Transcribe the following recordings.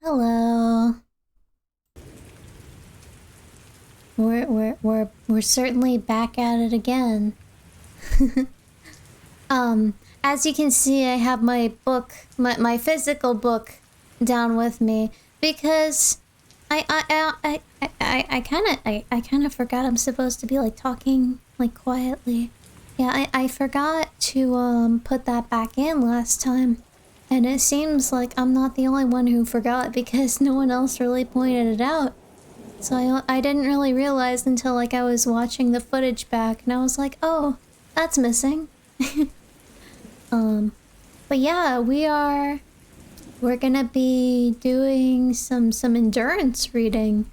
Hello. We're certainly back at it again. As you can see, I have my book, my physical book, down with me because I kind of forgot I'm supposed to be like talking like quietly. Yeah, I forgot to put that back in last time, and it seems like I'm not the only one who forgot because no one else really pointed it out. So I didn't really realize until like I was watching the footage back and I was like, oh, that's missing. But yeah, we're gonna be doing some endurance reading,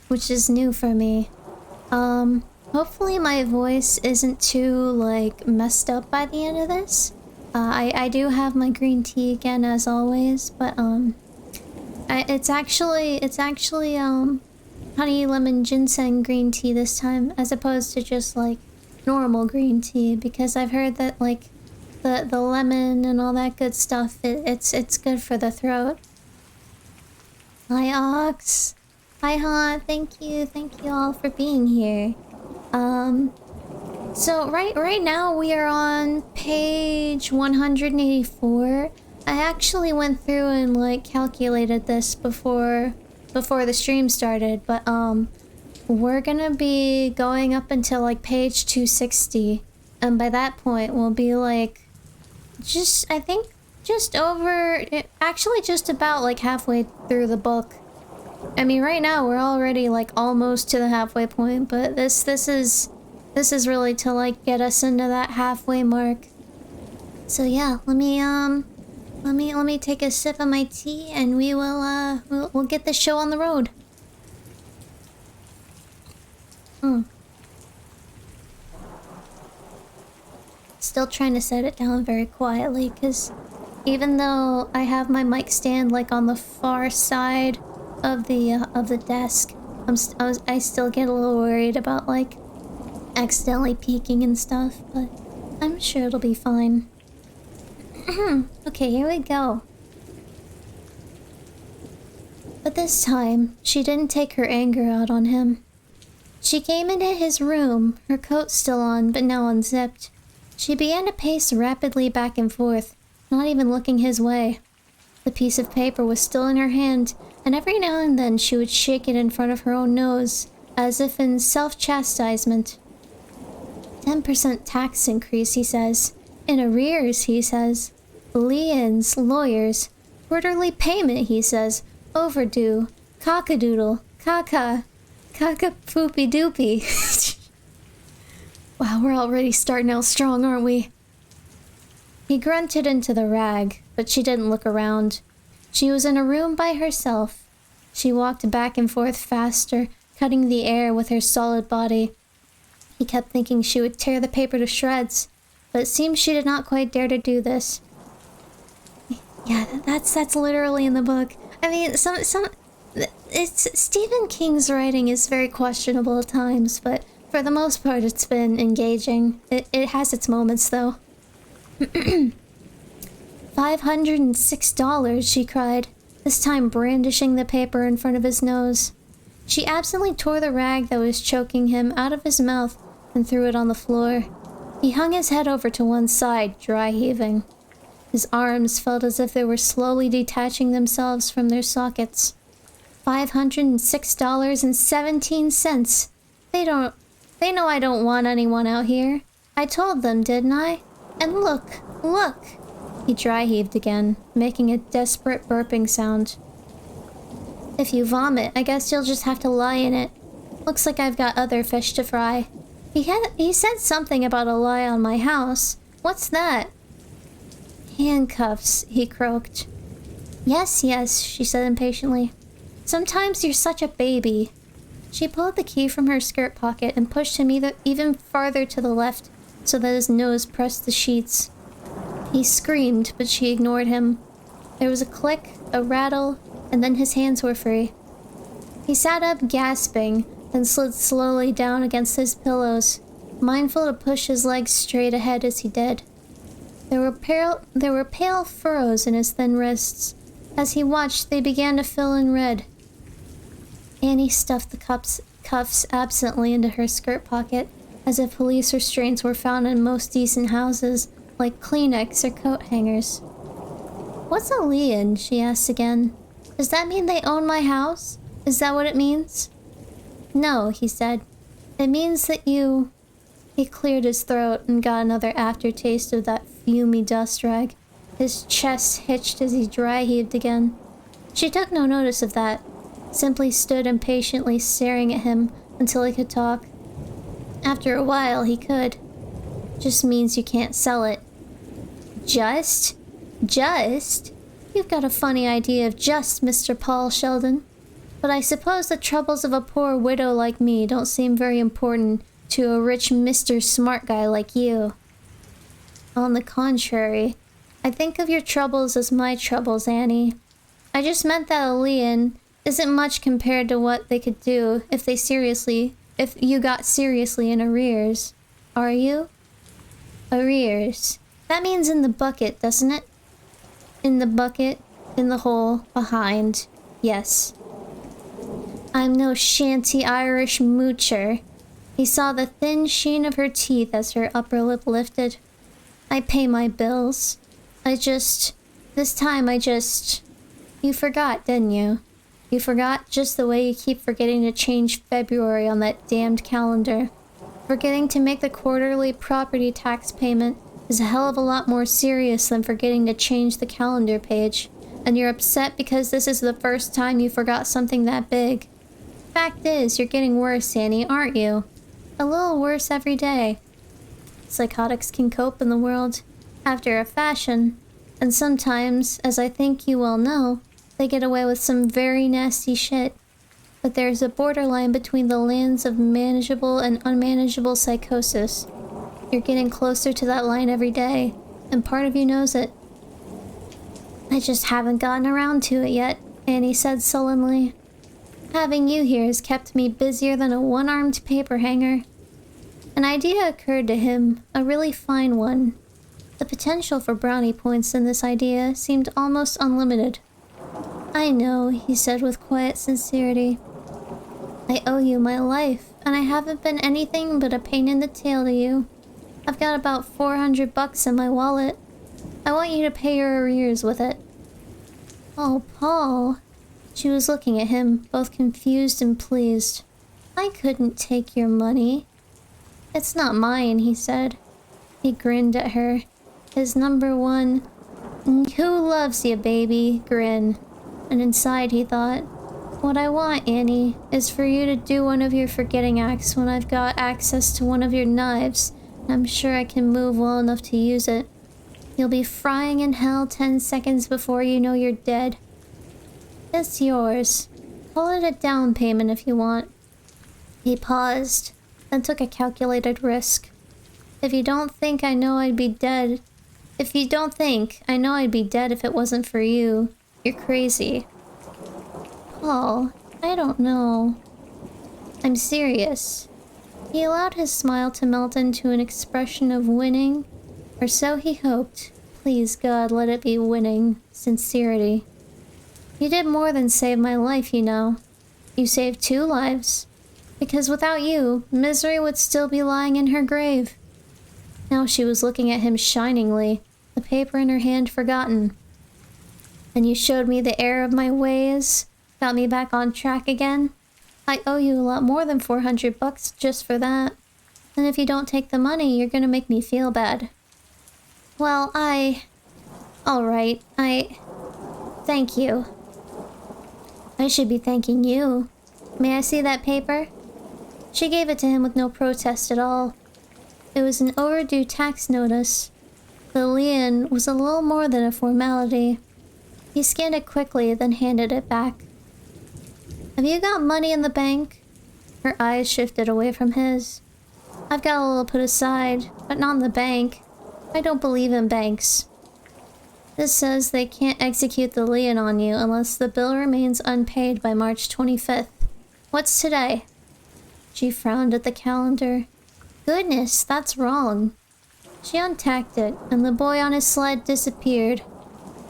which is new for me. Hopefully my voice isn't too like messed up by the end of this. I do have my green tea again as always, but it's actually honey lemon ginseng green tea this time as opposed to just like normal green tea, because I've heard that like the lemon and all that good stuff, it's good for the throat. Hi Ox. Hi Han, thank you all for being here. So right now we are on page 184. I actually went through and like calculated this before the stream started, but we're gonna be going up until like page 260, and by that point we'll be like I think just over, actually just about like halfway through the book. I mean, right now we're already like almost to the halfway point, but this is really to like get us into that halfway mark. So yeah, let me take a sip of my tea and we will we'll get the show on the road. Still trying to set it down very quietly, because even though I have my mic stand like on the far side of the desk, I still get a little worried about like accidentally peeking and stuff, but I'm sure it'll be fine. Okay, here we go. But this time, she didn't take her anger out on him. She came into his room, her coat still on, but now unzipped. She began to pace rapidly back and forth, not even looking his way. The piece of paper was still in her hand, and every now and then she would shake it in front of her own nose, as if in self-chastisement. 10% tax increase, he says. In arrears, he says. Liens, lawyers. Quarterly payment, he says. Overdue. Cockadoodle. Caca. Caca-poopy-doopy. Wow, we're already starting out strong, aren't we? He grunted into the rag, but she didn't look around. She was in a room by herself. She walked back and forth faster, cutting the air with her solid body. He kept thinking she would tear the paper to shreds, but it seemed she did not quite dare to do this. Yeah, that's literally in the book. I mean, it's Stephen King's writing is very questionable at times, but for the most part it's been engaging. It has its moments though. $506, she cried, this time brandishing the paper in front of his nose. She absently tore the rag that was choking him out of his mouth and threw it on the floor. He hung his head over to one side, dry heaving. His arms felt as if they were slowly detaching themselves from their sockets. $506.17. They know I don't want anyone out here. I told them, didn't I? And look! He dry heaved again, making a desperate burping sound. If you vomit, I guess you'll just have to lie in it. Looks like I've got other fish to fry. He said something about a lie on my house. What's that? Handcuffs, he croaked. Yes, she said impatiently. Sometimes you're such a baby. She pulled the key from her skirt pocket and pushed him even farther to the left so that his nose pressed the sheets. He screamed, but she ignored him. There was a click, a rattle, and then his hands were free. He sat up, gasping, then slid slowly down against his pillows, mindful to push his legs straight ahead as he did. There were pale furrows in his thin wrists. As he watched, they began to fill in red. Annie stuffed the cuffs absently into her skirt pocket, as if police restraints were found in most decent houses, like Kleenex or coat hangers. What's a lien? She asked again. Does that mean they own my house? Is that what it means? No, he said. It means that you... He cleared his throat and got another aftertaste of that fumy dust rag. His chest hitched as he dry heaved again. She took no notice of that. simply stood impatiently staring at him until he could talk. After a while, he could. Just means you can't sell it. Just? Just? You've got a funny idea of just, Mr. Paul Sheldon. But I suppose the troubles of a poor widow like me don't seem very important to a rich Mr. Smart Guy like you. On the contrary, I think of your troubles as my troubles, Annie. I just meant that Elian isn't much compared to what they could do if you got seriously in arrears. Are you? Arrears. That means in the bucket, doesn't it? In the bucket, in the hole, behind. Yes. I'm no shanty Irish moocher. He saw the thin sheen of her teeth as her upper lip lifted. I pay my bills. This time I just... You forgot, didn't you? You forgot just the way you keep forgetting to change February on that damned calendar. Forgetting to make the quarterly property tax payment is a hell of a lot more serious than forgetting to change the calendar page. And you're upset because this is the first time you forgot something that big. Fact is, you're getting worse, Annie, aren't you? A little worse every day. Psychotics can cope in the world, after a fashion, and sometimes, as I think you well know, they get away with some very nasty shit. But there's a borderline between the lands of manageable and unmanageable psychosis. You're getting closer to that line every day, and part of you knows it. I just haven't gotten around to it yet, Annie said sullenly. Having you here has kept me busier than a one-armed paper hanger. An idea occurred to him, a really fine one. The potential for brownie points in this idea seemed almost unlimited. I know, he said with quiet sincerity. I owe you my life, and I haven't been anything but a pain in the tail to you. I've got about $400 in my wallet. I want you to pay your arrears with it. Oh, Paul. She was looking at him, both confused and pleased. I couldn't take your money. It's not mine, he said. He grinned at her. His number one, who loves you, baby, grin. And inside he thought, what I want, Annie, is for you to do one of your forgetting acts when I've got access to one of your knives, and I'm sure I can move well enough to use it. You'll be frying in hell 10 seconds before you know you're dead. It's yours. Call it a down payment if you want. He paused, then took a calculated risk. If you don't think I know I'd be dead if it wasn't for you, you're crazy. Paul, I don't know. I'm serious. He allowed his smile to melt into an expression of winning, or so he hoped. Please God, let it be winning sincerity. You did more than save my life, you know. You saved 2 lives. Because without you, Misery would still be lying in her grave. Now she was looking at him shiningly, the paper in her hand forgotten. And you showed me the error of my ways, got me back on track again. I owe you a lot more than $400 just for that. And if you don't take the money, you're gonna make me feel bad. Well, Alright, Thank you. I should be thanking you. May I see that paper? She gave it to him with no protest at all. It was an overdue tax notice. The lien was a little more than a formality. He scanned it quickly, then handed it back. Have you got money in the bank? Her eyes shifted away from his. I've got a little put aside, but not in the bank. I don't believe in banks. This says they can't execute the lien on you unless the bill remains unpaid by March 25th. What's today? She frowned at the calendar. Goodness, that's wrong. She untacked it, and the boy on his sled disappeared.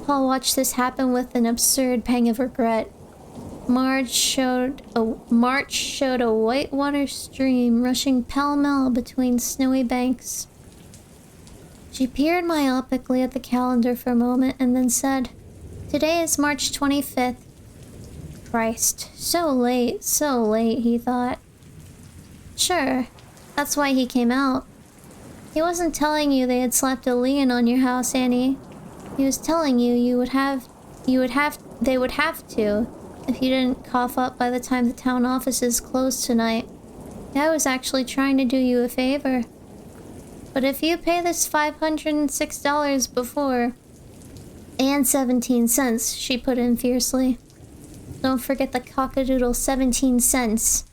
Paul watched this happen with an absurd pang of regret. March showed a whitewater stream rushing pell-mell between snowy banks. She peered myopically at the calendar for a moment and then said, Today is March 25th. Christ, so late, he thought. Sure, that's why he came out. He wasn't telling you they had slapped a lien on your house, Annie. He was telling you they would have to, if you didn't cough up by the time the town office is closed tonight. I was actually trying to do you a favor. But if you pay this $506 before... And 17 cents, she put in fiercely. Don't forget the cockadoodle 17 cents.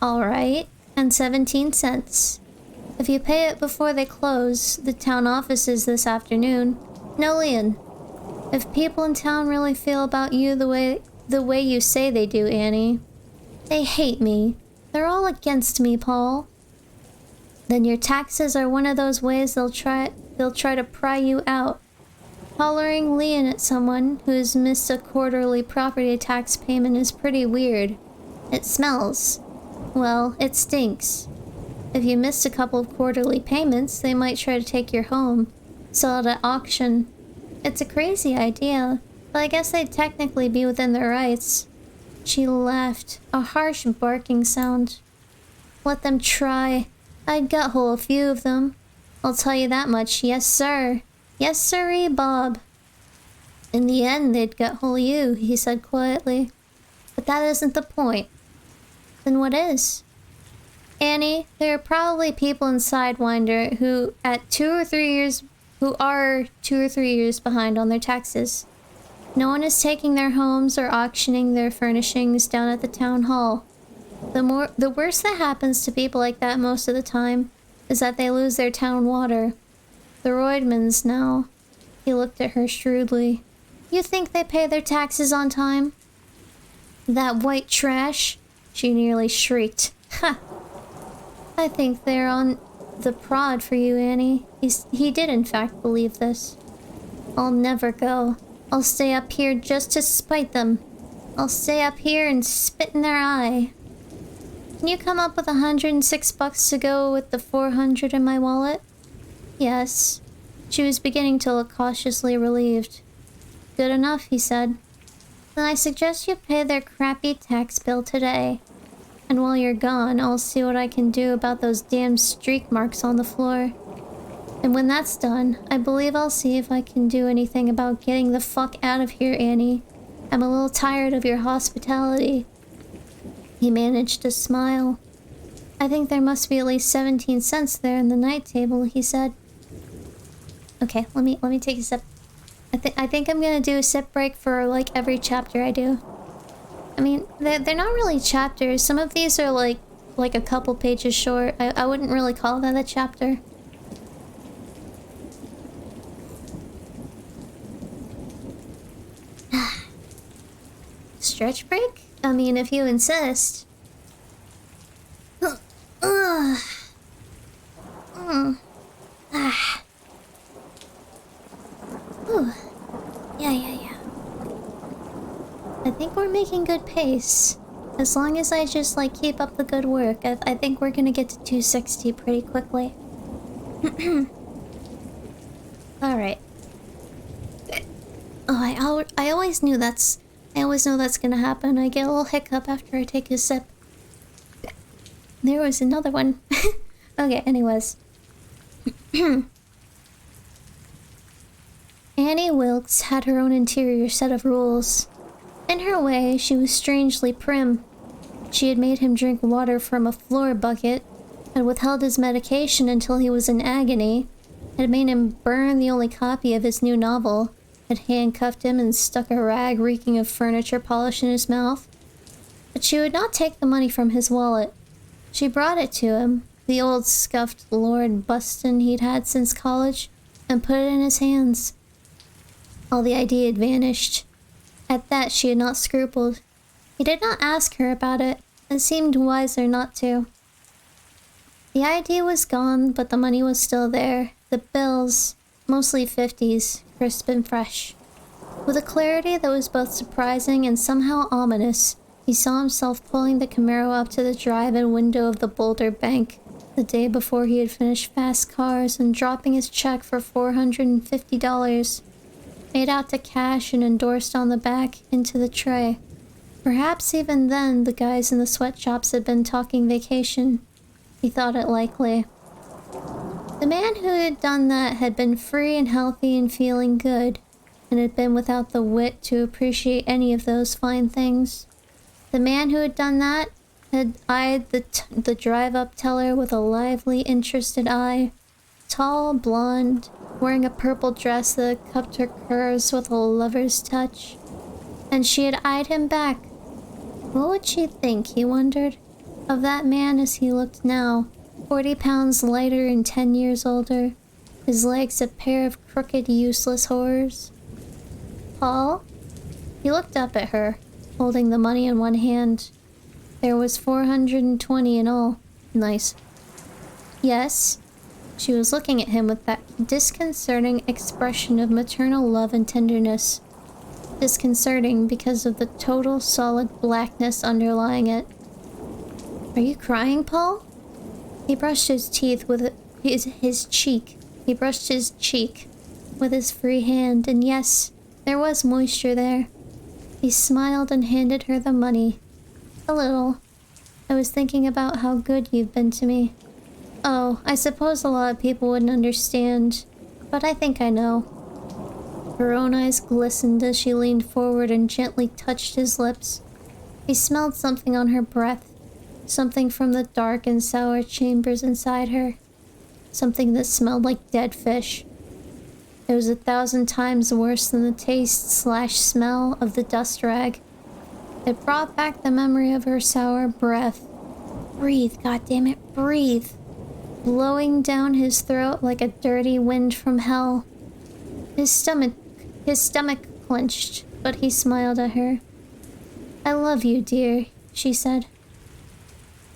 Alright, and 17 cents. If you pay it before they close the town offices this afternoon... No, Leon. If people in town really feel about you the way you say they do, Annie... They hate me. They're all against me, Paul. Then your taxes are one of those ways they'll try to pry you out. Hollering Leon at someone who's missed a quarterly property tax payment is pretty weird. It smells. Well, it stinks. If you missed a couple of quarterly payments, they might try to take your home, sell it at auction. It's a crazy idea, but I guess they'd technically be within their rights. She laughed, a harsh barking sound. Let them try. I'd gut-hole a few of them. I'll tell you that much, yes sir. Yes sirree, Bob. In the end, they'd gut-hole you, he said quietly. But that isn't the point. Then what is? Annie, there are probably people in Sidewinder who are 2 or 3 years behind on their taxes. No one is taking their homes or auctioning their furnishings down at the town hall. The worst that happens to people like that most of the time is that they lose their town water. The Roydmans now. He looked at her shrewdly. You think they pay their taxes on time? That white trash? She nearly shrieked. Ha! I think they're on the prod for you, Annie. He did in fact believe this. I'll never go. I'll stay up here just to spite them. I'll stay up here and spit in their eye. Can you come up with $106 to go with the $400 in my wallet? Yes. She was beginning to look cautiously relieved. Good enough, he said. Then I suggest you pay their crappy tax bill today. And while you're gone, I'll see what I can do about those damn streak marks on the floor. And when that's done, I believe I'll see if I can do anything about getting the fuck out of here, Annie. I'm a little tired of your hospitality. He managed to smile. I think there must be at least 17 cents there in the night table, he said. Okay, let me take a sip. I think I'm gonna do a sip break for like every chapter I do. I mean, they're not really chapters. Some of these are like a couple pages short. I wouldn't really call that a chapter. Stretch break? I mean, if you insist. Yeah. I think we're making good pace. As long as I just, like, keep up the good work, I think we're gonna get to 260 pretty quickly. Alright. Oh, I always knew I always know that's gonna happen. I get a little hiccup after I take a sip. There was another one. Okay, anyways. Annie Wilkes had her own interior set of rules. In her way, she was strangely prim. She had made him drink water from a floor bucket, had withheld his medication until he was in agony, had made him burn the only copy of his new novel, had handcuffed him and stuck a rag reeking of furniture polish in his mouth. But she would not take the money from his wallet. She brought it to him, the old scuffed Lord Buston he'd had since college, and put it in his hands. All the idea had vanished. At that, she had not scrupled. He did not ask her about it, and seemed wiser not to. The idea was gone, but the money was still there. The bills, mostly 50s, crisp and fresh. With a clarity that was both surprising and somehow ominous, he saw himself pulling the Camaro up to the drive-in window of the Boulder Bank the day before he had finished Fast Cars and dropping his check for $450, made out to cash and endorsed on the back, into the tray. Perhaps even then the guys in the sweatshops had been talking vacation. He thought it likely. The man who had done that had been free and healthy and feeling good. and had been without the wit to appreciate any of those fine things. The man who had done that had eyed the drive-up teller with a lively, interested eye. Tall, blonde, wearing a purple dress that cupped her curves with a lover's touch. And she had eyed him back. What would she think, he wondered, of that man as he looked now, 40 pounds lighter and 10 years older, his legs a pair of crooked, useless horrors? Paul? He looked up at her, holding the money in one hand. There was 420 in all. Nice. Yes. She was looking at him with that disconcerting expression of maternal love and tenderness. Disconcerting because of the total solid blackness underlying it. Are you crying, Paul? He brushed his teeth with his cheek. He brushed his cheek with his free hand, and yes, there was moisture there. He smiled and handed her the money. A little. I was thinking about how good you've been to me. Oh, I suppose a lot of people wouldn't understand, but I think I know. Her own eyes glistened as she leaned forward and gently touched his lips. He smelled something on her breath, something from the dark and sour chambers inside her, something that smelled like dead fish. It was 1,000 times worse than the taste/smell of the dust rag. It brought back the memory of her sour breath. Breathe, goddammit, breathe! Blowing down his throat like a dirty wind from hell. His stomach clenched, but he smiled at her. I love you, dear, she said.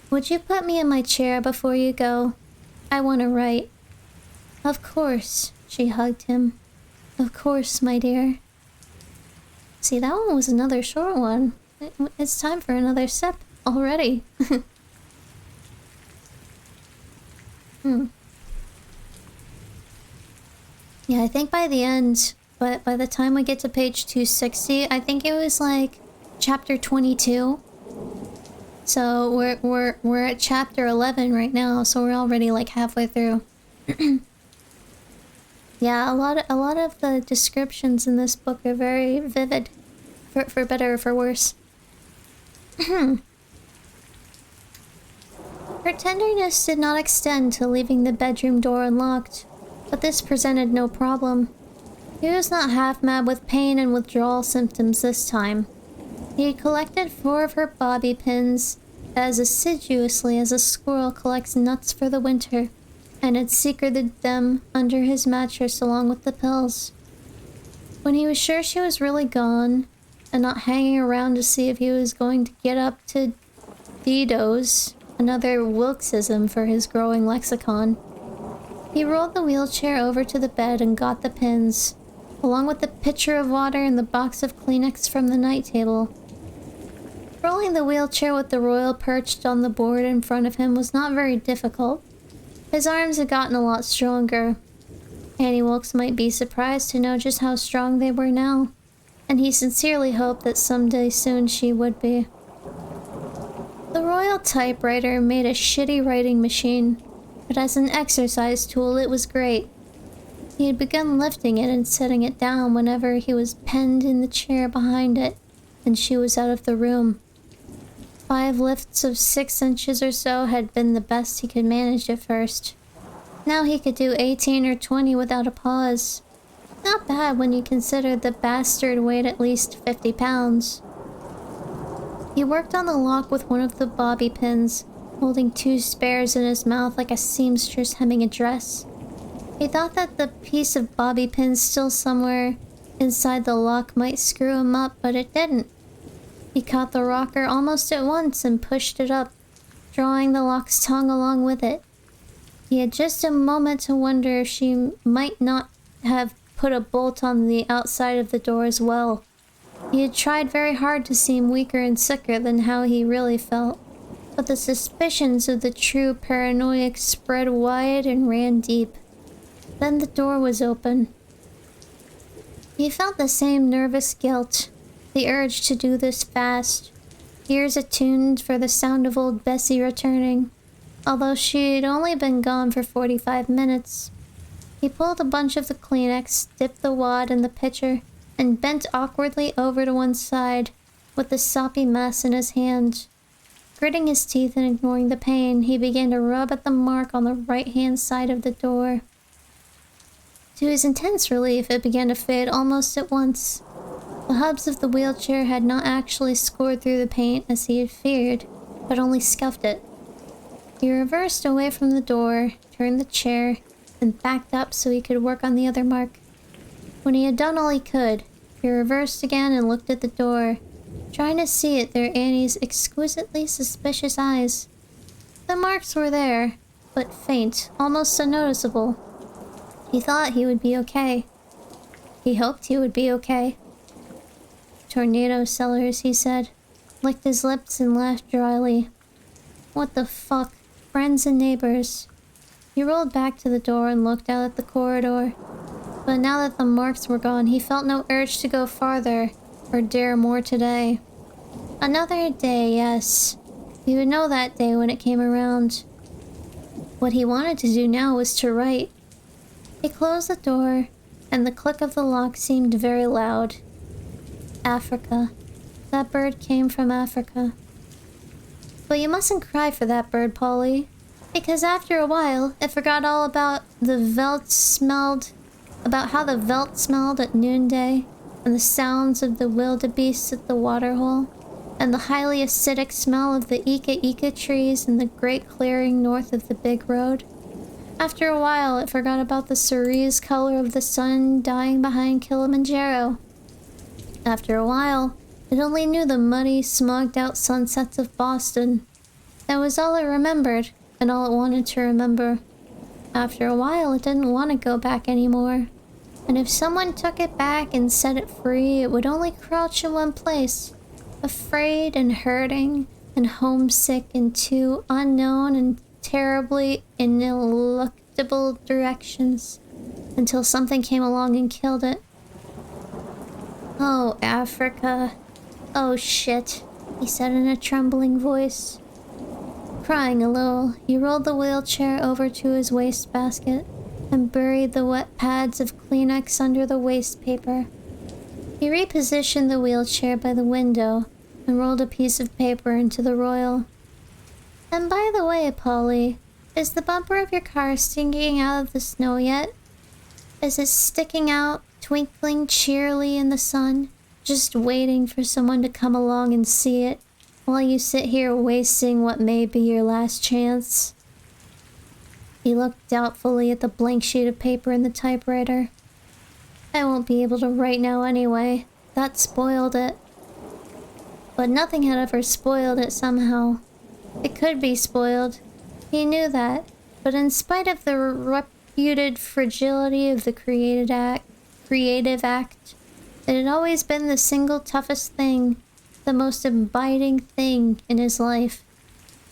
Would you put me in my chair before you go? I want to write. Of course, she hugged him. Of course, my dear. See, that one was another short one. It's time for another sip already. Yeah, I think by the end, but by the time we get to page 260, I think it was like chapter 22. So we're at chapter 11 right now, so we're already like halfway through. Yeah, a lot of the descriptions in this book are very vivid, for better or for worse. Her tenderness did not extend to leaving the bedroom door unlocked, but this presented no problem. He was not half mad with pain and withdrawal symptoms this time. He had collected 4 of her bobby pins as assiduously as a squirrel collects nuts for the winter, and had secreted them under his mattress along with the pills. When he was sure she was really gone, and not hanging around to see if he was going to get up to Dido's, another Wilkesism for his growing lexicon, he rolled the wheelchair over to the bed and got the pins, along with the pitcher of water and the box of Kleenex from the night table. Rolling the wheelchair with the royal perched on the board in front of him was not very difficult. His arms had gotten a lot stronger. Annie Wilkes might be surprised to know just how strong they were now, and he sincerely hoped that someday soon she would be. The royal typewriter made a shitty writing machine, but as an exercise tool it was great. He had begun lifting it and setting it down whenever he was penned in the chair behind it, and she was out of the room. 5 lifts of 6 inches or so had been the best he could manage at first. Now he could do 18 or 20 without a pause. Not bad when you consider the bastard weighed at least 50 pounds. He worked on the lock with one of the bobby pins, holding 2 spares in his mouth like a seamstress hemming a dress. He thought that the piece of bobby pin still somewhere inside the lock might screw him up, but it didn't. He caught the rocker almost at once and pushed it up, drawing the lock's tongue along with it. He had just a moment to wonder if she might not have put a bolt on the outside of the door as well. He had tried very hard to seem weaker and sicker than how he really felt, but the suspicions of the true paranoiac spread wide and ran deep. Then the door was open. He felt the same nervous guilt, the urge to do this fast, ears attuned for the sound of old Bessie returning, although she had only been gone for 45 minutes. He pulled a bunch of the Kleenex, dipped the wad in the pitcher, and bent awkwardly over to one side with the soppy mess in his hand. Gritting his teeth and ignoring the pain, he began to rub at the mark on the right-hand side of the door. To his intense relief, it began to fade almost at once. The hubs of the wheelchair had not actually scored through the paint as he had feared, but only scuffed it. He reversed away from the door, turned the chair, and backed up so he could work on the other mark. When he had done all he could, he reversed again and looked at the door, trying to see it through Annie's exquisitely suspicious eyes. The marks were there, but faint, almost unnoticeable. He thought he would be okay. He hoped he would be okay. "Tornado sellers," he said, licked his lips and laughed dryly. What the fuck? Friends and neighbors. He rolled back to the door and looked out at the corridor. But now that the marks were gone, he felt no urge to go farther or dare more today. Another day, yes. He would know that day when it came around. What he wanted to do now was to write. He closed the door, and the click of the lock seemed very loud. Africa. That bird came from Africa. But you mustn't cry for that bird, Polly. Because after a while, it forgot all about how the veldt smelled at noonday, and the sounds of the wildebeest at the waterhole, and the highly acidic smell of the Ika trees in the great clearing north of the big road. After a while, it forgot about the cerise color of the sun dying behind Kilimanjaro. After a while, it only knew the muddy, smogged-out sunsets of Boston. That was all it remembered, and all it wanted to remember. After a while, it didn't want to go back anymore. And if someone took it back and set it free, it would only crouch in one place, afraid and hurting and homesick in two unknown and terribly ineluctable directions, until something came along and killed it. "Oh, Africa. Oh, shit," he said in a trembling voice. Crying a little, he rolled the wheelchair over to his wastebasket and buried the wet pads of Kleenex under the waste paper. He repositioned the wheelchair by the window and rolled a piece of paper into the royal. "And by the way, Polly, is the bumper of your car sticking out of the snow yet? Is it sticking out, twinkling cheerily in the sun, just waiting for someone to come along and see it, while you sit here wasting what may be your last chance?" He looked doubtfully at the blank sheet of paper in the typewriter. "I won't be able to write now anyway. That spoiled it." But nothing had ever spoiled it somehow. It could be spoiled. He knew that. But in spite of the reputed fragility of the creative act, it had always been the single toughest thing, the most abiding thing in his life.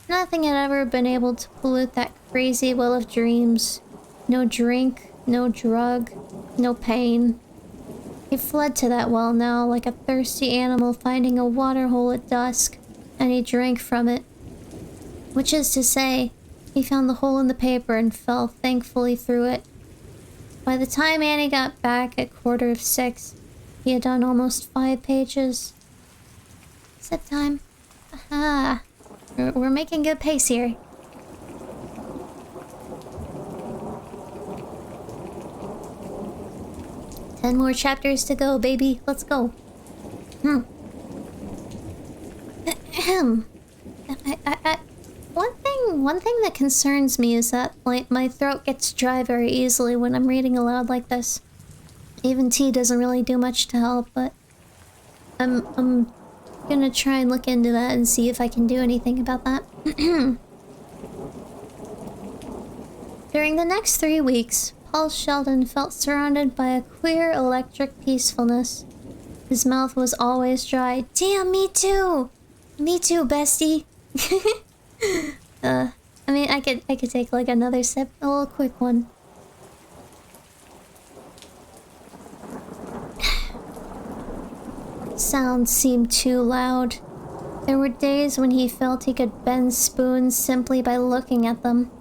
Nothing had ever been able to pollute that crazy well of dreams. No drink, no drug, no pain. He fled to that well now like a thirsty animal finding a waterhole at dusk, and he drank from it. Which is to say, he found the hole in the paper and fell thankfully through it. By the time Annie got back at 6:15, he had done almost 5 pages. "Sip time. Aha. We're making good pace here." "10 more chapters to go, baby. Let's go." Ahem. One thing that concerns me is that, like, my throat gets dry very easily when I'm reading aloud like this. Even tea doesn't really do much to help, but I'm gonna try and look into that and see if I can do anything about that. During the next 3 weeks, Paul Sheldon felt surrounded by a queer electric peacefulness. His mouth was always dry. Damn, me too! Me too, bestie! I mean, I could take like another sip, a little quick one. Sounds seemed too loud. There were days when he felt he could bend spoons simply by looking at them.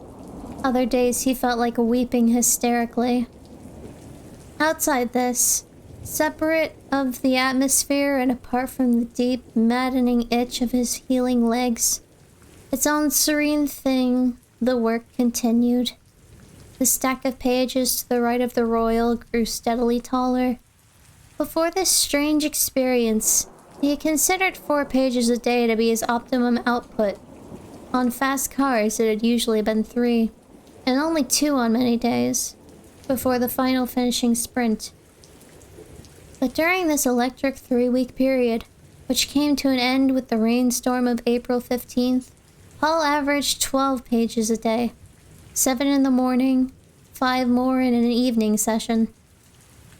Other days he felt like weeping hysterically. Outside this, separate of the atmosphere and apart from the deep, maddening itch of his healing legs. Its own serene thing, the work continued. The stack of pages to the right of the royal grew steadily taller. Before this strange experience, he had considered 4 pages a day to be his optimum output. On fast cars, it had usually been 3, and only 2 on many days, before the final finishing sprint. But during this electric 3-week period, which came to an end with the rainstorm of April 15th, Paul averaged 12 pages a day. 7 in the morning, 5 more in an evening session.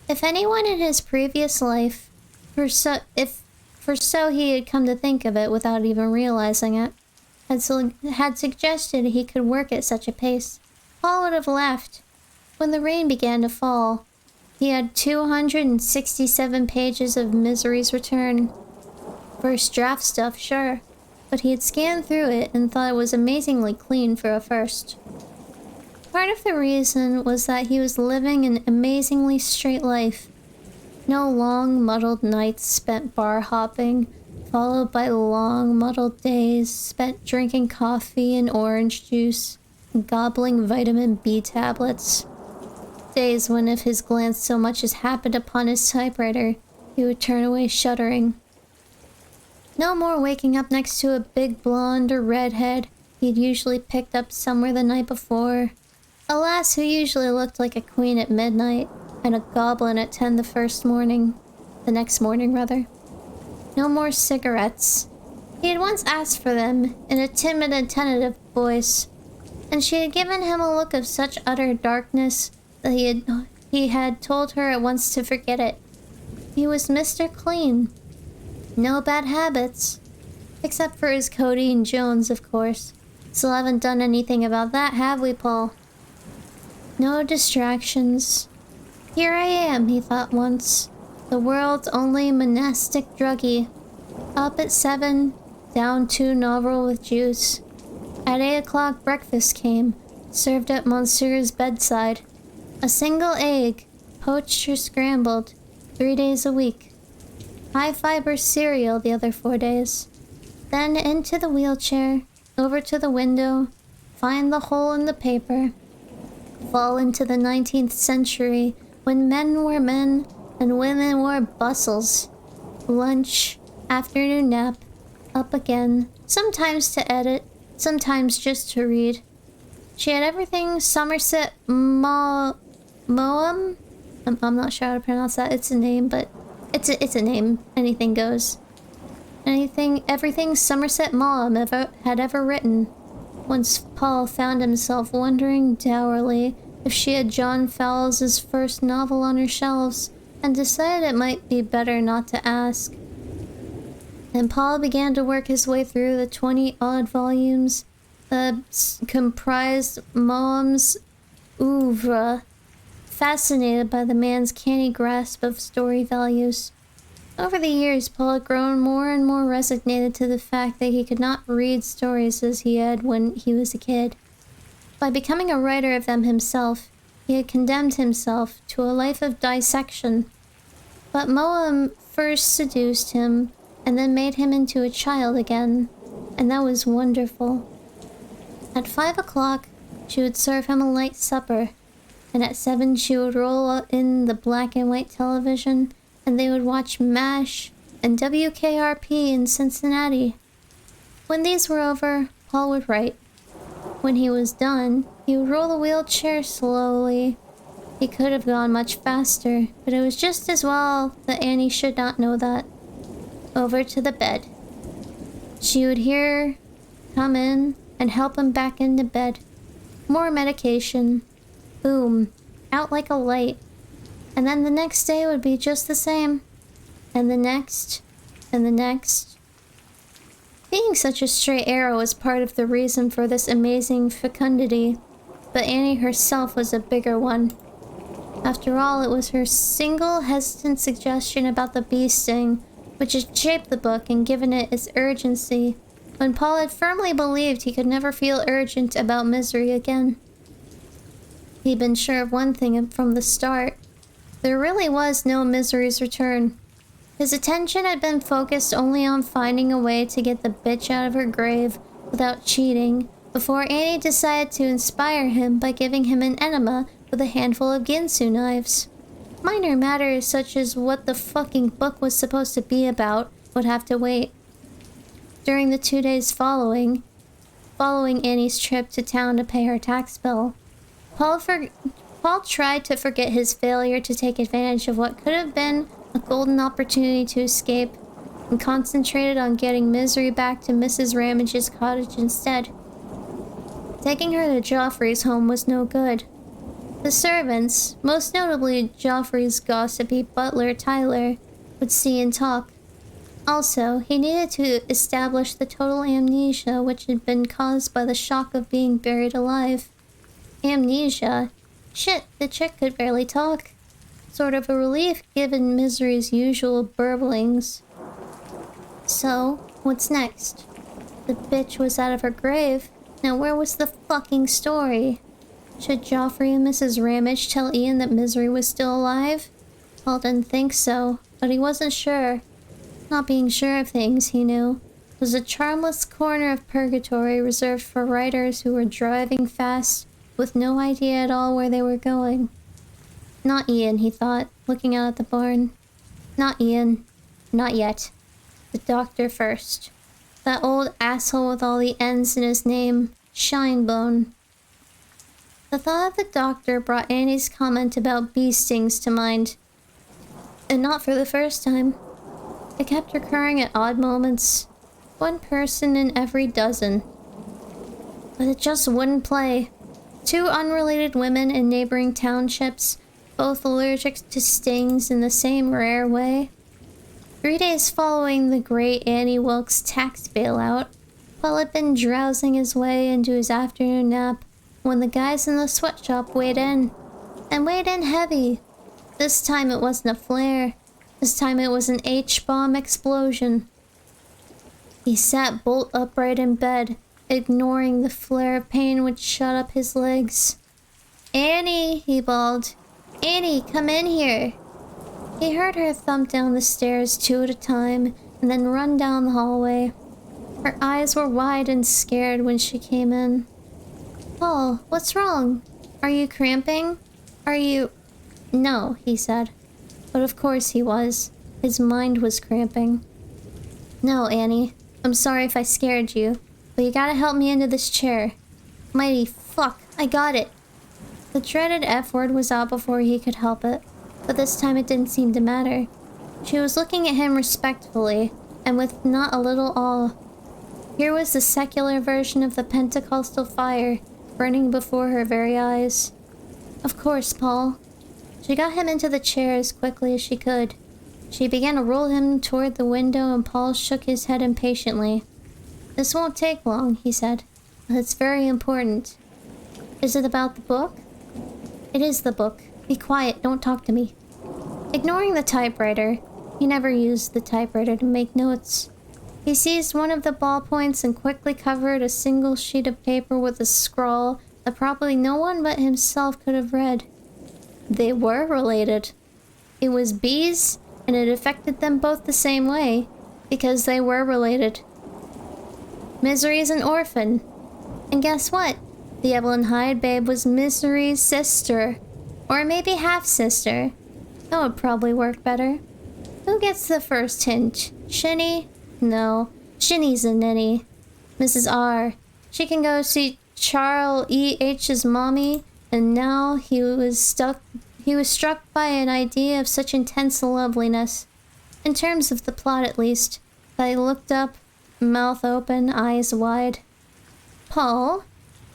If anyone in his previous life, for so he had come to think of it without even realizing it, had suggested he could work at such a pace, Paul would have laughed. When the rain began to fall, he had 267 pages of Misery's Return. First draft stuff, sure, but he had scanned through it and thought it was amazingly clean for a first. Part of the reason was that he was living an amazingly straight life. No long, muddled nights spent bar hopping, followed by long, muddled days spent drinking coffee and orange juice, and gobbling vitamin B tablets. Days when if his glance so much as happened upon his typewriter, he would turn away shuddering. No more waking up next to a big blonde or redhead he'd usually picked up somewhere the night before. A lass who usually looked like a queen at midnight, and a goblin at 10 the next morning rather. No more cigarettes. He had once asked for them in a timid and tentative voice, and she had given him a look of such utter darkness that he had told her at once to forget it. He was Mr. Clean. No bad habits. Except for his Codeine Jones, of course. Still haven't done anything about that, have we, Paul? No distractions. Here I am, he thought once. The world's only monastic druggie. Up at 7, down 2 novel with juice. At 8 o'clock breakfast came, served at Monsieur's bedside. A single egg, poached or scrambled, 3 days a week. High-fiber cereal the other 4 days. Then into the wheelchair, over to the window, find the hole in the paper. Fall into the 19th century, when men were men and women wore bustles. Lunch, afternoon nap, up again, sometimes to edit, sometimes just to read. She had everything Somerset Maugham? I'm not sure how to pronounce that. It's a name, but it's a name. Anything goes. Everything Somerset Maugham had ever written. Once Paul found himself wondering dourly if she had John Fowles's first novel on her shelves, and decided it might be better not to ask. And Paul began to work his way through the 20-odd volumes that comprised Maugham's oeuvre, fascinated by the man's canny grasp of story values. Over the years, Paul had grown more and more resignated to the fact that he could not read stories as he had when he was a kid. By becoming a writer of them himself, he had condemned himself to a life of dissection. But Maugham first seduced him, and then made him into a child again, and that was wonderful. At 5 o'clock, she would serve him a light supper, and at 7 she would roll in the black and white television, and they would watch MASH and WKRP in Cincinnati. When these were over, Paul would write. When he was done, he would roll the wheelchair slowly. He could have gone much faster, but it was just as well that Annie should not know that. Over to the bed. She would hear come in and help him back into bed. More medication. Boom. Out like a light. And then the next day would be just the same. And the next. And the next. Being such a straight arrow was part of the reason for this amazing fecundity, but Annie herself was a bigger one. After all, it was her single hesitant suggestion about the bee sting which had shaped the book and given it its urgency, when Paul had firmly believed he could never feel urgent about Misery again. He'd been sure of one thing from the start. There really was no Misery's return. His attention had been focused only on finding a way to get the bitch out of her grave without cheating, before Annie decided to inspire him by giving him an enema with a handful of Ginsu knives. Minor matters such as what the fucking book was supposed to be about would have to wait. During the 2 days following Annie's trip to town to pay her tax bill, Paul tried to forget his failure to take advantage of what could have been a golden opportunity to escape, and concentrated on getting Misery back to Mrs. Ramage's cottage instead. Taking her to Joffrey's home was no good. The servants, most notably Joffrey's gossipy butler Tyler, would see and talk. Also, he needed to establish the total amnesia which had been caused by the shock of being buried alive. Amnesia? Shit, the chick could barely talk. Sort of a relief given Misery's usual burblings. So, what's next? The bitch was out of her grave. Now where was the fucking story? Should Joffrey and Mrs. Ramage tell Ian that Misery was still alive? Paul didn't think so, but he wasn't sure. Not being sure of things, he knew, was a charmless corner of purgatory reserved for writers who were driving fast with no idea at all where they were going. Not Ian, he thought, looking out at the barn. Not Ian. Not yet. The doctor first. That old asshole with all the N's in his name. Shinebone. The thought of the doctor brought Annie's comment about bee stings to mind. And not for the first time. It kept recurring at odd moments. One person in every dozen. But it just wouldn't play. 2 unrelated women in neighboring townships, both allergic to stings in the same rare way. 3 days following the great Annie Wilkes tax bailout, Paul had been drowsing his way into his afternoon nap when the guys in the sweatshop weighed in. And weighed in heavy. This time it wasn't a flare. This time it was an H-bomb explosion. He sat bolt upright in bed, ignoring the flare of pain which shot up his legs. "Annie," he bawled. "Annie, come in here." He heard her thump down the stairs 2 at a time, and then run down the hallway. Her eyes were wide and scared when she came in. "Paul, what's wrong? Are you cramping? Are you—" "No," he said. But of course he was. His mind was cramping. "No, Annie. I'm sorry if I scared you, but you gotta help me into this chair." Mighty fuck, I got it. The dreaded F word was out before he could help it, but this time it didn't seem to matter. She was looking at him respectfully, and with not a little awe. Here was the secular version of the Pentecostal fire, burning before her very eyes. "Of course, Paul." She got him into the chair as quickly as she could. She began to roll him toward the window, and Paul shook his head impatiently. "This won't take long," he said, "but it's very important." "Is it about the book?" "It is the book. Be quiet, don't talk to me." Ignoring the typewriter, he never used the typewriter to make notes. He seized one of the ballpoints and quickly covered a single sheet of paper with a scrawl that probably no one but himself could have read. They were related. It was bees, and it affected them both the same way, because they were related. Misery's an orphan. And guess what? The Evelyn Hyde babe was Misery's sister. Or maybe half-sister. That would probably work better. Who gets the first hint? Shinny? No. Shinny's a ninny. Mrs. R. She can go see Charles E.H.'s mommy, and now he was struck by an idea of such intense loveliness, in terms of the plot at least, that he looked up, mouth open, eyes wide. "Paul?"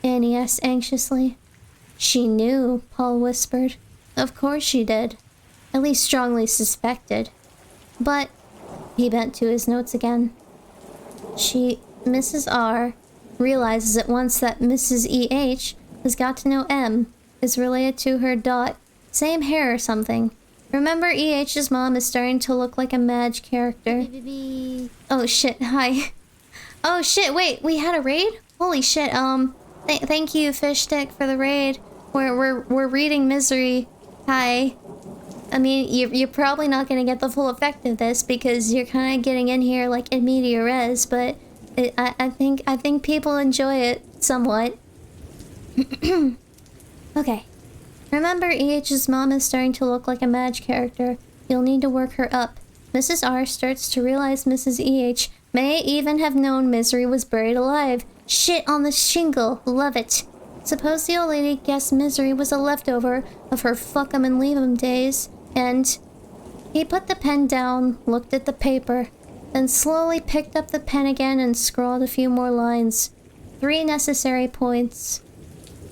Annie asked anxiously. "She knew," Paul whispered. "Of course she did. At least strongly suspected. But," he bent to his notes again, Mrs. R, realizes at once that Mrs. E.H. has got to know M, is related to her dot, same hair or something. Remember, E.H.'s mom is starting to look like a Madge character. Oh shit, hi. Oh shit, wait, we had a raid? Holy shit, thank you, Fish Stick, for the raid. We're reading Misery. Hi. I mean, you're probably not gonna get the full effect of this because you're kind of getting in here like in media res, but I think people enjoy it somewhat. Okay. Remember, EH's mom is starting to look like a Madge character. You'll need to work her up. Mrs. R starts to realize Mrs. EH may even have known Misery was buried alive. Shit on the shingle. Love it. Suppose the old lady guessed Misery was a leftover of her fuck 'em and leave 'em days, and... He put the pen down, looked at the paper, then slowly picked up the pen again and scrawled a few more lines. 3 necessary points.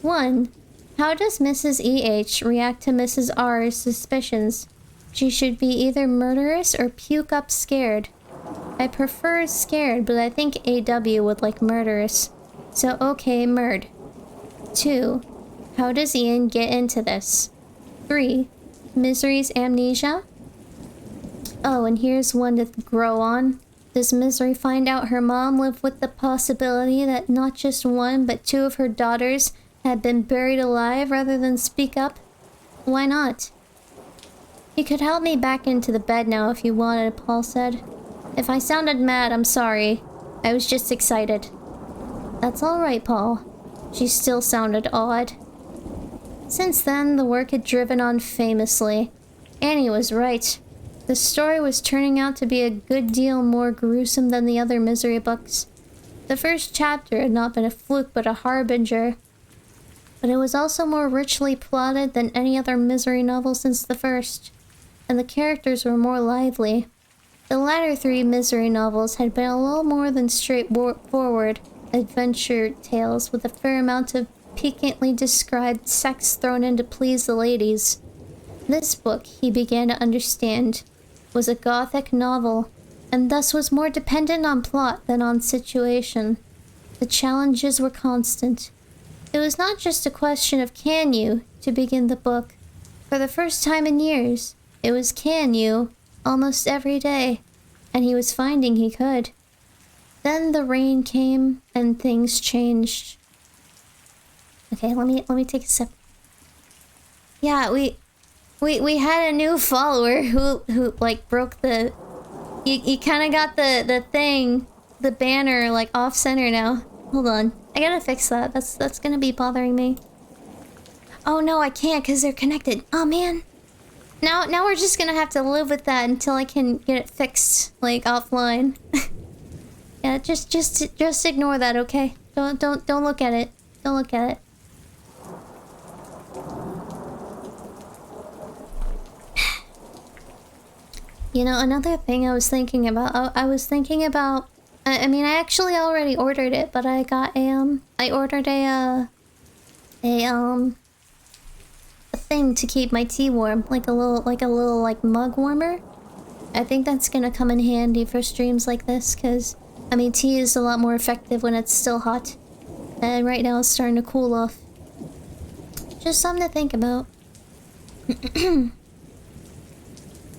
1. How does Mrs. EH react to Mrs. R's suspicions? She should be either murderous or puke up scared. I prefer scared, but I think AW would like murderous. So okay, murd. 2. How does Ian get into this? 3. Misery's amnesia? Oh, and here's one to grow on. Does Misery find out her mom lived with the possibility that not just one, but 2 of her daughters had been buried alive rather than speak up? Why not? You could help me back into the bed now if you wanted, Paul said. If I sounded mad, I'm sorry. I was just excited. That's all right, Paul. She still sounded odd. Since then, the work had driven on famously. Annie was right. The story was turning out to be a good deal more gruesome than the other Misery books. The first chapter had not been a fluke but a harbinger. But it was also more richly plotted than any other Misery novel since the first. And the characters were more lively. The latter 3 Misery novels had been a little more than straightforward adventure tales with a fair amount of piquantly described sex thrown in to please the ladies. This book, he began to understand, was a gothic novel, and thus was more dependent on plot than on situation. The challenges were constant. It was not just a question of can you to begin the book. For the first time in years, it was can you almost every day, and he was finding he could. Then the rain came and things changed. Okay, let me take a sip. Yeah, we had a new follower who like broke the... You kind of got the thing, the banner like off center now. Hold on, I gotta fix that. That's gonna be bothering me. Oh no, I can't because they're connected. Oh man. Now we're just gonna have to live with that until I can get it fixed like offline. Yeah, just ignore that, okay? Don't look at it. Don't look at it. You know, another thing I was thinking about, I was thinking about, I mean, I actually already ordered it, but I got I ordered a thing to keep my tea warm, like a little mug warmer. I think that's gonna come in handy for streams like this, cause, I mean, tea is a lot more effective when it's still hot. And right now it's starting to cool off. Just something to think about.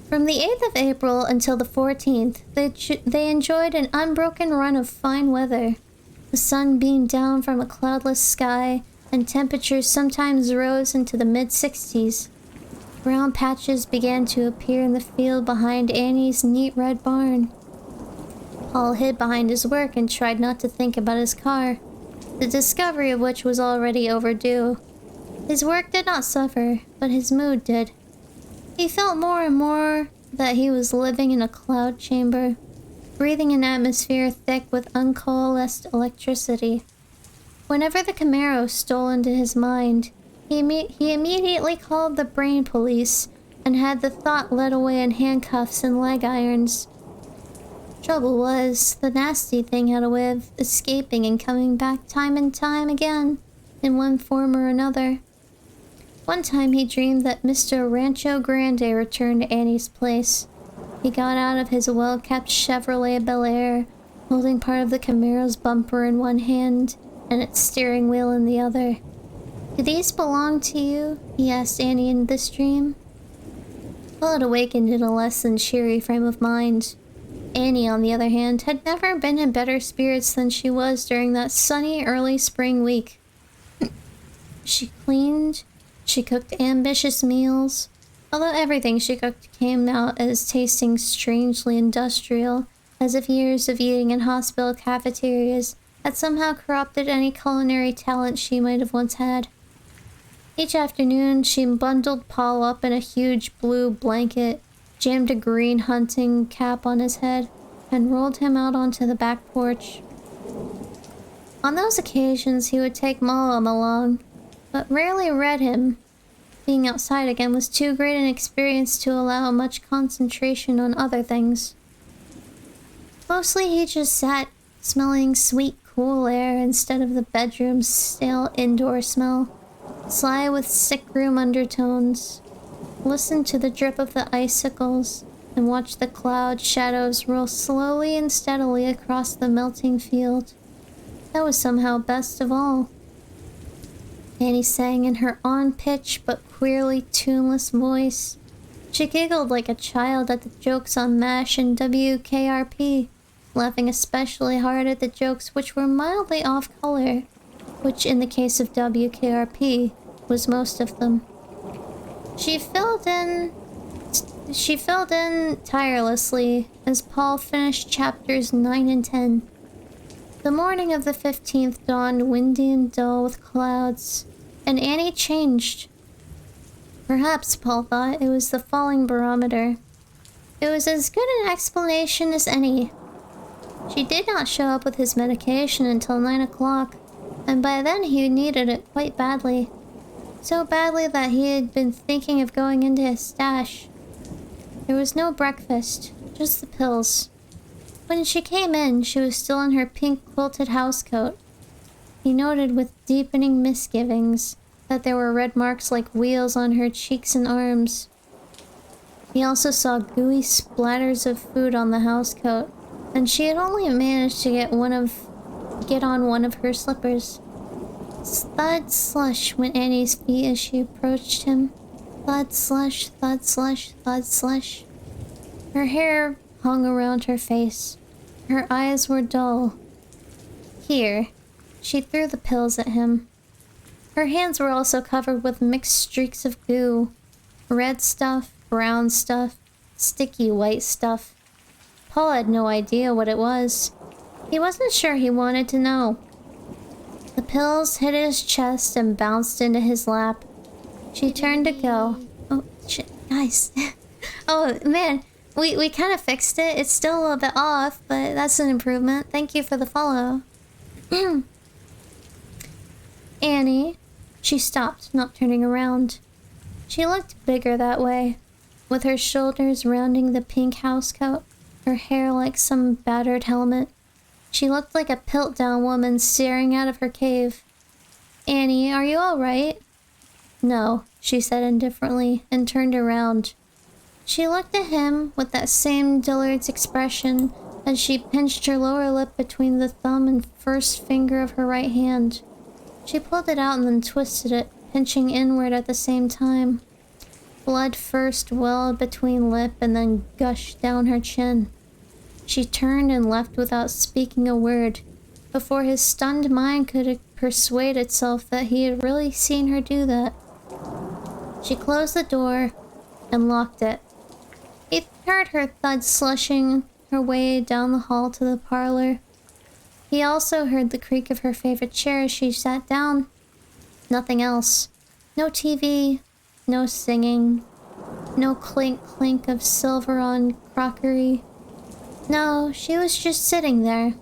From the 8th of April until the 14th, they enjoyed an unbroken run of fine weather. The sun beamed down from a cloudless sky, and temperatures sometimes rose into the mid-60s. Brown patches began to appear in the field behind Annie's neat red barn. Paul hid behind his work and tried not to think about his car, the discovery of which was already overdue. His work did not suffer, but his mood did. He felt more and more that he was living in a cloud chamber, breathing an atmosphere thick with uncoalesced electricity. Whenever the Camaro stole into his mind, he immediately called the brain police and had the thought led away in handcuffs and leg irons. Trouble was, the nasty thing had a way of escaping and coming back time and time again, in one form or another. One time he dreamed that Mr. Rancho Grande returned to Annie's place. He got out of his well-kept Chevrolet Bel Air, holding part of the Camaro's bumper in one hand and its steering wheel in the other. "Do these belong to you?" he asked Annie in this dream. Well, it awakened in a less than cheery frame of mind. Annie, on the other hand, had never been in better spirits than she was during that sunny early spring week. She cleaned, she cooked ambitious meals. Although everything she cooked came out as tasting strangely industrial, as if years of eating in hospital cafeterias had somehow corrupted any culinary talent she might have once had. Each afternoon, she bundled Paul up in a huge blue blanket, jammed a green hunting cap on his head, and rolled him out onto the back porch. On those occasions, he would take Mollum along, but rarely read him. Being outside again was too great an experience to allow much concentration on other things. Mostly he just sat, smelling sweet, cool air instead of the bedroom's stale indoor smell, sly with sick-room undertones, listened to the drip of the icicles, and watched the cloud shadows roll slowly and steadily across the melting field. That was somehow best of all. Annie sang in her on-pitch but queerly tuneless voice. She giggled like a child at the jokes on MASH and WKRP, laughing especially hard at the jokes which were mildly off-color, which in the case of WKRP was most of them. She filled in tirelessly as Paul finished chapters 9 and 10. The morning of the 15th dawned windy and dull with clouds, and Annie changed. Perhaps, Paul thought, it was the falling barometer. It was as good an explanation as any. She did not show up with his medication until 9 o'clock, and by then he needed it quite badly. So badly that he had been thinking of going into his stash. There was no breakfast, just the pills. When she came in, she was still in her pink quilted housecoat. He noted with deepening misgivings that there were red marks like wheels on her cheeks and arms. He also saw gooey splatters of food on the housecoat, and she had only managed to get on one of her slippers. Thud slush went Annie's feet as she approached him. Thud slush, thud slush, thud slush. Her hair hung around her face. Her eyes were dull. Here. She threw the pills at him. Her hands were also covered with mixed streaks of goo. Red stuff, brown stuff, sticky white stuff. Paul had no idea what it was. He wasn't sure he wanted to know. The pills hit his chest and bounced into his lap. She turned to go. Oh, shit, guys. Oh, man. We kind of fixed it. It's still a little bit off, but that's an improvement. Thank you for the follow. Annie. She stopped, not turning around. She looked bigger that way, with her shoulders rounding the pink housecoat, her hair like some battered helmet. She looked like a Piltdown woman staring out of her cave. Annie, are you all right? No, she said indifferently, and turned around. She looked at him with that same Dillard's expression as she pinched her lower lip between the thumb and first finger of her right hand. She pulled it out and then twisted it, pinching inward at the same time. Blood first welled between lip and then gushed down her chin. She turned and left without speaking a word, before his stunned mind could persuade itself that he had really seen her do that. She closed the door and locked it. He heard her thud slushing her way down the hall to the parlor. He also heard the creak of her favorite chair as she sat down. Nothing else. No TV, no singing, no clink-clink of silver on crockery. No, she was just sitting there.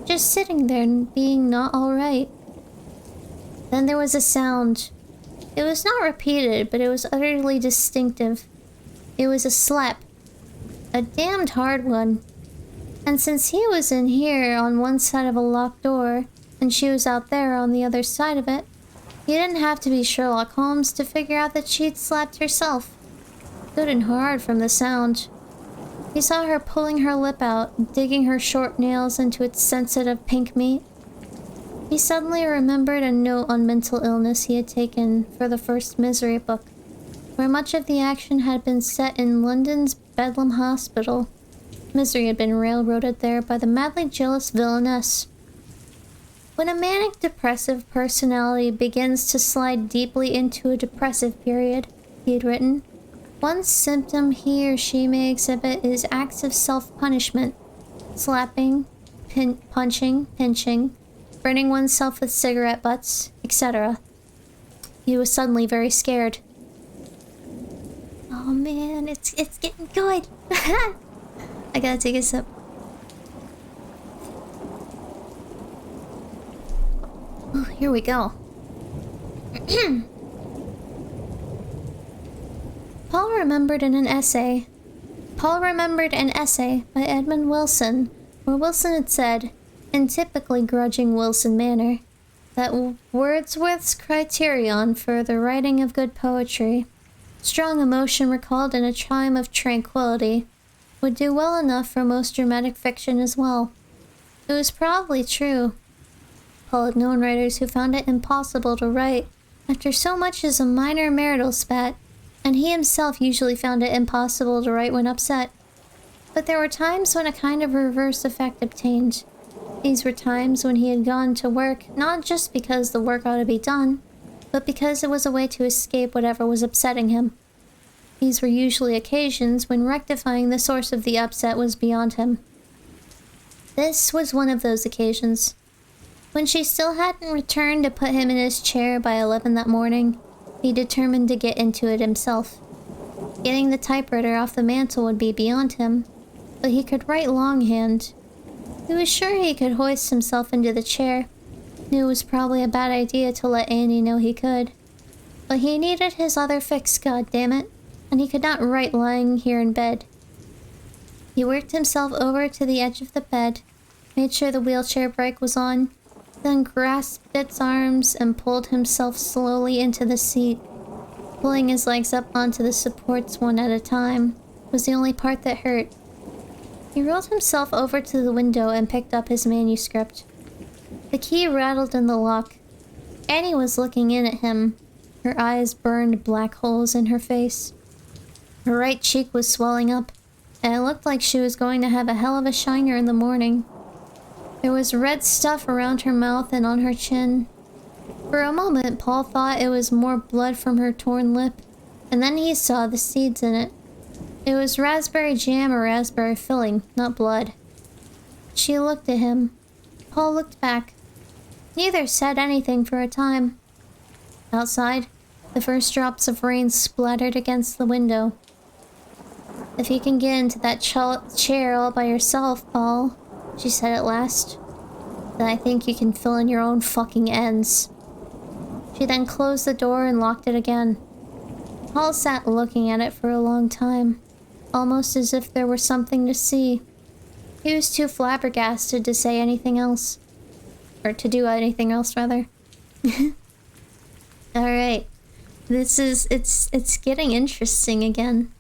Just sitting there and being not alright. Then there was a sound. It was not repeated, but it was utterly distinctive. It was a slap. A damned hard one. And since he was in here on one side of a locked door, and she was out there on the other side of it, he didn't have to be Sherlock Holmes to figure out that she'd slapped herself. Good and hard from the sound. He saw her pulling her lip out, digging her short nails into its sensitive pink meat. He suddenly remembered a note on mental illness he had taken for the first Misery book, where much of the action had been set in London's Bedlam Hospital. Misery had been railroaded there by the madly jealous villainess. When a manic-depressive personality begins to slide deeply into a depressive period, he had written, One symptom he or she may exhibit is acts of self-punishment. Slapping, punching, pinching, burning oneself with cigarette butts, etc. He was suddenly very scared. Oh man, it's getting good. I gotta take a sip. Oh, here we go. Paul remembered an essay by Edmund Wilson, where Wilson had said, in typically grudging Wilson manner, that Wordsworth's criterion for the writing of good poetry, strong emotion recalled in a time of tranquility, would do well enough for most dramatic fiction as well. It was probably true. Paul had known writers who found it impossible to write after so much as a minor marital spat, and he himself usually found it impossible to write when upset. But there were times when a kind of reverse effect obtained. These were times when he had gone to work not just because the work ought to be done, but because it was a way to escape whatever was upsetting him. These were usually occasions when rectifying the source of the upset was beyond him. This was one of those occasions. When she still hadn't returned to put him in his chair by 11 that morning, he determined to get into it himself. Getting the typewriter off the mantel would be beyond him, but he could write longhand. He was sure he could hoist himself into the chair. Knew it was probably a bad idea to let Annie know he could. But he needed his other fix, goddammit, and he could not write lying here in bed. He worked himself over to the edge of the bed, made sure the wheelchair brake was on, then grasped its arms and pulled himself slowly into the seat. Pulling his legs up onto the supports one at a time was the only part that hurt. He rolled himself over to the window and picked up his manuscript. The key rattled in the lock. Annie was looking in at him. Her eyes burned black holes in her face. Her right cheek was swelling up, and it looked like she was going to have a hell of a shiner in the morning. There was red stuff around her mouth and on her chin. For a moment, Paul thought it was more blood from her torn lip, and then he saw the seeds in it. It was raspberry jam or raspberry filling, not blood. She looked at him. Paul looked back. Neither said anything for a time. Outside, the first drops of rain splattered against the window. "If you can get into that chair all by yourself, Paul," she said at last, "then I think you can fill in your own fucking ends." She then closed the door and locked it again. Paul sat looking at it for a long time, almost as if there were something to see. He was too flabbergasted to say anything else. Or to do anything else, rather. Alright. It's getting interesting again.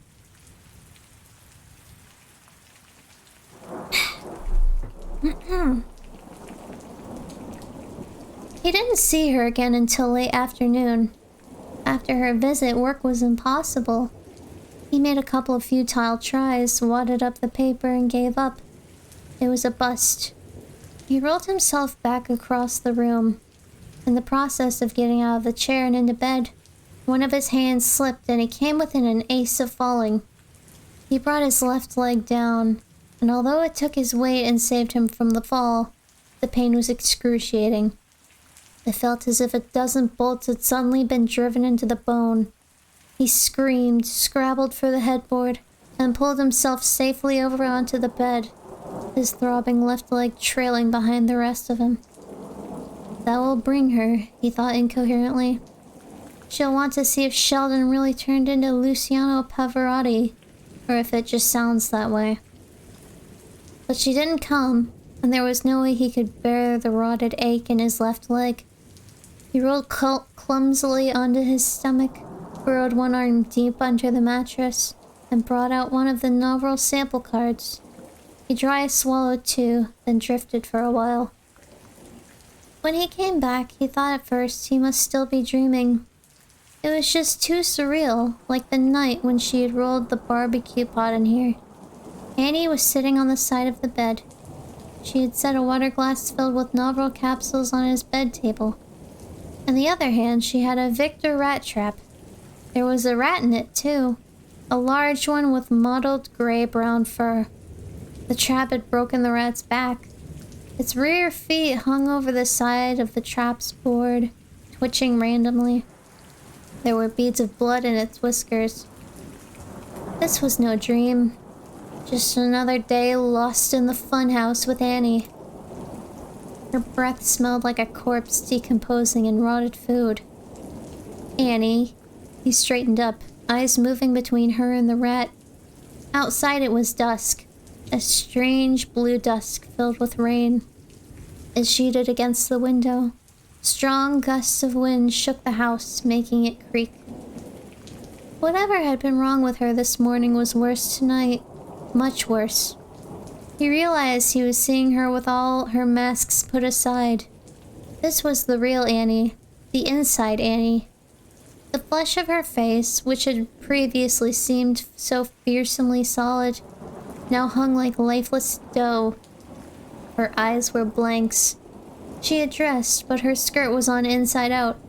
He didn't see her again until late afternoon. After her visit, work was impossible. He made a couple of futile tries, wadded up the paper, and gave up. It was a bust. He rolled himself back across the room. In the process of getting out of the chair and into bed, one of his hands slipped and he came within an ace of falling. He brought his left leg down, and although it took his weight and saved him from the fall, the pain was excruciating. It felt as if a dozen bolts had suddenly been driven into the bone. He screamed, scrabbled for the headboard, and pulled himself safely over onto the bed, his throbbing left leg trailing behind the rest of him. That will bring her, he thought incoherently. She'll want to see if Sheldon really turned into Luciano Pavarotti, or if it just sounds that way. But she didn't come, and there was no way he could bear the rotted ache in his left leg. He rolled clumsily onto his stomach, burrowed one arm deep under the mattress, and brought out one of the novel sample cards. He dry swallowed two, then drifted for a while. When he came back, he thought at first he must still be dreaming. It was just too surreal, like the night when she had rolled the barbecue pot in here. Annie was sitting on the side of the bed. She had set a water glass filled with novel capsules on his bed table. On the other hand, she had a Victor rat trap. There was a rat in it, too. a large one with mottled gray-brown fur. The trap had broken the rat's back. Its rear feet hung over the side of the trap's board, twitching randomly. There were beads of blood in its whiskers. This was no dream. Just another day lost in the funhouse with Annie. Her breath smelled like a corpse decomposing in rotted food. Annie. He straightened up, eyes moving between her and the rat. Outside it was dusk. A strange blue dusk filled with rain. It sheeted against the window. Strong gusts of wind shook the house, making it creak. Whatever had been wrong with her this morning was worse tonight. Much worse. He realized he was seeing her with all her masks put aside. This was the real Annie. The inside Annie. The flesh of her face, which had previously seemed so fearsomely solid, now hung like lifeless dough. Her eyes were blanks. She had dressed, but her skirt was on inside out.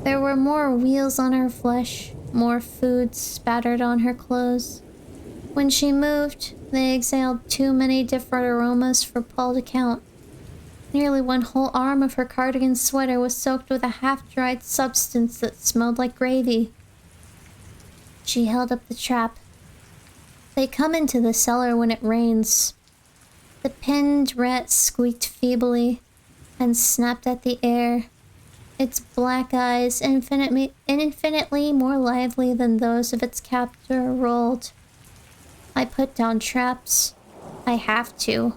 There were more wheals on her flesh, more food spattered on her clothes. When she moved, they exhaled too many different aromas for Paul to count. Nearly one whole arm of her cardigan sweater was soaked with a half-dried substance that smelled like gravy. She held up the trap. They come into the cellar when it rains. The pinned rat squeaked feebly and snapped at the air, its black eyes infinitely more lively than those of its captor rolled. I put down traps. I have to.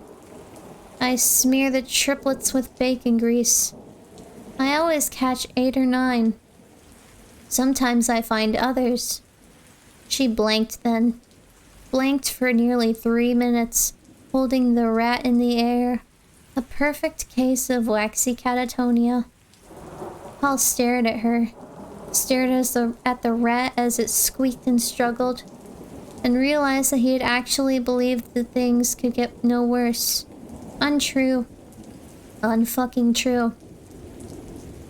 I smear the triplets with bacon grease. I always catch 8 or 9. Sometimes I find others. She blanked then. Blanked for nearly 3 minutes, holding the rat in the air. A perfect case of waxy catatonia. Paul stared at her. Stared at the rat as it squeaked and struggled, and realized that he had actually believed that things could get no worse. Untrue. Unfucking true.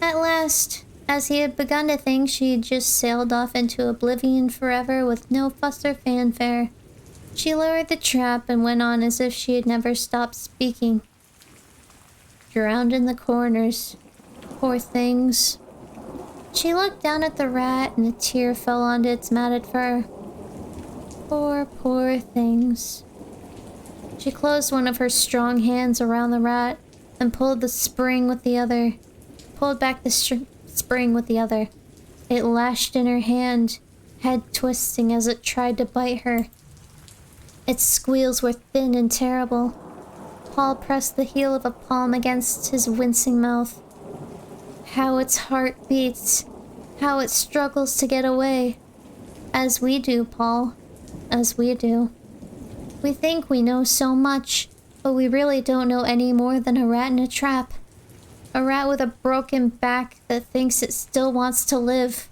At last, as he had begun to think she had just sailed off into oblivion forever with no fuss or fanfare, she lowered the trap and went on as if she had never stopped speaking. Drowned in the corners. Poor things. She looked down at the rat and a tear fell onto its matted fur. Poor things. She closed one of her strong hands around the rat and pulled the spring with the other. Pulled back the spring with the other. It lashed in her hand, head twisting as it tried to bite her. Its squeals were thin and terrible. Paul pressed the heel of a palm against his wincing mouth. How its heart beats. How it struggles to get away. As we do, Paul. As we do. We think we know so much, but we really don't know any more than a rat in a trap. A rat with a broken back that thinks it still wants to live.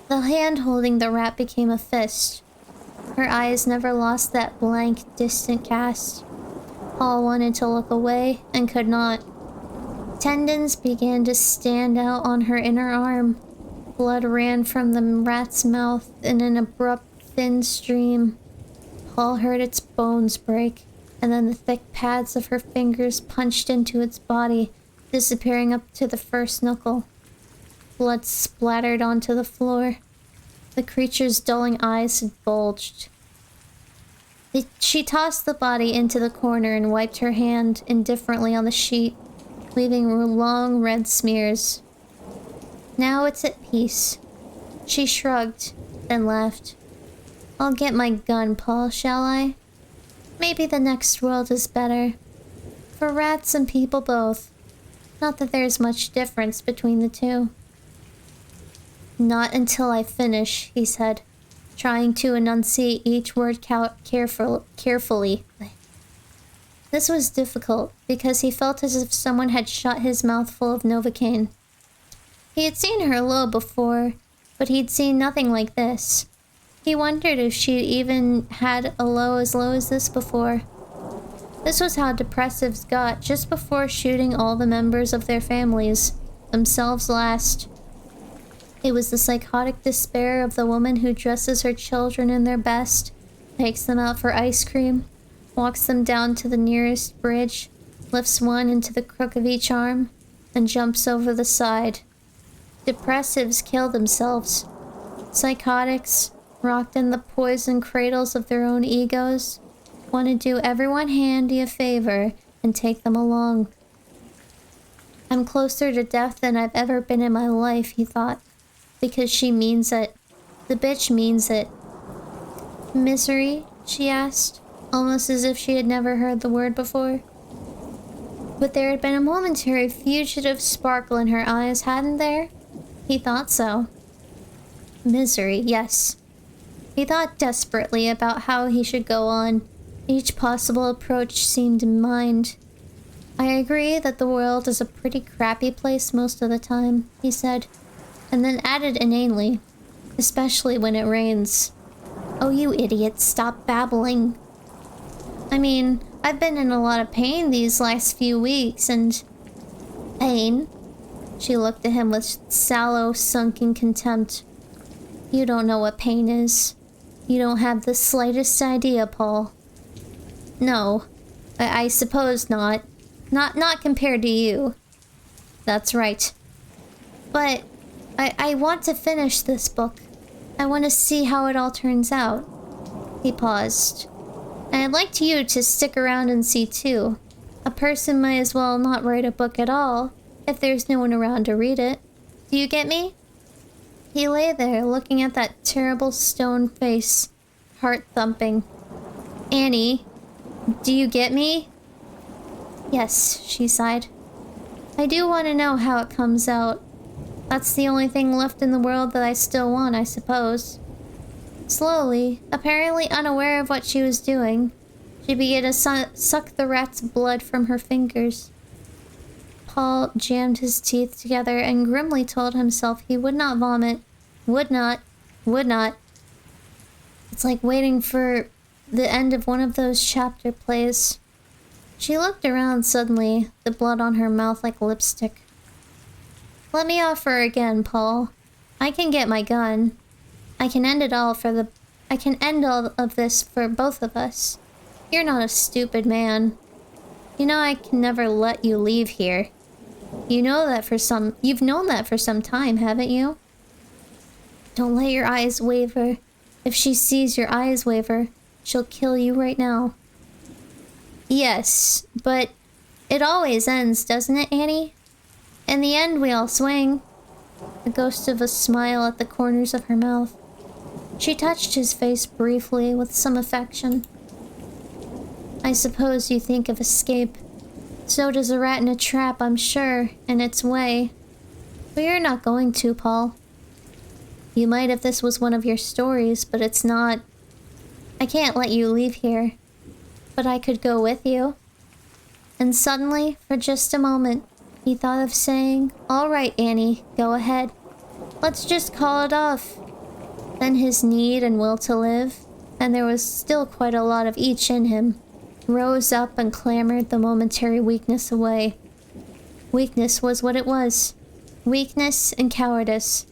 The hand holding the rat became a fist. Her eyes never lost that blank, distant cast. Paul wanted to look away and could not. Tendons began to stand out on her inner arm. Blood ran from the rat's mouth in an abrupt, thin stream. Paul heard its bones break, and then the thick pads of her fingers punched into its body, disappearing up to the first knuckle. Blood splattered onto the floor. The creature's dulling eyes had bulged. She tossed the body into the corner and wiped her hand indifferently on the sheet, leaving long red smears. Now it's at peace. She shrugged, then laughed. I'll get my gun, Paul, shall I? Maybe the next world is better. For rats and people both. Not that there's much difference between the two. Not until I finish, he said, trying to enunciate each word carefully. This was difficult, because he felt as if someone had shot his mouth full of Novocaine. He had seen her low before, but he'd seen nothing like this. He wondered if she'd even had a low as this before. This was how depressives got just before shooting all the members of their families, themselves last. It was the psychotic despair of the woman who dresses her children in their best, takes them out for ice cream, walks them down to the nearest bridge, lifts one into the crook of each arm, and jumps over the side. Depressives kill themselves. Psychotics, rocked in the poison cradles of their own egos, want to do everyone handy a favor and take them along. I'm closer to death than I've ever been in my life, he thought, because she means it. The bitch means it. Misery? She asked, almost as if she had never heard the word before. But there had been a momentary fugitive sparkle in her eyes, hadn't there? He thought so. Misery, yes. He thought desperately about how he should go on. Each possible approach seemed in mind. I agree that the world is a pretty crappy place most of the time, he said, and then added inanely, especially when it rains. Oh, you idiot, stop babbling. I mean, I've been in a lot of pain these last few weeks, and... Pain? She looked at him with sallow, sunken contempt. You don't know what pain is. You don't have the slightest idea, Paul. No, I suppose not. Not compared to you. That's right. But I want to finish this book. I want to see how it all turns out. He paused. And I'd like you to stick around and see too. A person might as well not write a book at all if there's no one around to read it. Do you get me? He lay there looking at that terrible stone face, heart thumping. Annie, do you get me? Yes, she sighed. I do want to know how it comes out. That's the only thing left in the world that I still want, I suppose. Slowly, apparently unaware of what she was doing, she began to suck the rat's blood from her fingers. Paul jammed his teeth together and grimly told himself he would not vomit. Would not. It's like waiting for the end of one of those chapter plays. She looked around suddenly, the blood on her mouth like lipstick. Let me offer again, Paul. I can get my gun. I can end all of this for both of us. You're not a stupid man. You know I can never let you leave here. You've known that for some time, haven't you? Don't let your eyes waver. If she sees your eyes waver, she'll kill you right now. Yes, but it always ends, doesn't it, Annie? In the end, we all swing. A ghost of a smile at the corners of her mouth. She touched his face briefly with some affection. I suppose you think of escape. So does a rat in a trap, I'm sure, in its way. But you're not going to, Paul. You might if this was one of your stories, but it's not. I can't let you leave here. But I could go with you. And suddenly, for just a moment, he thought of saying, All right, Annie, go ahead. Let's just call it off. Then his need and will to live, and there was still quite a lot of each in him, rose up and clamored the momentary weakness away. Weakness was what it was. Weakness and cowardice.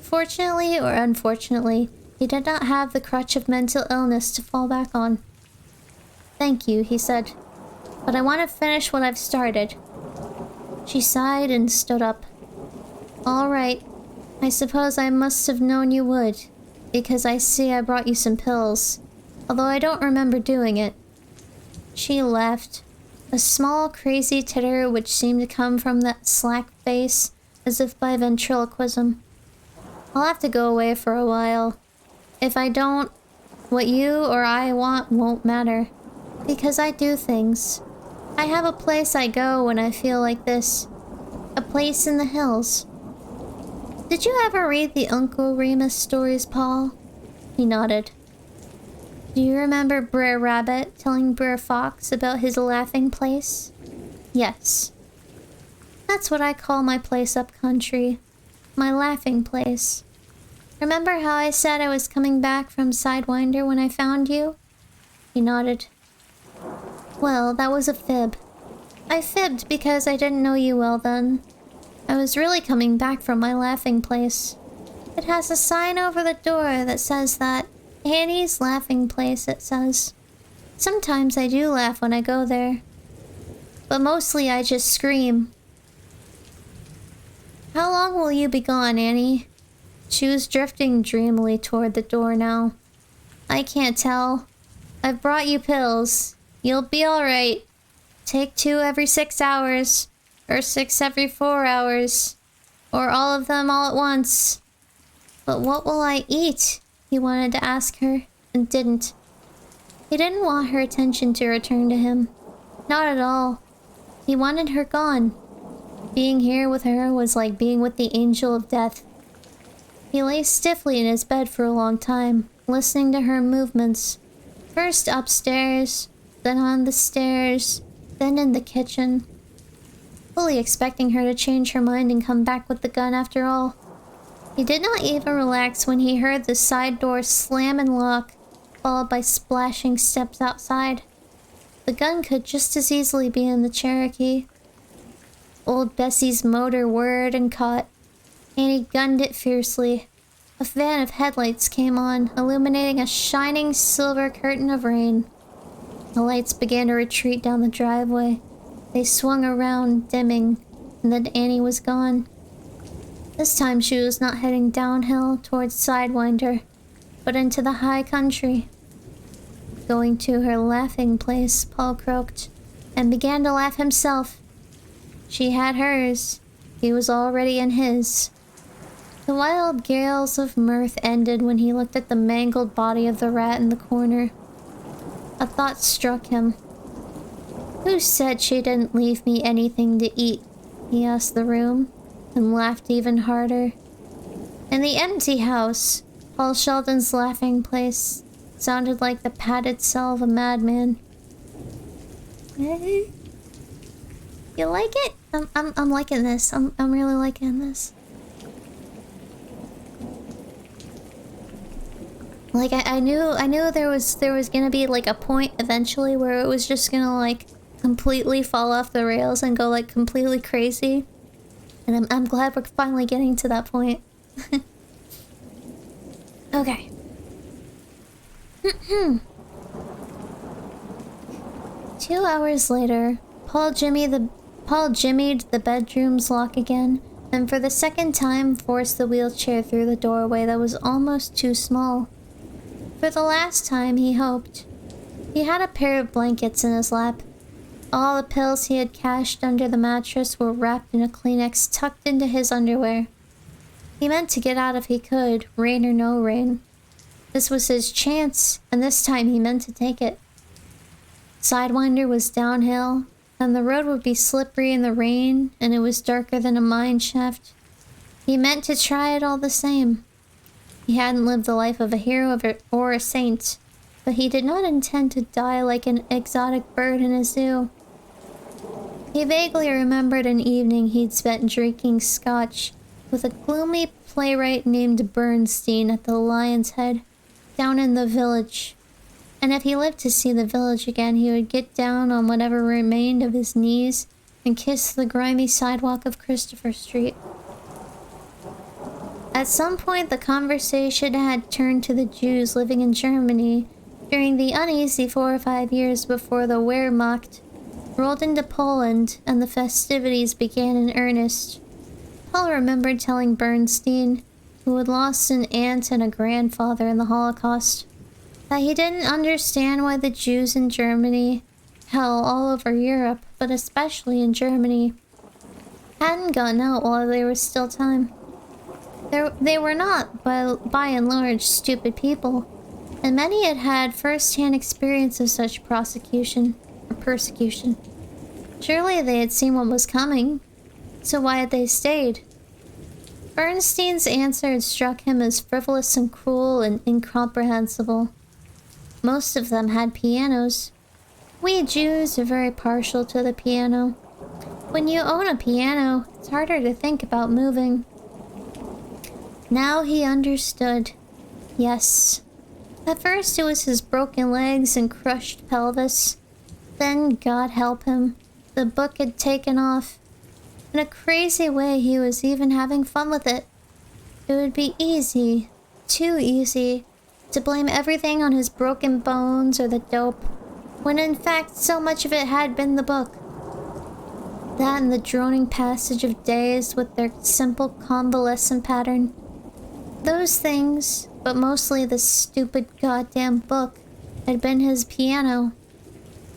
Fortunately or unfortunately, he did not have the crutch of mental illness to fall back on. Thank you, he said. But I want to finish what I've started. She sighed and stood up. All right. I suppose I must have known you would, because I see I brought you some pills, although I don't remember doing it. She laughed, a small crazy titter which seemed to come from that slack face, as if by ventriloquism. I'll have to go away for a while. If I don't, what you or I want won't matter, because I do things. I have a place I go when I feel like this. A place in the hills. Did you ever read the Uncle Remus stories, Paul? He nodded. Do you remember Brer Rabbit telling Brer Fox about his laughing place? Yes. That's what I call my place up country. My laughing place. Remember how I said I was coming back from Sidewinder when I found you? He nodded. Well, that was a fib. I fibbed because I didn't know you well then. I was really coming back from my laughing place. It has a sign over the door that says that. Annie's laughing place, it says. Sometimes I do laugh when I go there. But mostly I just scream. How long will you be gone, Annie? She was drifting dreamily toward the door now. I can't tell. I've brought you pills. You'll be alright. Take 2 every 6 hours. Or 6 every 4 hours. Or all of them all at once. But what will I eat? He wanted to ask her, and didn't. He didn't want her attention to return to him. Not at all. He wanted her gone. Being here with her was like being with the angel of death. He lay stiffly in his bed for a long time, listening to her movements. First upstairs, then on the stairs, then in the kitchen. Fully expecting her to change her mind and come back with the gun after all. He did not even relax when he heard the side door slam and lock, followed by splashing steps outside. The gun could just as easily be in the Cherokee. Old Bessie's motor whirred and caught, and he gunned it fiercely. A van of headlights came on, illuminating a shining silver curtain of rain. The lights began to retreat down the driveway. They swung around, dimming, and then Annie was gone. This time she was not heading downhill towards Sidewinder, but into the high country. Going to her laughing place, Paul croaked, and began to laugh himself. She had hers. He was already in his. The wild gales of mirth ended when he looked at the mangled body of the rat in the corner. A thought struck him. Who said she didn't leave me anything to eat? He asked the room, and laughed even harder. In the empty house, Paul Sheldon's laughing place sounded like the padded cell of a madman. You like it? I'm liking this. I'm really liking this. Like I knew there was gonna be like a point eventually where it was just gonna like completely fall off the rails and go like completely crazy. And I'm glad we're finally getting to that point. Okay. 2 hours later, Paul jimmied the bedroom's lock again, and for the second time forced the wheelchair through the doorway that was almost too small. For the last time, he hoped. He had a pair of blankets in his lap. All the pills he had cached under the mattress were wrapped in a Kleenex tucked into his underwear. He meant to get out if he could, rain or no rain. This was his chance, and this time he meant to take it. Sidewinder was downhill, and the road would be slippery in the rain, and it was darker than a mine shaft. He meant to try it all the same. He hadn't lived the life of a hero or a saint, but he did not intend to die like an exotic bird in a zoo. He vaguely remembered an evening he'd spent drinking scotch with a gloomy playwright named Bernstein at the Lion's Head, down in the village. And if he lived to see the village again, he would get down on whatever remained of his knees and kiss the grimy sidewalk of Christopher Street. At some point, the conversation had turned to the Jews living in Germany during the uneasy 4 or 5 years before the Wehrmacht rolled into Poland and the festivities began in earnest. Paul remembered telling Bernstein, who had lost an aunt and a grandfather in the Holocaust, that he didn't understand why the Jews in Germany, hell, all over Europe, but especially in Germany, hadn't gotten out while there was still time. They were not, by and large, stupid people, and many had had first-hand experience of such persecution. Surely they had seen what was coming, so why had they stayed? Bernstein's answer had struck him as frivolous and cruel and incomprehensible. Most of them had pianos. We Jews are very partial to the piano. When you own a piano, it's harder to think about moving. Now he understood. Yes. At first it was his broken legs and crushed pelvis. Then, God help him, the book had taken off. In a crazy way, he was even having fun with it. It would be easy, too easy, to blame everything on his broken bones or the dope, when in fact so much of it had been the book. That and the droning passage of days with their simple convalescent pattern. Those things, but mostly the stupid goddamn book, had been his piano.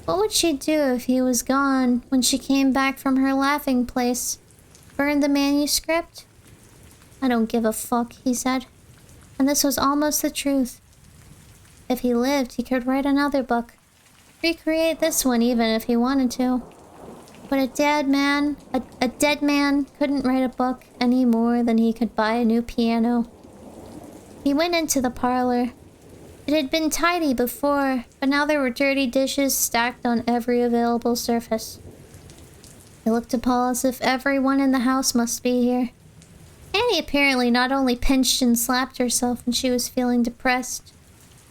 What would she do if he was gone when she came back from her laughing place? Burn the manuscript? I don't give a fuck, he said. And this was almost the truth. If he lived, he could write another book. Recreate this one even if he wanted to. But a dead man couldn't write a book any more than he could buy a new piano. He went into the parlor. It had been tidy before, but now there were dirty dishes stacked on every available surface. It looked to Paul as if everyone in the house must be here. Annie apparently not only pinched and slapped herself when she was feeling depressed,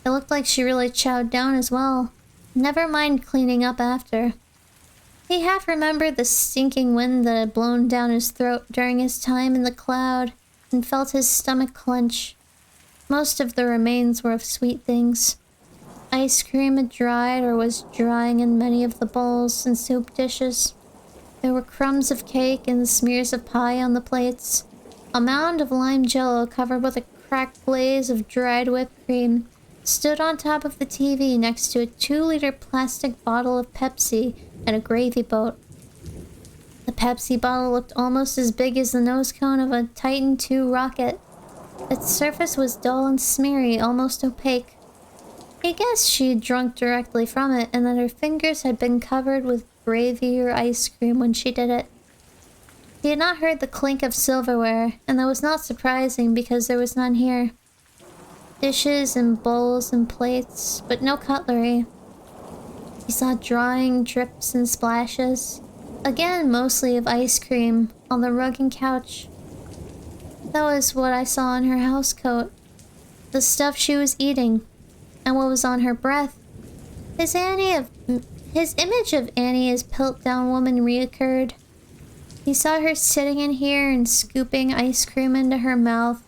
it looked like she really chowed down as well. Never mind cleaning up after. He half remembered the stinking wind that had blown down his throat during his time in the cloud and felt his stomach clench. Most of the remains were of sweet things. Ice cream had dried or was drying in many of the bowls and soup dishes. There were crumbs of cake and smears of pie on the plates. A mound of lime jello covered with a cracked glaze of dried whipped cream stood on top of the TV next to a 2-liter plastic bottle of Pepsi and a gravy boat. The Pepsi bottle looked almost as big as the nose cone of a Titan II rocket. Its surface was dull and smeary, almost opaque. He guessed she had drunk directly from it and that her fingers had been covered with gravy or ice cream when she did it. He had not heard the clink of silverware, and that was not surprising because there was none here. Dishes and bowls and plates, but no cutlery. He saw drying drips and splashes, again mostly of ice cream, on the rug and couch. That was what I saw on her housecoat, the stuff she was eating, and what was on her breath. His image of Annie as Piltdown Woman reoccurred. He saw her sitting in here and scooping ice cream into her mouth,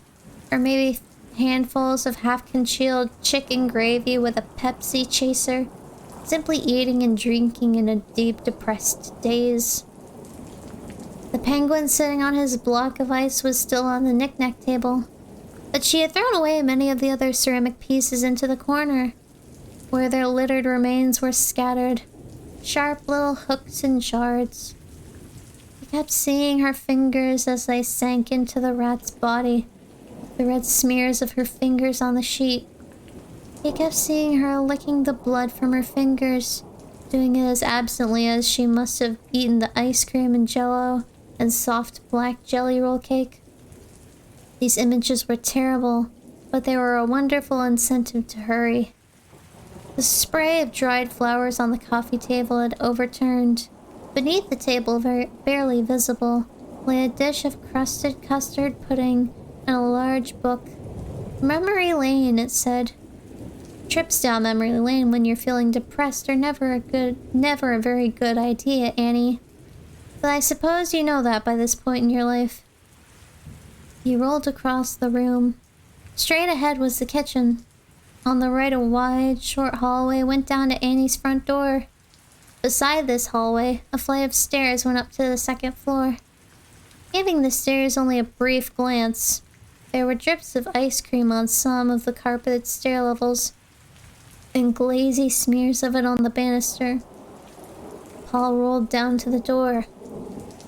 or maybe handfuls of half-congealed chicken gravy with a Pepsi chaser, simply eating and drinking in a deep, depressed daze. The penguin sitting on his block of ice was still on the knick-knack table, but she had thrown away many of the other ceramic pieces into the corner, where their littered remains were scattered, sharp little hooks and shards. He kept seeing her fingers as they sank into the rat's body, the red smears of her fingers on the sheet. He kept seeing her licking the blood from her fingers, doing it as absently as she must have eaten the ice cream and jello and soft black jelly roll cake. These images were terrible, but they were a wonderful incentive to hurry. The spray of dried flowers on the coffee table had overturned. Beneath the table, barely visible, lay a dish of crusted custard pudding and a large book. Memory Lane, it said. Trips down memory lane when you're feeling depressed are never a very good idea, Annie. But I suppose you know that by this point in your life. He rolled across the room. Straight ahead was the kitchen. On the right, a wide, short hallway went down to Annie's front door. Beside this hallway, a flight of stairs went up to the second floor. Giving the stairs only a brief glance, there were drips of ice cream on some of the carpeted stair levels, and glazy smears of it on the banister. Paul rolled down to the door.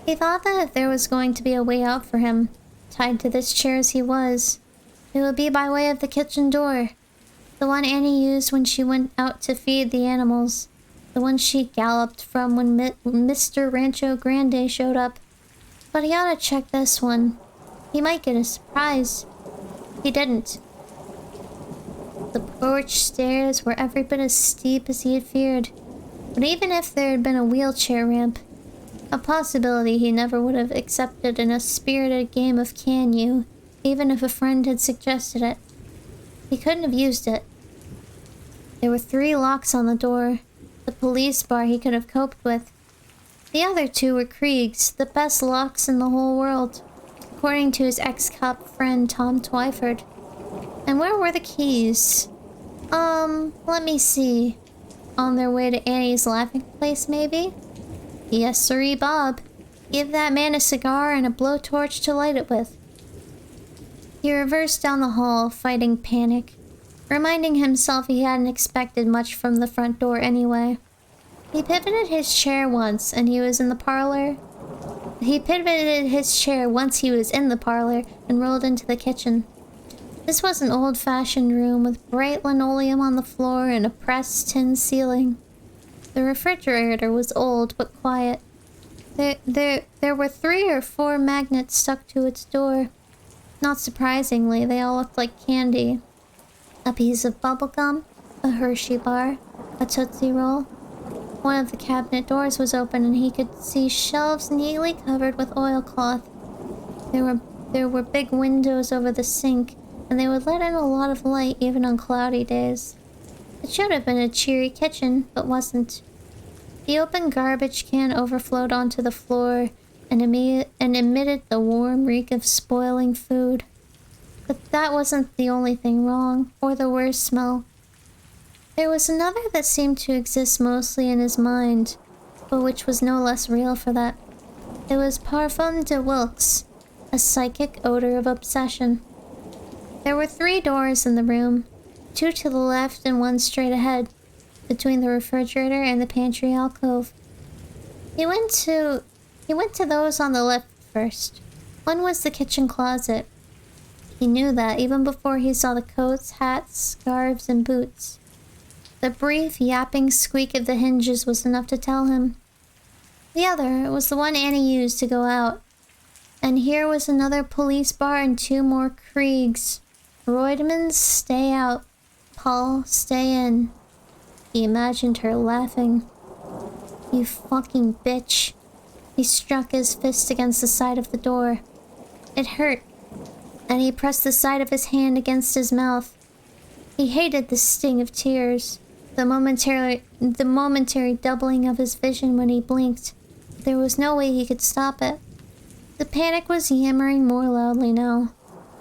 He thought that if there was going to be a way out for him, tied to this chair as he was, it would be by way of the kitchen door, the one Annie used when she went out to feed the animals, the one she galloped from when Mr. Rancho Grande showed up. But he ought to check this one. He might get a surprise. He didn't. The porch stairs were every bit as steep as he had feared, but even if there had been a wheelchair ramp, a possibility he never would have accepted in a spirited game of Can You, even if a friend had suggested it. He couldn't have used it. There were 3 locks on the door, the police bar he could have coped with. The other 2 were Krieg's, the best locks in the whole world. according to his ex-cop friend Tom Twyford. And where were the keys? Let me see. On their way to Annie's laughing place, maybe? Yes, sirree, Bob. Give that man a cigar and a blowtorch to light it with. He reversed down the hall, fighting panic, reminding himself he hadn't expected much from the front door anyway. He pivoted his chair once, and he was in the parlor. He pivoted his chair once he was in the parlor and rolled into the kitchen. This was an old-fashioned room with bright linoleum on the floor and a pressed tin ceiling. The refrigerator was old but quiet. There were 3 or 4 magnets stuck to its door. Not surprisingly, they all looked like candy. A piece of bubblegum, a Hershey bar, a Tootsie Roll. One of the cabinet doors was open and he could see shelves neatly covered with oilcloth. There were big windows over the sink, and they would let in a lot of light even on cloudy days. It should have been a cheery kitchen, but wasn't. The open garbage can overflowed onto the floor and emitted the warm reek of spoiling food. But that wasn't the only thing wrong, or the worst smell. There was another that seemed to exist mostly in his mind, but which was no less real for that. It was Parfum de Wilkes, a psychic odor of obsession. There were 3 doors in the room, 2 to the left and 1 straight ahead, between the refrigerator and the pantry alcove. He went to those on the left first. One was the kitchen closet. He knew that even before he saw the coats, hats, scarves, and boots. The brief, yapping squeak of the hinges was enough to tell him. The other was the one Annie used to go out. And here was another police bar and 2 more Kriegs. Reutemanns, stay out. Paul, stay in. He imagined her laughing. You fucking bitch. He struck his fist against the side of the door. It hurt, and he pressed the side of his hand against his mouth. He hated the sting of tears, the momentary doubling of his vision when he blinked. There was no way he could stop it. The panic was yammering more loudly now,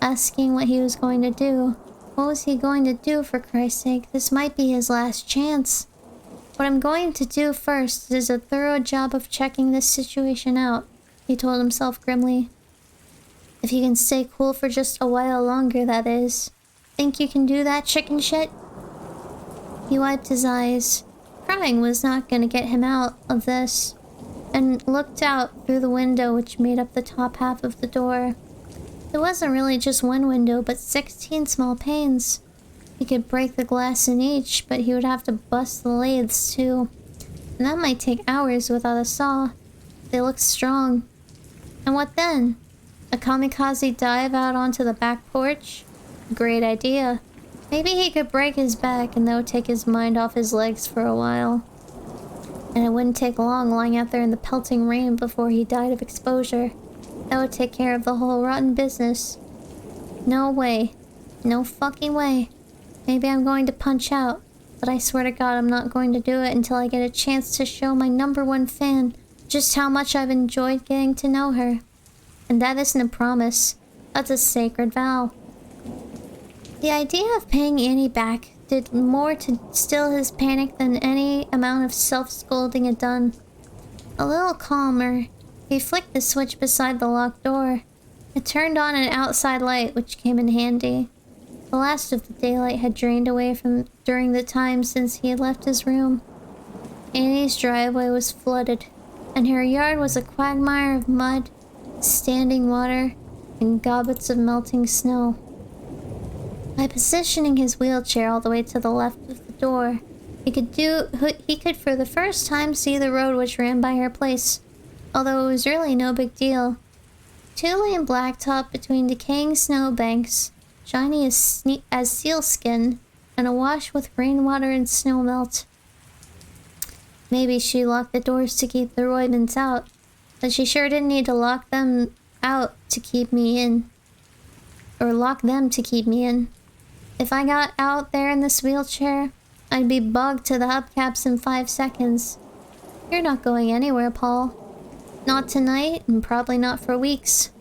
asking what he was going to do. What was he going to do, for Christ's sake? This might be his last chance. What I'm going to do first is a thorough job of checking this situation out, he told himself grimly. If you can stay cool for just a while longer, that is. Think you can do that, chicken shit? He wiped his eyes. Crying was not going to get him out of this, and looked out through the window which made up the top half of the door. It wasn't really just 1 window, but 16 small panes. He could break the glass in each, but he would have to bust the lathes too. And that might take hours without a saw. They looked strong. And what then? A kamikaze dive out onto the back porch? Great idea. Maybe he could break his back and that would take his mind off his legs for a while. And it wouldn't take long lying out there in the pelting rain before he died of exposure. That would take care of the whole rotten business. No way. No fucking way. Maybe I'm going to punch out, but I swear to God I'm not going to do it until I get a chance to show my #1 fan just how much I've enjoyed getting to know her. And that isn't a promise. That's a sacred vow. The idea of paying Annie back did more to still his panic than any amount of self-scolding had done. A little calmer, he flicked the switch beside the locked door. It turned on an outside light, which came in handy. The last of the daylight had drained away during the time since he had left his room. Annie's driveway was flooded, and her yard was a quagmire of mud, standing water, and gobbets of melting snow. By positioning his wheelchair all the way to the left of the door, he could for the first time see the road which ran by her place, although it was really no big deal. 2-lane blacktop between decaying snowbanks, shiny as sealskin, and awash with rainwater and snowmelt. Maybe she locked the doors to keep the Reutemanns out, but she sure didn't need to lock them out to keep me in. Or lock them to keep me in. If I got out there in this wheelchair, I'd be bugged to the hubcaps in 5 seconds. You're not going anywhere, Paul. Not tonight, and probably not for weeks.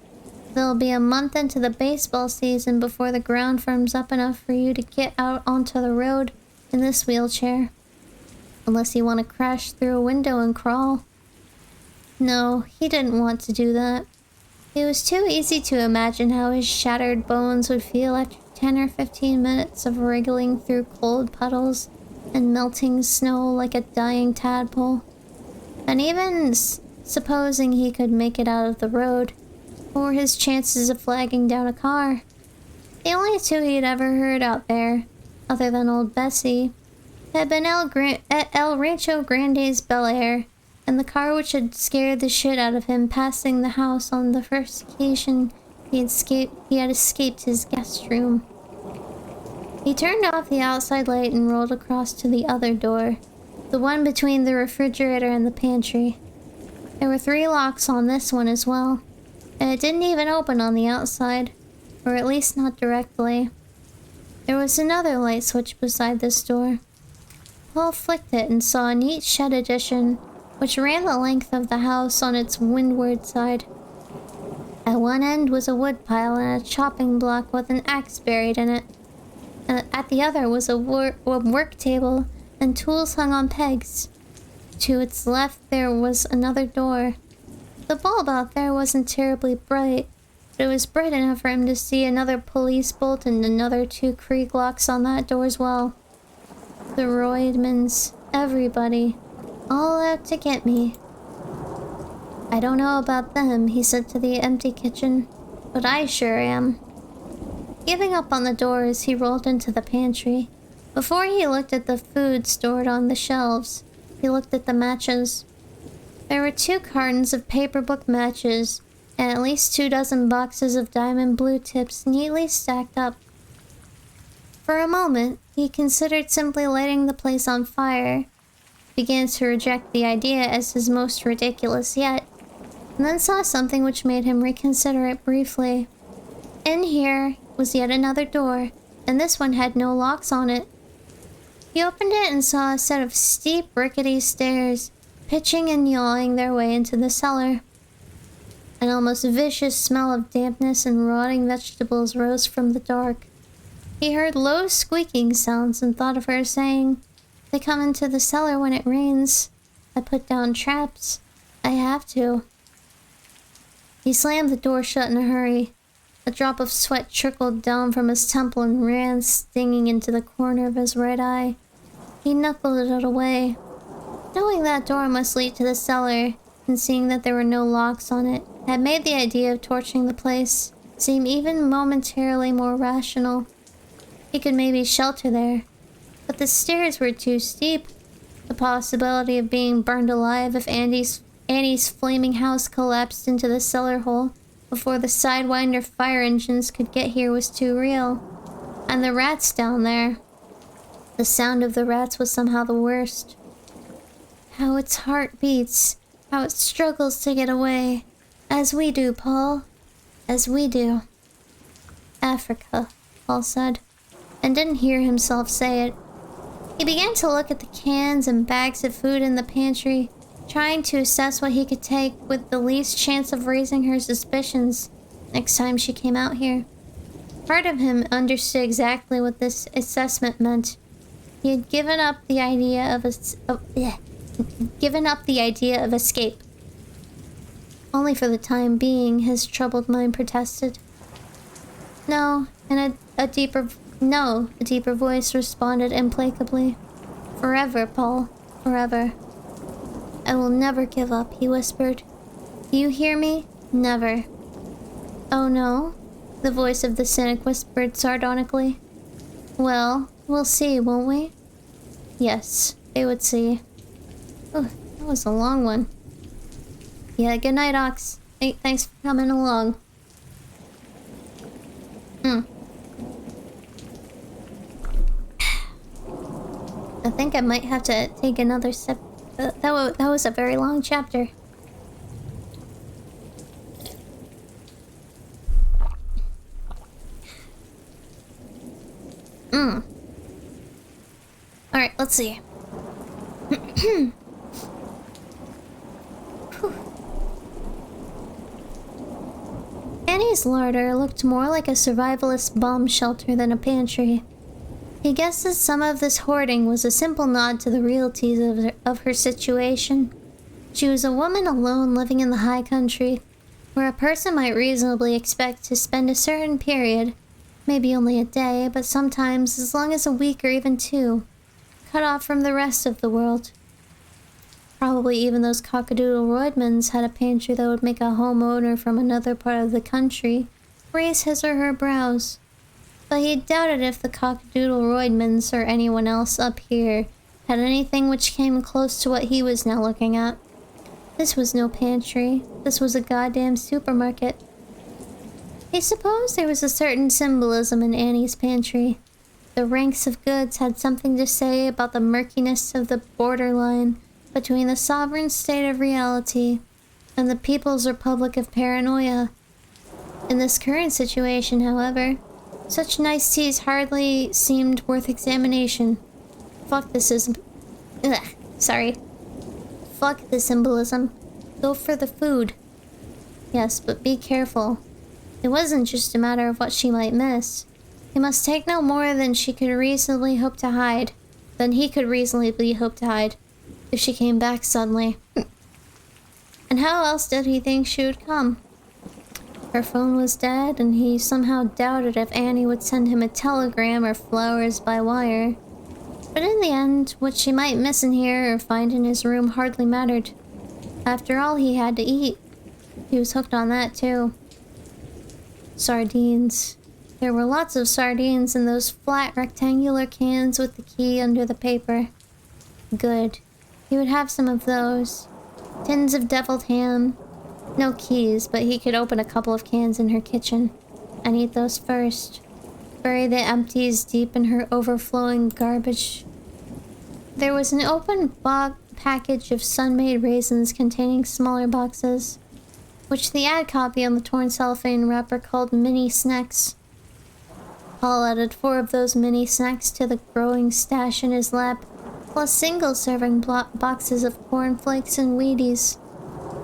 There'll be a month into the baseball season before the ground firms up enough for you to get out onto the road in this wheelchair. Unless you want to crash through a window and crawl. No, he didn't want to do that. It was too easy to imagine how his shattered bones would feel after 10 or 15 minutes of wriggling through cold puddles and melting snow like a dying tadpole. And even supposing he could make it out of the road, what were his chances of flagging down a car? The only two he'd ever heard out there, other than old Bessie, had been El Rancho Grande's Bel Air, and the car which had scared the shit out of him passing the house on the first occasion he had escaped his guest room. He turned off the outside light and rolled across to the other door, the one between the refrigerator and the pantry. There were 3 locks on this one as well, and it didn't even open on the outside, or at least not directly. There was another light switch beside this door. Paul flicked it and saw a neat shed addition, which ran the length of the house on its windward side. At one end was a wood pile and a chopping block with an axe buried in it. And at the other was a work table and tools hung on pegs. To its left there was another door. The bulb out there wasn't terribly bright, but it was bright enough for him to see another police bolt and another 2 Krieg locks on that door as well. The Roydmans, everybody, all out to get me. I don't know about them, he said to the empty kitchen, but I sure am. Giving up on the doors, he rolled into the pantry. Before he looked at the food stored on the shelves, he looked at the matches. There were 2 cartons of paperbook matches, and at least 24 boxes of diamond blue tips neatly stacked up. For a moment, he considered simply lighting the place on fire, began to reject the idea as his most ridiculous yet, and then saw something which made him reconsider it briefly. In here was yet another door, and this one had no locks on it. He opened it and saw a set of steep, rickety stairs, pitching and yawing their way into the cellar. An almost vicious smell of dampness and rotting vegetables rose from the dark. He heard low squeaking sounds and thought of her saying, "They come into the cellar when it rains. I put down traps. I have to." He slammed the door shut in a hurry. A drop of sweat trickled down from his temple and ran stinging into the corner of his right eye. He knuckled it away. Knowing that door must lead to the cellar, and seeing that there were no locks on it, had made the idea of torching the place seem even momentarily more rational. He could maybe shelter there, but the stairs were too steep. The possibility of being burned alive if Annie's flaming house collapsed into the cellar hole before the Sidewinder fire engines could get here was too real. And the rats down there. The sound of the rats was somehow the worst. How its heart beats, how it struggles to get away. As we do, Paul. As we do. Africa, Paul said, and didn't hear himself say it. He began to look at the cans and bags of food in the pantry, trying to assess what he could take with the least chance of raising her suspicions next time she came out here. Part of him understood exactly what this assessment meant. He had given up the idea of escape. Only for the time being, his troubled mind protested. No, and a deeper voice responded implacably. Forever, Paul, forever. I will never give up, he whispered. Do you hear me? Never. Oh no? The voice of the cynic whispered sardonically. Well, we'll see, won't we? Yes, they would see. Oh, that was a long one. Yeah, good night, Ox. Hey, thanks for coming along. I think I might have to take another sip. That was a very long chapter. Alright, let's see. In Annie's larder looked more like a survivalist bomb shelter than a pantry. He guessed that some of this hoarding was a simple nod to the realities of her situation. She was a woman alone living in the high country, where a person might reasonably expect to spend a certain period, maybe only a day, but sometimes as long as a week or even two, cut off from the rest of the world. Probably even those cockadoodle Roydmans had a pantry that would make a homeowner from another part of the country raise his or her brows. But he doubted if the cockadoodle Roydmans or anyone else up here had anything which came close to what he was now looking at. This was no pantry. This was a goddamn supermarket. He supposed there was a certain symbolism in Annie's pantry. The ranks of goods had something to say about the murkiness of the borderline between the sovereign state of reality and the People's Republic of Paranoia. In this current situation, however, such niceties hardly seemed worth examination. Fuck the symbolism. Go for the food. Yes, but be careful. It wasn't just a matter of what she might miss. He must take no more than she could reasonably hope to hide. Than he could reasonably hope to hide. If she came back suddenly. And how else did he think she would come? Her phone was dead, and he somehow doubted if Annie would send him a telegram or flowers by wire. But in the end, what she might miss in here or find in his room hardly mattered. After all, he had to eat. He was hooked on that too. Sardines. There were lots of sardines in those flat rectangular cans with the key under the paper. Good. He would have some of those. Tins of deviled ham. No keys, but he could open a couple of cans in her kitchen and eat those first. Bury the empties deep in her overflowing garbage. There was an open package of sun-made raisins containing smaller boxes, which the ad copy on the torn cellophane wrapper called mini snacks. Paul added 4 of those mini snacks to the growing stash in his lap, plus single-serving boxes of cornflakes and Wheaties.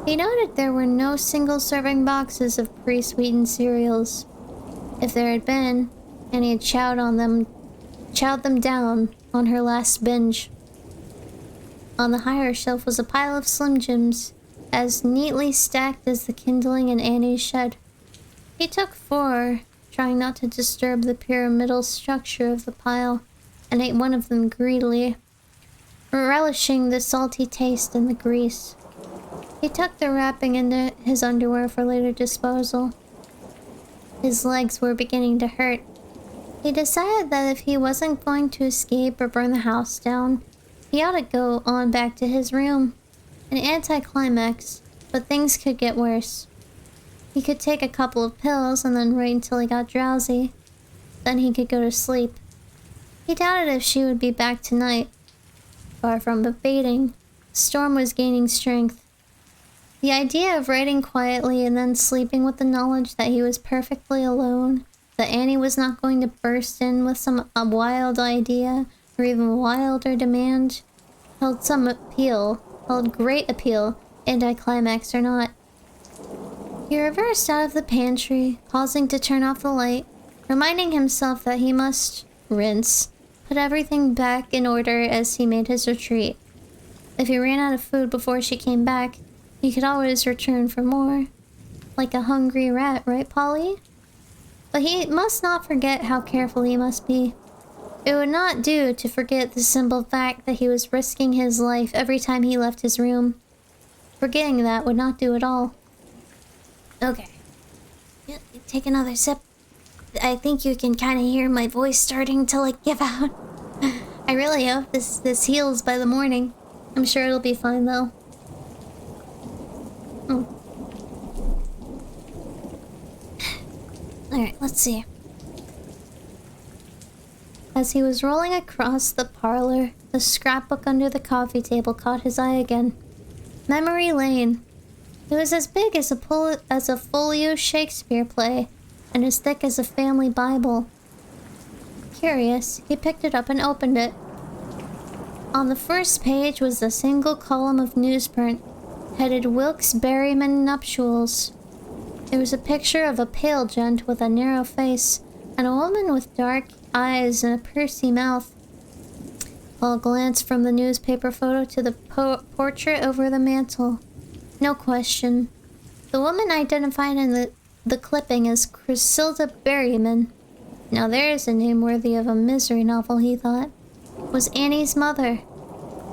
He noted there were no single-serving boxes of pre-sweetened cereals. If there had been, and he had chowed them down on her last binge. On the higher shelf was a pile of Slim Jims, as neatly stacked as the kindling in Annie's shed. He took 4, trying not to disturb the pyramidal structure of the pile, and ate one of them greedily, relishing the salty taste and the grease. He tucked the wrapping into his underwear for later disposal. His legs were beginning to hurt. He decided that if he wasn't going to escape or burn the house down, he ought to go on back to his room. An anticlimax, but things could get worse. He could take a couple of pills and then wait until he got drowsy. Then he could go to sleep. He doubted if she would be back tonight. Far from abating, the storm was gaining strength. The idea of writing quietly and then sleeping with the knowledge that he was perfectly alone, that Annie was not going to burst in with some wild idea or even wilder demand, held great appeal, anticlimax or not. He reversed out of the pantry, pausing to turn off the light, reminding himself that he must rinse, put everything back in order as he made his retreat. If he ran out of food before she came back, he could always return for more. Like a hungry rat, right, Polly? But he must not forget how careful he must be. It would not do to forget the simple fact that he was risking his life every time he left his room. Forgetting that would not do at all. Okay. Take another sip. I think you can kind of hear my voice starting to, give out. I really hope this heals by the morning. I'm sure it'll be fine, though. Alright, let's see. As he was rolling across the parlor, the scrapbook under the coffee table caught his eye again. Memory Lane. It was as big as a folio Shakespeare play, and as thick as a family Bible. Curious, he picked it up and opened it. On the first page was a single column of newsprint, headed Wilkes Berryman Nuptials. There was a picture of a pale gent with a narrow face and a woman with dark eyes and a pursy mouth. Paul glanced from the newspaper photo to the portrait over the mantel. No question. The woman identified in the clipping as Chrysilda Berryman. Now there's a name worthy of a misery novel, he thought. Was Annie's mother.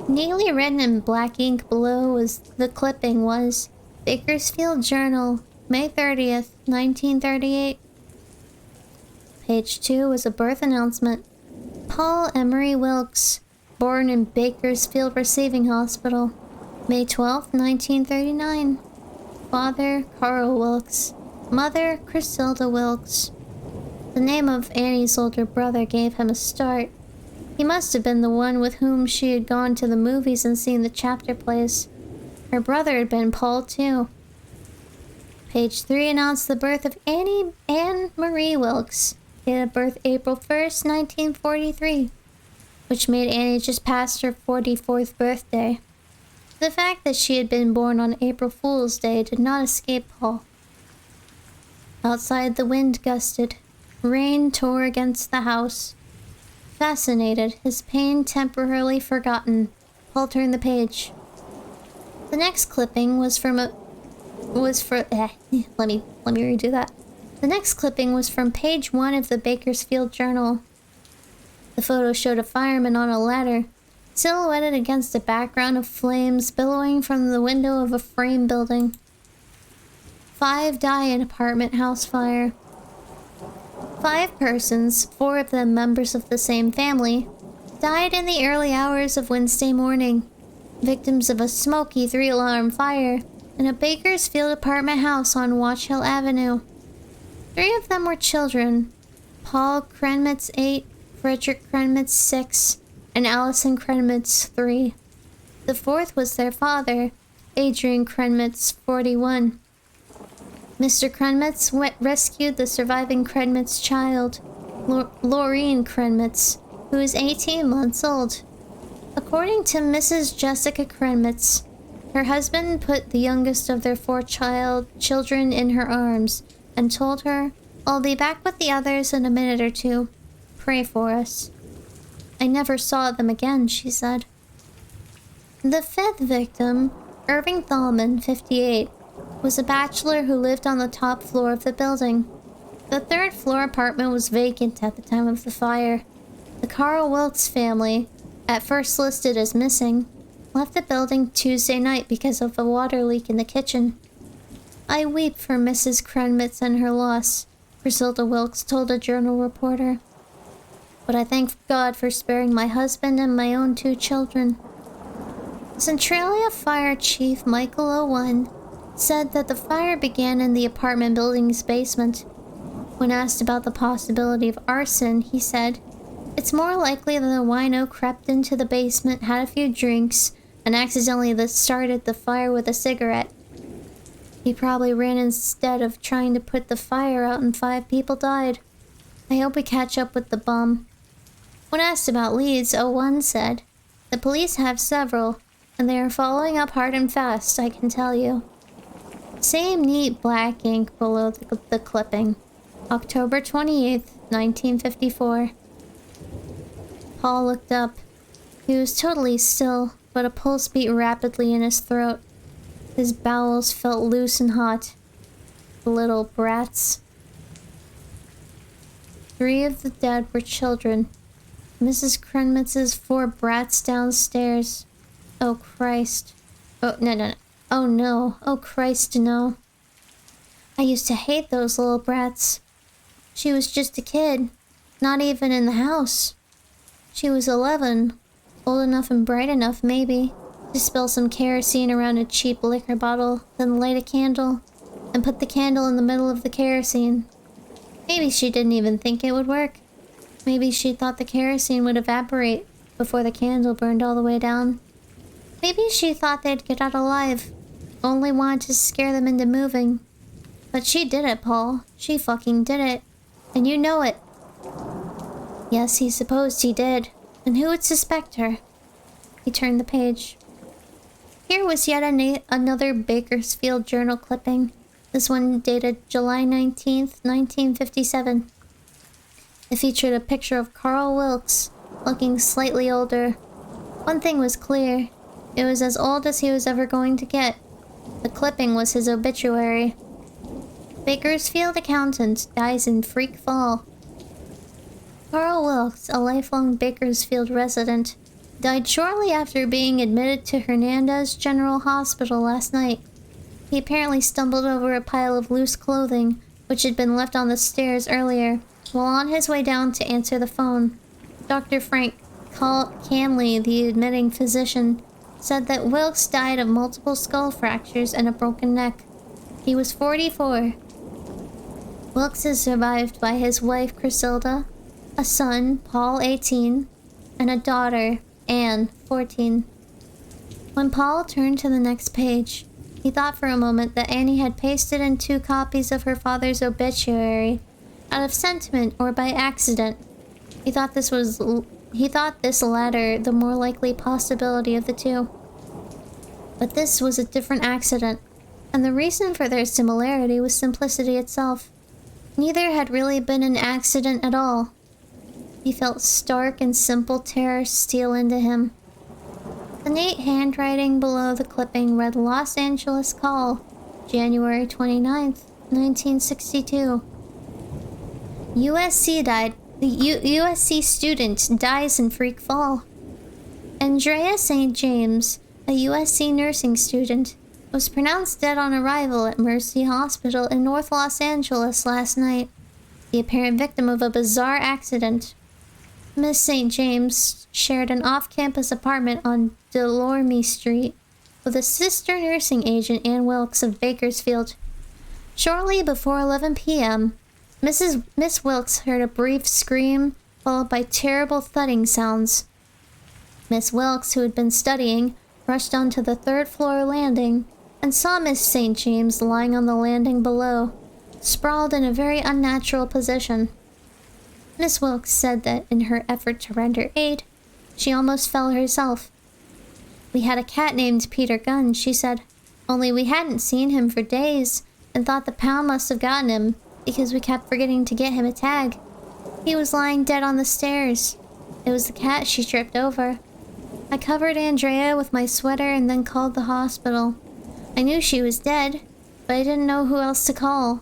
Neatly written in black ink below the clipping was Bakersfield Journal, May 30th, 1938. Page 2 was a birth announcement. Paul Emery Wilkes, born in Bakersfield Receiving Hospital, May 12th, 1939. Father, Carl Wilkes. Mother, Chrysilda Wilkes. The name of Annie's older brother gave him a start. He must have been the one with whom she had gone to the movies and seen the chapter plays. Her brother had been Paul, too. Page 3 announced the birth of Anne Marie Wilkes, date of birth April 1st, 1943, which made Annie just past her 44th birthday. The fact that she had been born on April Fool's Day did not escape Paul. Outside, the wind gusted. Rain tore against the house. Fascinated, his pain temporarily forgotten, Paul turned the page. The next clipping let me redo that. The next clipping was from page 1 of the Bakersfield Journal. The photo showed a fireman on a ladder, silhouetted against a background of flames billowing from the window of a frame building. 5 die in apartment house fire. 5 persons, 4 of them members of the same family, died in the early hours of Wednesday morning, victims of a smoky 3-alarm fire in a Bakersfield apartment house on Watch Hill Avenue. 3 of them were children: Paul Krenmitz 8, Frederick Krenmitz 6, and Allison Krenmitz 3. The 4th was their father, Adrian Krenmitz 41. Mr. Krenmitz rescued the surviving Krenmitz child, Laureen Krenmitz, who is 18 months old. According to Mrs. Jessica Krenmitz, her husband put the youngest of their 4 children in her arms and told her, "I'll be back with the others in a minute or 2. Pray for us." "I never saw them again," she said. The 5th victim, Irving Thalman, 58, was a bachelor who lived on the top floor of the building. The 3rd floor apartment was vacant at the time of the fire. The Carl Wilkes family, at first listed as missing, left the building Tuesday night because of a water leak in the kitchen. "I weep for Mrs. Krenmitz and her loss," Chrysilda Wilkes told a Journal reporter. "But I thank God for sparing my husband and my own 2 children." Centralia Fire Chief Michael Owen said that the fire began in the apartment building's basement. When asked about the possibility of arson, he said, "It's more likely that the wino crept into the basement, had a few drinks, and accidentally started the fire with a cigarette. He probably ran instead of trying to put the fire out and 5 people died. I hope we catch up with the bum." When asked about leads, Owen said, "The police have several, and they are following up hard and fast, I can tell you." Same neat black ink below the clipping. October 28th, 1954. Paul looked up. He was totally still, but a pulse beat rapidly in his throat. His bowels felt loose and hot. Little brats. 3 of the dead were children. Mrs. Krenmitz's 4 brats downstairs. Oh, Christ. Oh, no. Oh, no. Oh, Christ, no. I used to hate those little brats. She was just a kid. Not even in the house. She was 11. Old enough and bright enough, maybe, to spill some kerosene around a cheap liquor bottle, then light a candle, and put the candle in the middle of the kerosene. Maybe she didn't even think it would work. Maybe she thought the kerosene would evaporate before the candle burned all the way down. Maybe she thought they'd get out alive, only wanted to scare them into moving. But she did it, Paul. She fucking did it. And you know it. Yes, he supposed he did. And who would suspect her? He turned the page. Here was yet another Bakersfield Journal clipping. This one dated July 19th, 1957. It featured a picture of Carl Wilkes, looking slightly older. One thing was clear. It was as old as he was ever going to get. The clipping was his obituary. Bakersfield accountant dies in freak fall. Carl Wilkes, a lifelong Bakersfield resident, died shortly after being admitted to Hernandez General Hospital last night. He apparently stumbled over a pile of loose clothing, which had been left on the stairs earlier, while on his way down to answer the phone. Dr. Frank Camley, the admitting physician, said that Wilkes died of multiple skull fractures and a broken neck. He was 44. Wilkes is survived by his wife Crisilda, a son, Paul, 18, and a daughter, Anne, 14. When Paul turned to the next page, he thought for a moment that Annie had pasted in 2 copies of her father's obituary, out of sentiment or by accident. He thought this latter the more likely possibility of the two. But this was a different accident, and the reason for their similarity was simplicity itself. Neither had really been an accident at all. He felt stark and simple terror steal into him. The neat handwriting below the clipping read Los Angeles Call, January 29th, 1962. USC died. The USC student dies in freak fall. Andrea St. James, a USC nursing student, was pronounced dead on arrival at Mercy Hospital in North Los Angeles last night, the apparent victim of a bizarre accident. Miss St. James shared an off-campus apartment on Delorme Street with a sister nursing agent, Ann Wilkes of Bakersfield. Shortly before 11 p.m., Miss Wilkes heard a brief scream followed by terrible thudding sounds. Miss Wilkes, who had been studying, rushed onto the 3rd-floor landing and saw Miss St. James lying on the landing below, sprawled in a very unnatural position. Miss Wilkes said that in her effort to render aid, she almost fell herself. "We had a cat named Peter Gunn," she said, "only we hadn't seen him for days and thought the pound must have gotten him because we kept forgetting to get him a tag. He was lying dead on the stairs. It was the cat she tripped over. I covered Andrea with my sweater and then called the hospital. I knew she was dead, but I didn't know who else to call."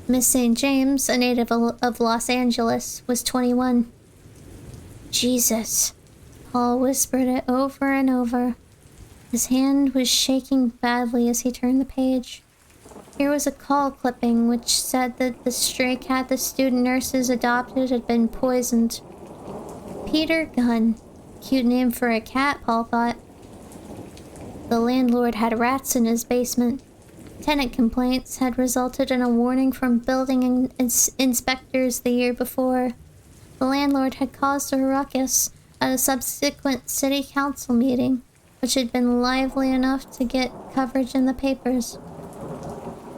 Miss St. James, a native of Los Angeles, was 21. "Jesus." Paul whispered it over and over. His hand was shaking badly as he turned the page. Here was a call clipping which said that the stray cat the student nurses adopted had been poisoned. Peter Gunn. Cute name for a cat, Paul thought. The landlord had rats in his basement. Tenant complaints had resulted in a warning from building inspectors the year before. The landlord had caused a ruckus at a subsequent city council meeting, which had been lively enough to get coverage in the papers.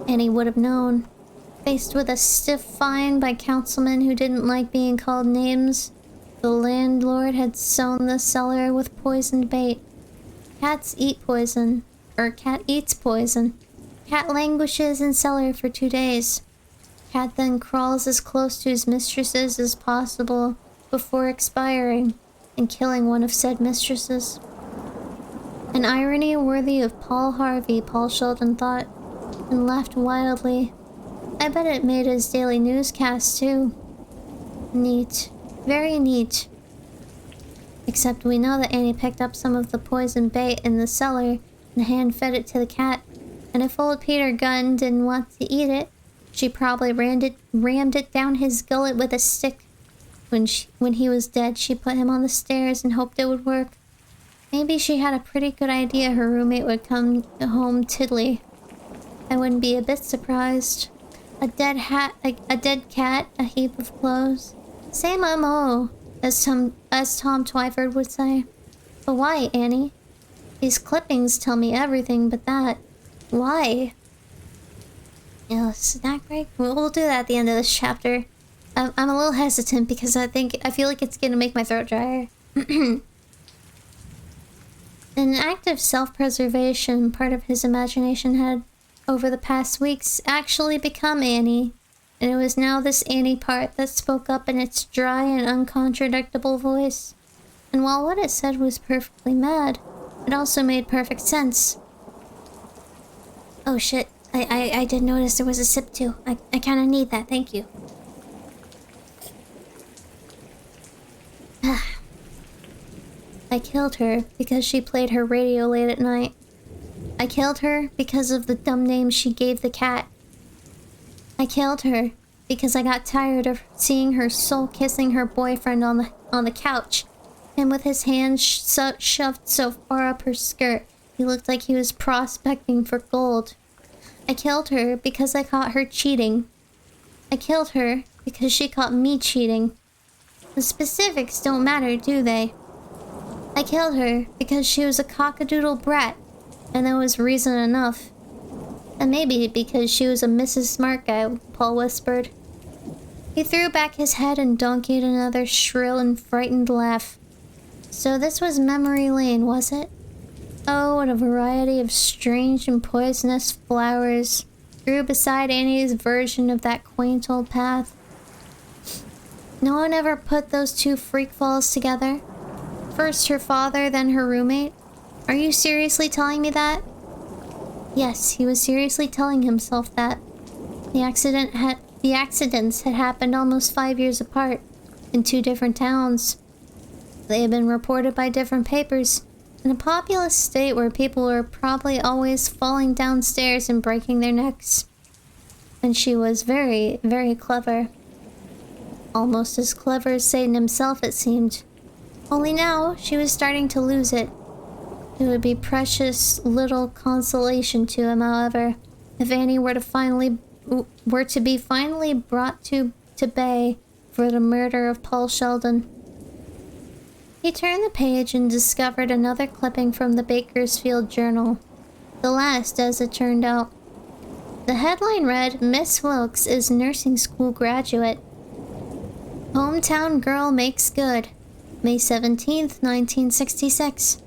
And he would have known. Faced with a stiff fine by councilmen who didn't like being called names, the landlord had sown the cellar with poisoned bait. Cats eat poison, or cat eats poison. Cat languishes in cellar for 2 days. Cat then crawls as close to his mistresses as possible before expiring and killing one of said mistresses. An irony worthy of Paul Harvey, Paul Sheldon thought, and laughed wildly. I bet it made his daily newscast too. Neat. Very neat. Except we know that Annie picked up some of the poison bait in the cellar and hand-fed it to the cat. And if old Peter Gunn didn't want to eat it, she probably rammed it down his gullet with a stick. When he was dead, she put him on the stairs and hoped it would work. Maybe she had a pretty good idea her roommate would come home tiddly. I wouldn't be a bit surprised. A dead cat, a heap of clothes. Same M.O., as Tom Twyford would say. But why, Annie? These clippings tell me everything but that. Why? Yeah, snack break? We'll do that at the end of this chapter. I'm a little hesitant because I feel like it's gonna make my throat drier. In an act of self-preservation, part of his imagination had over the past weeks actually become Annie, and it was now this Annie part that spoke up in its dry and uncontradictable voice. And while what it said was perfectly mad, it also made perfect sense. Oh shit, I did notice there was a sip too. I kinda need that, thank you. I killed her because she played her radio late at night. I killed her because of the dumb name she gave the cat. I killed her because I got tired of seeing her soul kissing her boyfriend on the couch, and with his hand shoved so far up her skirt, he looked like he was prospecting for gold. I killed her because I caught her cheating. I killed her because she caught me cheating. The specifics don't matter, do they? I killed her because she was a cockadoodle brat, and that was reason enough. And maybe because she was a Mrs. Smart Guy, Paul whispered. He threw back his head and donkeyed another shrill and frightened laugh. So this was memory lane, was it? Oh, what a variety of strange and poisonous flowers grew beside Annie's version of that quaint old path. No one ever put those two freakfalls together. First her father, then her roommate. Are you seriously telling me that? Yes, he was seriously telling himself that. The accidents had happened almost 5 years apart, in 2 different towns. They had been reported by different papers, in a populous state where people were probably always falling downstairs and breaking their necks. And she was very, very clever. Almost as clever as Satan himself, it seemed. Only now, she was starting to lose it. It would be precious little consolation to him, however, if Annie were to be finally brought to bay for the murder of Paul Sheldon. He turned the page and discovered another clipping from the Bakersfield Journal. The last, as it turned out. The headline read, Miss Wilkes is nursing school graduate. Hometown girl makes good. May 17th, 1966.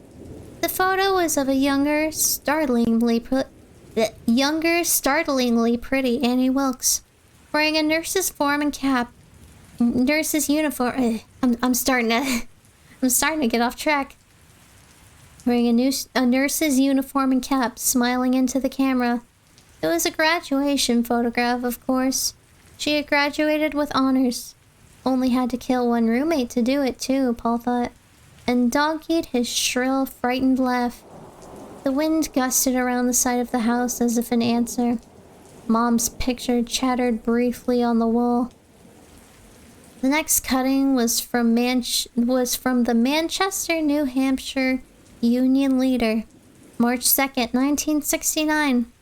The photo was of a younger, startlingly pretty Annie Wilkes, wearing a nurse's form and cap. Nurse's uniform. I'm starting to get off track. Wearing a nurse's uniform and cap, smiling into the camera. It was a graduation photograph, of course. She had graduated with honors. Only had to kill one roommate to do it, too, Paul thought, and donkeyed his shrill, frightened laugh. The wind gusted around the side of the house as if in answer. Mom's picture chattered briefly on the wall. The next cutting was from the Manchester, New Hampshire Union Leader, March 2nd, 1969.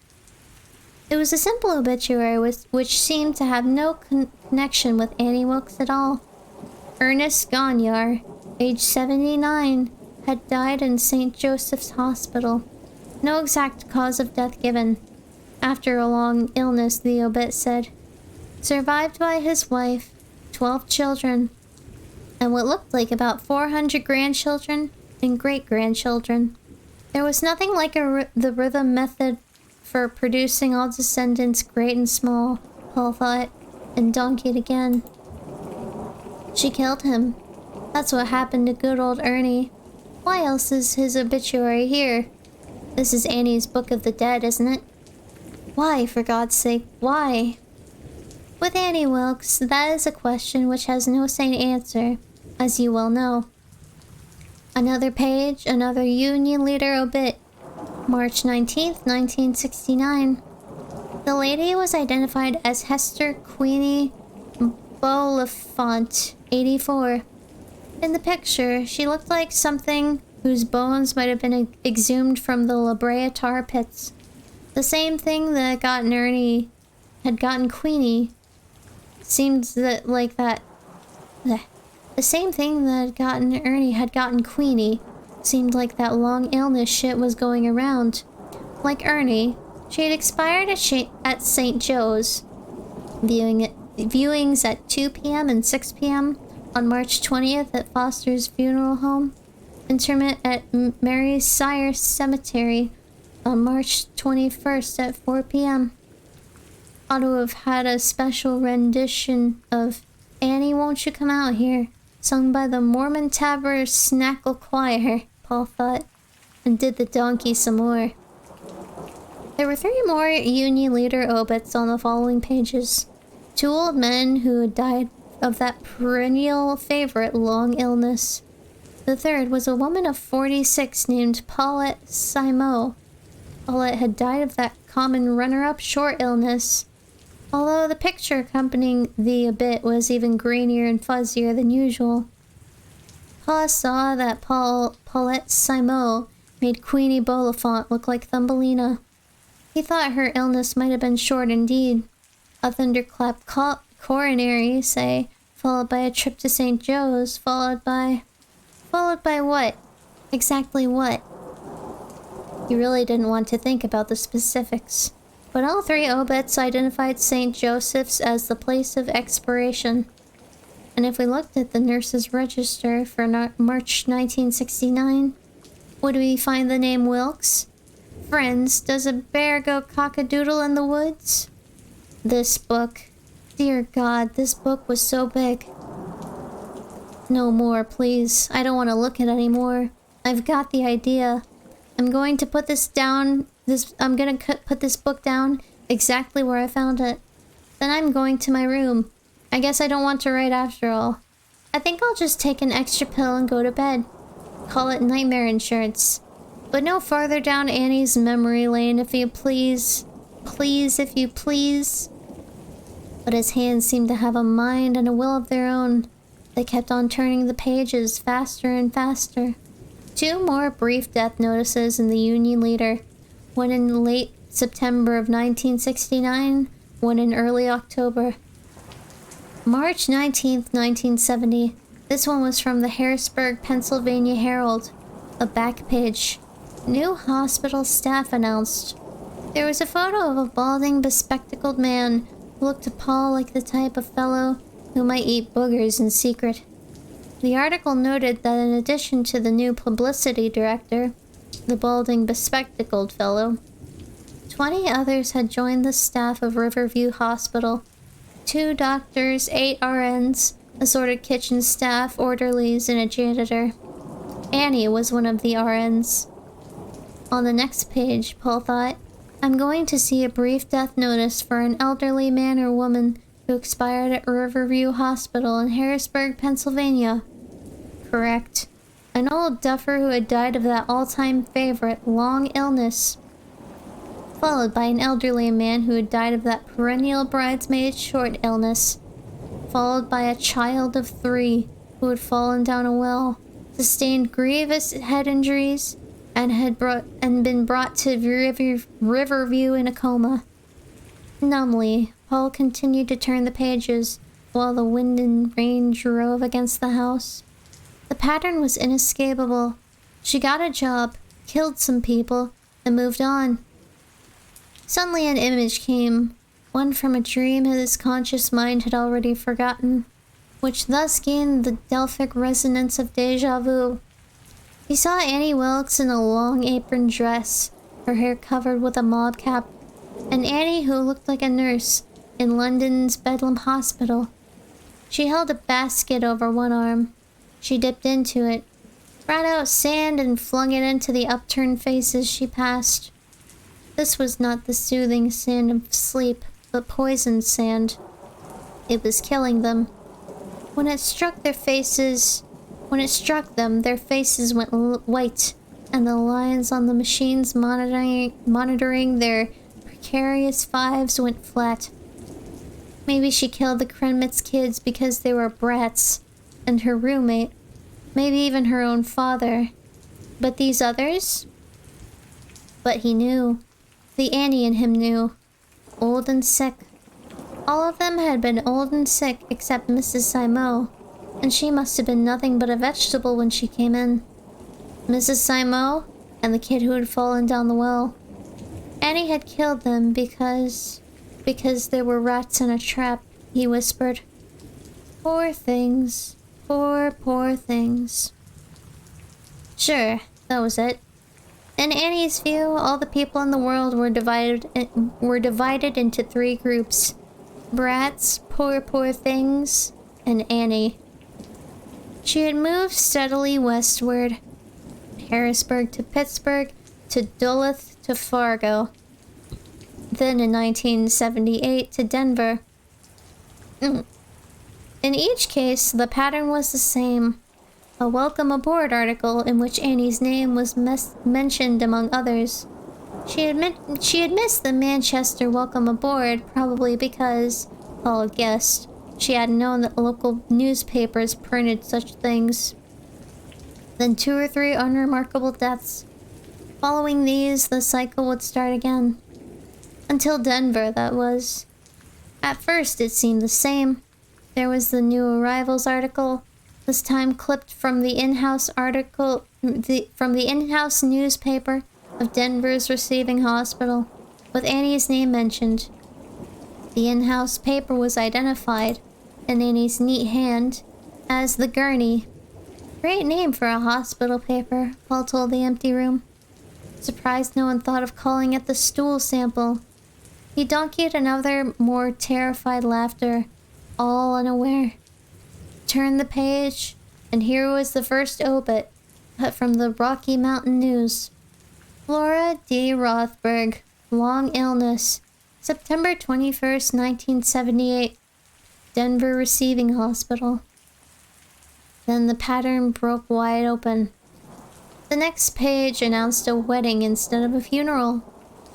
It was a simple obituary which seemed to have no connection with Annie Wilkes at all. Ernest Gonyar, age 79, had died in St. Joseph's Hospital. No exact cause of death given. After a long illness, the obit said. Survived by his wife, 12 children, and what looked like about 400 grandchildren and great-grandchildren. There was nothing like the rhythm method for producing all descendants great and small, Paul thought, and donkeyed again. She killed him. That's what happened to good old Ernie. Why else is his obituary here? This is Annie's Book of the Dead, isn't it? Why, for God's sake, why? With Annie Wilkes, that is a question which has no sane answer, as you well know. Another page, another Union Leader obit. March 19th, 1969. The lady was identified as Hester Queenie Bolafont, 84. In the picture, she looked like something whose bones might have been exhumed from the La Brea tar pits. The same thing that had gotten Queenie seemed that like that. The same thing that had gotten Ernie had gotten Queenie. Seemed like that long illness shit was going around. Like Ernie, she had expired at St. Joe's. Viewings at 2 p.m. and 6 p.m. on March 20th at Foster's funeral home. Interment at Mary Sire Cemetery on March 21st at 4 p.m. Ought to have had a special rendition of Annie, Won't You Come Out Here, sung by the Mormon Tabernacle Choir, Paul thought, and did the donkey some more. There were 3 more Union leader obits on the following pages. 2 old men who had died of that perennial favorite long illness. The third was a woman of 46 named Paulette Simo. Paulette had died of that common runner-up short illness, although the picture accompanying the obit was even grainier and fuzzier than usual. Pa saw that Paulette Simo made Queenie Bolafont look like Thumbelina. He thought her illness might have been short indeed. A thunderclap coronary, say, followed by a trip to St. Joe's, followed by what? Exactly what? He really didn't want to think about the specifics. But all 3 obits identified St. Joseph's as the place of expiration. And if we looked at the nurse's register for March 1969, would we find the name Wilkes? Friends, does a bear go cock-a-doodle in the woods? This book. Dear God, this book was so big. No more, please. I don't want to look at it anymore. I've got the idea. I'm going to put this down. I'm gonna put this book down exactly where I found it. Then I'm going to my room. I guess I don't want to write after all. I think I'll just take an extra pill and go to bed. Call it nightmare insurance. But no farther down Annie's memory lane, if you please. Please, if you please. But his hands seemed to have a mind and a will of their own. They kept on turning the pages faster and faster. 2 more brief death notices in the Union Leader. One in late September of 1969, one in early October. March 19th, 1970. This one was from the Harrisburg, Pennsylvania Herald. A back page. New hospital staff announced. There was a photo of a balding, bespectacled man who looked to Paul like the type of fellow who might eat boogers in secret. The article noted that in addition to the new publicity director, the balding, bespectacled fellow, 20 others had joined the staff of Riverview Hospital. 2 doctors, 8 RNs, assorted kitchen staff, orderlies, and a janitor. Annie was one of the RNs. On the next page, Paul thought, I'm going to see a brief death notice for an elderly man or woman who expired at Riverview Hospital in Harrisburg, Pennsylvania. Correct. An old duffer who had died of that all-time favorite, long illness. Followed by an elderly man who had died of that perennial bridesmaid short illness. Followed by a child of 3 who had fallen down a well, sustained grievous head injuries, and had been brought to Riverview in a coma. Numbly, Paul continued to turn the pages while the wind and rain drove against the house. The pattern was inescapable. She got a job, killed some people, and moved on. Suddenly an image came, one from a dream his conscious mind had already forgotten, which thus gained the Delphic resonance of déjà vu. He saw Annie Wilkes in a long apron dress, her hair covered with a mob cap, and Annie who looked like a nurse in London's Bedlam Hospital. She held a basket over one arm. She dipped into it, brought out sand and flung it into the upturned faces she passed. This was not the soothing sand of sleep, but poisoned sand. It was killing them. When it struck them, their faces went white, and the lines on the machines monitoring their precarious 5s went flat. Maybe she killed the Krenmitz kids because they were brats, and her roommate, maybe even her own father. But these others? But he knew. The Annie in him knew. Old and sick. All of them had been old and sick except Mrs. Simo, and she must have been nothing but a vegetable when she came in. Mrs. Simo and the kid who had fallen down the well. Annie had killed them because there were rats in a trap, he whispered. Poor things. Poor things. Sure, that was it. In Annie's view, all the people in the world were divided into three groups: brats, poor things, and Annie. She had moved steadily westward, Harrisburg to Pittsburgh, to Duluth to Fargo. Then in 1978 to Denver. In each case, the pattern was the same. A welcome aboard article in which Annie's name was mentioned among others. She had missed the Manchester welcome aboard, probably because, Paul guessed, she hadn't known that local newspapers printed such things. Then 2 or 3 unremarkable deaths. Following these, the cycle would start again. Until Denver, that was. At first, it seemed the same. There was the new arrivals article, this time clipped from the in-house newspaper of Denver's receiving hospital, with Annie's name mentioned. The in-house paper was identified, in Annie's neat hand, as the Gurney. Great name for a hospital paper, Paul told the empty room. Surprised no one thought of calling it the stool sample. He donkeyed another, more terrified laughter, all unaware. Turned the page, and here was the first obit, cut from the Rocky Mountain News. Flora D. Rothberg, long illness, September 21st, 1978, Denver Receiving Hospital. Then the pattern broke wide open. The next page announced a wedding instead of a funeral.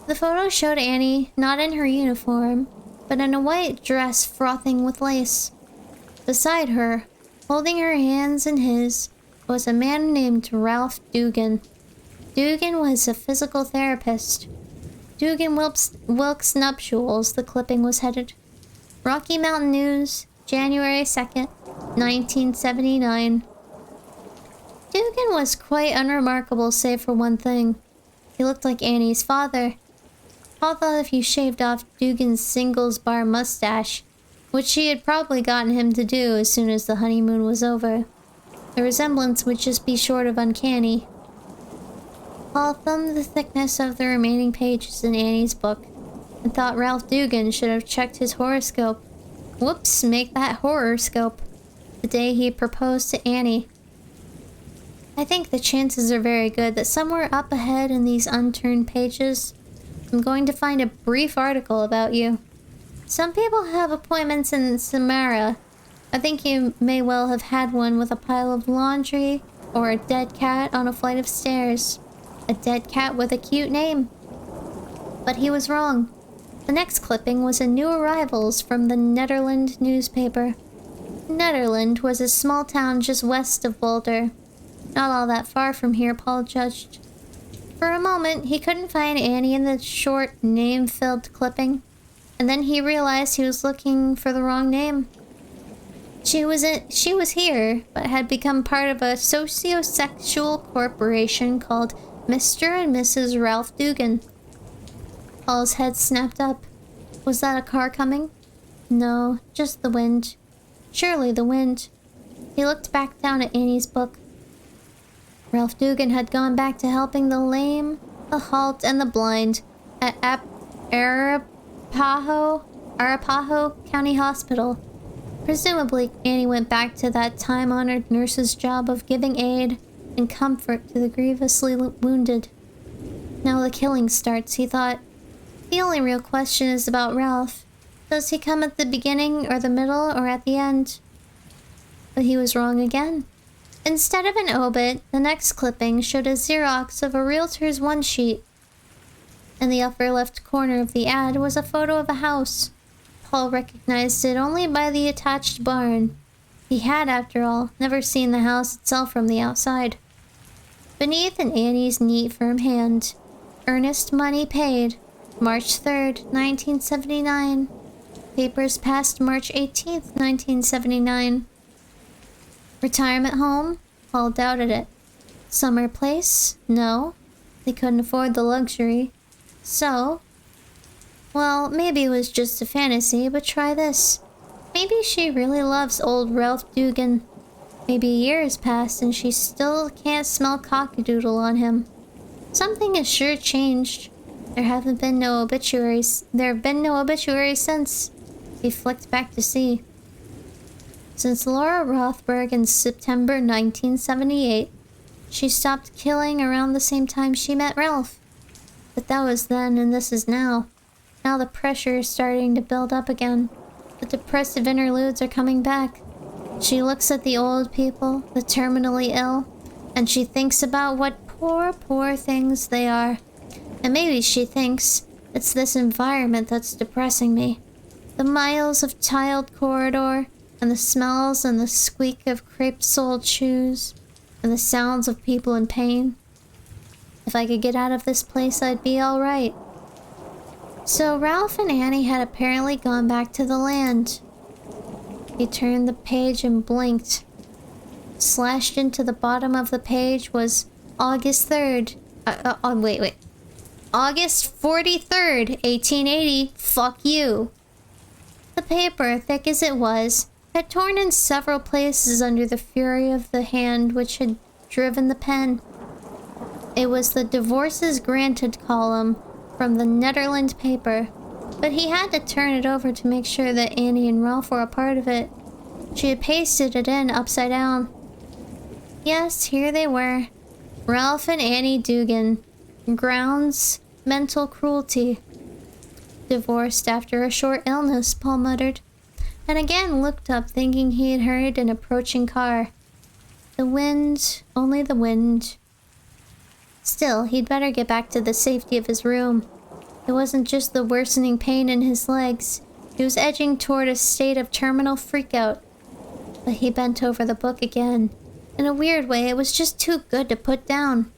The photo showed Annie not in her uniform, but in a white dress frothing with lace. Beside her, holding her hands in his, was a man named Ralph Dugan. Dugan was a physical therapist. Dugan Wilkes Nuptials, the clipping was headed. Rocky Mountain News, January 2nd, 1979. Dugan was quite unremarkable save for one thing. He looked like Annie's father. Paul thought if you shaved off Dugan's singles bar mustache, which she had probably gotten him to do as soon as the honeymoon was over, the resemblance would just be short of uncanny. Paul thumbed the thickness of the remaining pages in Annie's book and thought Ralph Dugan should have checked his horoscope. Whoops, make that horoscope. The day he proposed to Annie. I think the chances are very good that somewhere up ahead in these unturned pages, I'm going to find a brief article about you. Some people have appointments in Samara. I think you may well have had one with a pile of laundry or a dead cat on a flight of stairs. A dead cat with a cute name. But he was wrong. The next clipping was a new arrivals from the Nederland newspaper. Nederland was a small town just west of Boulder. Not all that far from here, Paul judged. For a moment, he couldn't find Annie in the short, name-filled clipping, and then he realized he was looking for the wrong name. She was here, but had become part of a socio-sexual corporation called Mr. and Mrs. Ralph Dugan. Paul's head snapped up. Was that a car coming? No, just the wind. Surely the wind. He looked back down at Annie's book. Ralph Dugan had gone back to helping the lame, the halt, and the blind at Arapahoe County Hospital. Presumably, Annie went back to that time-honored nurse's job of giving aid and comfort to the grievously wounded. Now the killing starts, he thought. The only real question is about Ralph. Does he come at the beginning, or the middle, or at the end? But he was wrong again. Instead of an obit, the next clipping showed a Xerox of a realtor's one-sheet. In the upper left corner of the ad was a photo of a house. Paul recognized it only by the attached barn. He had, after all, never seen the house itself from the outside. Beneath in Annie's neat, firm hand, earnest money paid, March 3rd, 1979. Papers passed March 18th, 1979. Retirement home? Paul doubted it. Summer place? No. They couldn't afford the luxury. So, well, maybe it was just a fantasy, but try this. Maybe she really loves old Ralph Dugan. Maybe years passed and she still can't smell cockadoodle on him. Something has sure changed. There have been no obituaries since. He flicked back to see. Since Laura Rothberg in September 1978, she stopped killing around the same time she met Ralph. But that was then and this is now. Now the pressure is starting to build up again. The depressive interludes are coming back. She looks at the old people, the terminally ill, and she thinks about what poor things they are. And maybe she thinks it's this environment that's depressing me. The miles of tiled corridor, and the smells and the squeak of crepe-soled shoes, and the sounds of people in pain. If I could get out of this place, I'd be alright. So Ralph and Annie had apparently gone back to the land. He turned the page and blinked. Slashed into the bottom of the page was August 3rd. Wait. August 43rd, 1880. Fuck you. The paper, thick as it was, had torn in several places under the fury of the hand which had driven the pen. It was the divorces granted column from the Netherlands paper, but he had to turn it over to make sure that Annie and Ralph were a part of it. She had pasted it in upside down. Yes, here they were. Ralph and Annie Dugan. Grounds, mental cruelty. Divorced after a short illness, Paul muttered, and again looked up, thinking he had heard an approaching car. The wind, only the wind. Still, he'd better get back to the safety of his room. It wasn't just the worsening pain in his legs. He was edging toward a state of terminal freakout. But he bent over the book again. In a weird way, it was just too good to put down.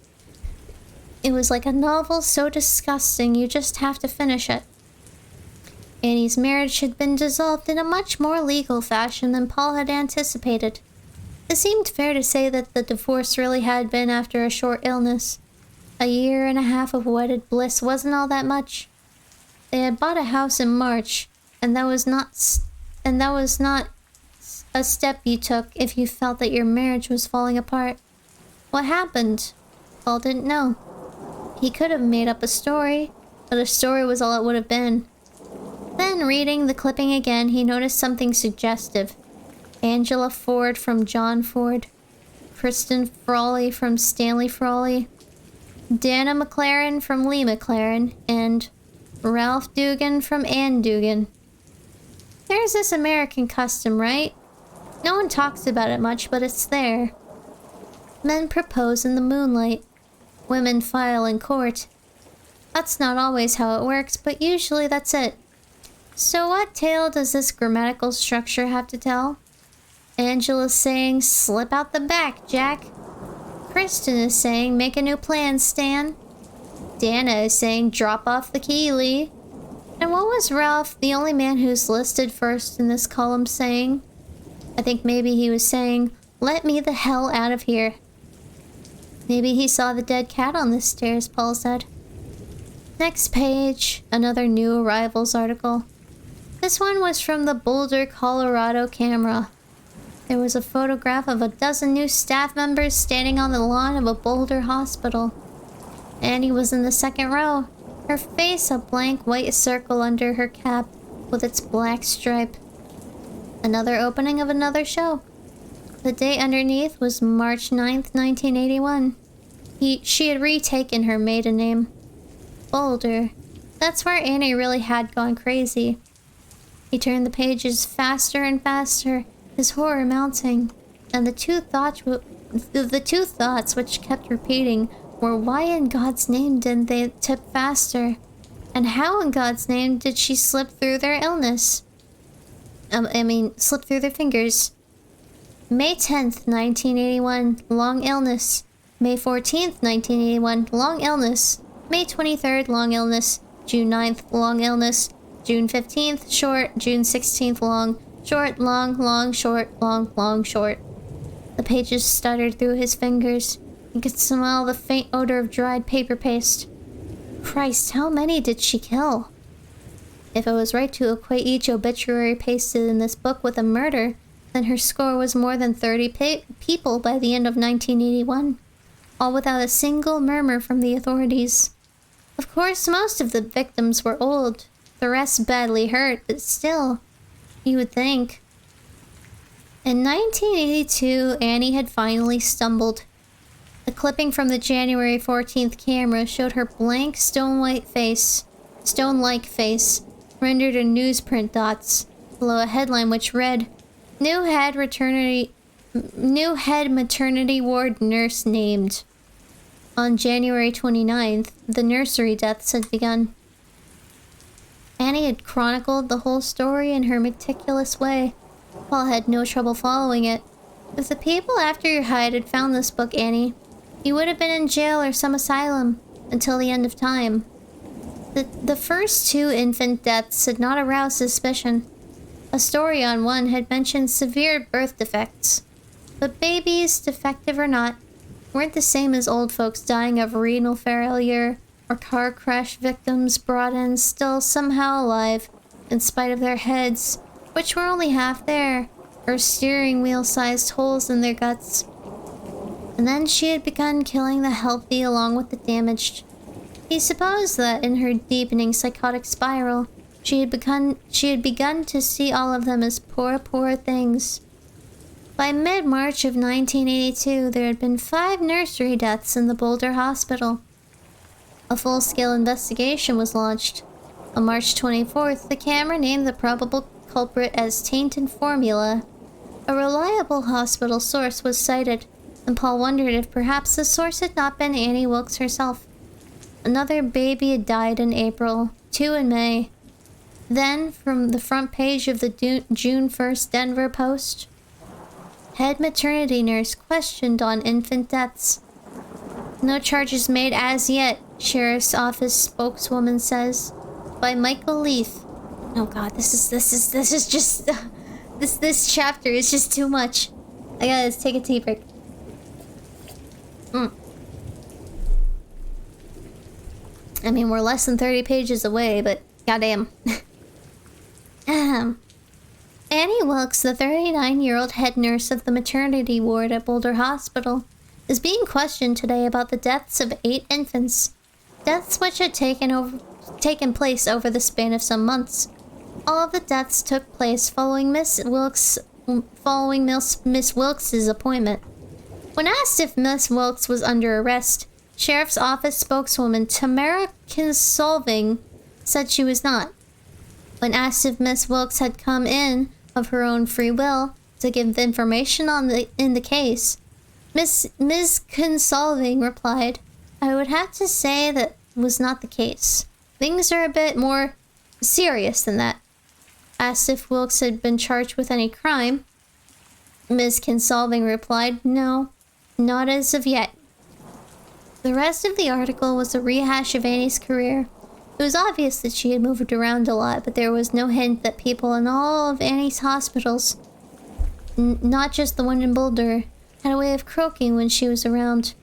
It was like a novel so disgusting you just have to finish it. Annie's marriage had been dissolved in a much more legal fashion than Paul had anticipated. It seemed fair to say that the divorce really had been after a short illness. A year and a half of wedded bliss wasn't all that much. They had bought a house in March, and that was not a step you took if you felt that your marriage was falling apart. What happened? Paul didn't know. He could have made up a story, but a story was all it would have been. Then, reading the clipping again, he noticed something suggestive. Angela Ford from John Ford, Kristen Frawley from Stanley Frawley, Dana McLaren from Lee McLaren, and Ralph Dugan from Ann Dugan. There's this American custom, right? No one talks about it much, but it's there. Men propose in the moonlight. Women file in court. That's not always how it works, but usually that's it. So what tale does this grammatical structure have to tell? Angela's saying, slip out the back, Jack. Kristen is saying, make a new plan, Stan. Dana is saying, drop off the key, Lee. And what was Ralph, the only man who's listed first in this column, saying? I think maybe he was saying, let me the hell out of here. Maybe he saw the dead cat on the stairs, Paul said. Next page, another new arrivals article. This one was from the Boulder, Colorado Camera. There was a photograph of a dozen new staff members standing on the lawn of a Boulder hospital. Annie was in the second row, her face a blank white circle under her cap with its black stripe. Another opening of another show. The date underneath was March 9th, 1981. She had retaken her maiden name. Boulder. That's where Annie really had gone crazy. He turned the pages faster and faster, his horror mounting, and the two thoughts which kept repeating were, why in God's name didn't they tip faster? And how in God's name did she slip through their illness? Slip through their fingers. May 10th, 1981, long illness. May 14th, 1981, long illness. May 23rd, long illness. June 9th, long illness. June 15th, short. June 16th, long. Short, long, short, long, short. The pages stuttered through his fingers. He could smell the faint odor of dried paper paste. Christ, how many did she kill? If it was right to equate each obituary pasted in this book with a murder, then her score was more than 30 people by the end of 1981. all without a single murmur from the authorities. Of course, most of the victims were old, the rest badly hurt, but still, you would think. In 1982, Annie had finally stumbled. A clipping from the January 14th camera showed her blank stone-like face, rendered in newsprint dots, below a headline which read, New head maternity ward nurse named. On January 29th, the nursery deaths had begun. Annie had chronicled the whole story in her meticulous way. Paul had no trouble following it. If the people after your hide had found this book, Annie, you would have been in jail or some asylum until the end of time. The first 2 infant deaths had not aroused suspicion. A story on one had mentioned severe birth defects. But babies, defective or not, weren't the same as old folks dying of renal failure or car crash victims brought in still somehow alive in spite of their heads, which were only half there, or steering wheel-sized holes in their guts. And then she had begun killing the healthy along with the damaged. He supposed that in her deepening psychotic spiral, she had begun to see all of them as poor, poor things. By mid-March of 1982, there had been 5 nursery deaths in the Boulder Hospital. A full-scale investigation was launched. On March 24th, the camera named the probable culprit as tainted formula. A reliable hospital source was cited, and Paul wondered if perhaps the source had not been Annie Wilkes herself. Another baby had died in April, 2 in May. Then, from the front page of the June 1st Denver Post, head maternity nurse questioned on infant deaths. No charges made as yet, Sheriff's Office spokeswoman says. By Michael Leith. Oh god, this is just this chapter is just too much. I gotta take a tea break. I mean, we're less than 30 pages away, but goddamn. Annie Wilkes, the 39-year-old head nurse of the maternity ward at Boulder Hospital, is being questioned today about the deaths of 8 infants. Deaths which had taken place over the span of some months. All of the deaths took place following Miss Wilkes' appointment. When asked if Miss Wilkes was under arrest, Sheriff's Office spokeswoman Tamara Kinsolving said she was not. When asked if Miss Wilkes had come in of her own free will to give information in the case, Ms. Kinsolving replied, I would have to say that was not the case. Things are a bit more serious than that. Asked if Wilkes had been charged with any crime, Ms. Kinsolving replied, no, not as of yet. The rest of the article was a rehash of Annie's career. It was obvious that she had moved around a lot, but there was no hint that people in all of Annie's hospitals, not just the one in Boulder, had a way of croaking when she was around.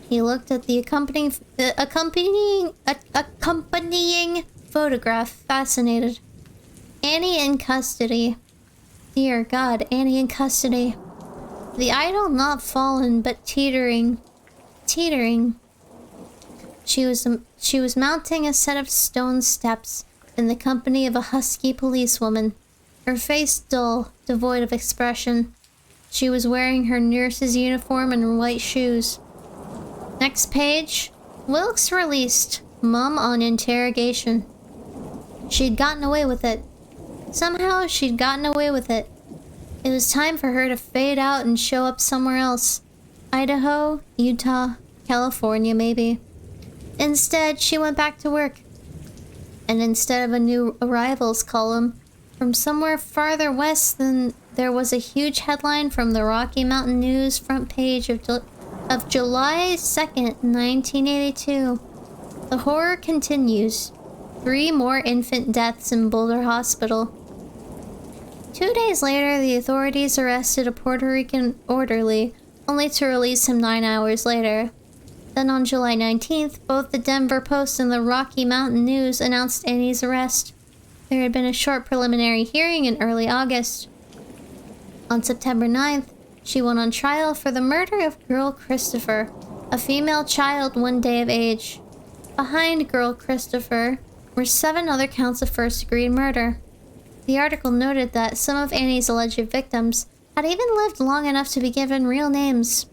He looked at the accompanying photograph, fascinated. Annie in custody. Dear God, Annie in custody. The idol not fallen, but teetering. She was mounting a set of stone steps in the company of a husky policewoman, her face dull, devoid of expression. She was wearing her nurse's uniform and white shoes. Next page. Wilkes released. Mum on interrogation. She'd gotten away with it. Somehow she'd gotten away with it. It was time for her to fade out and show up somewhere else. Idaho, Utah, California maybe. Instead, she went back to work. And instead of a new arrivals column, from somewhere farther west than there was a huge headline from the Rocky Mountain News front page of July 2nd, 1982. The horror continues. 3 more infant deaths in Boulder Hospital. 2 days later, the authorities arrested a Puerto Rican orderly, only to release him 9 hours later. Then on July 19th, both the Denver Post and the Rocky Mountain News announced Annie's arrest. There had been a short preliminary hearing in early August. On September 9th, she went on trial for the murder of girl Christopher, a female child 1 day of age. Behind girl Christopher were 7 other counts of first-degree murder. The article noted that some of Annie's alleged victims had even lived long enough to be given real names.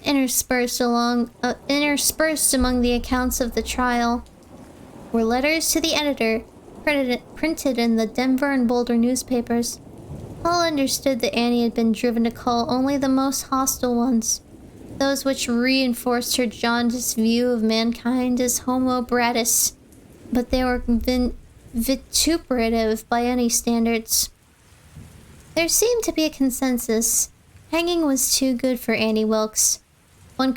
Interspersed among the accounts of the trial were letters to the editor printed in the Denver and Boulder newspapers. Paul understood that Annie had been driven to call only the most hostile ones, those which reinforced her jaundiced view of mankind as homo bratis, but they were vituperative by any standards. There seemed to be a consensus. Hanging was too good for Annie Wilkes. One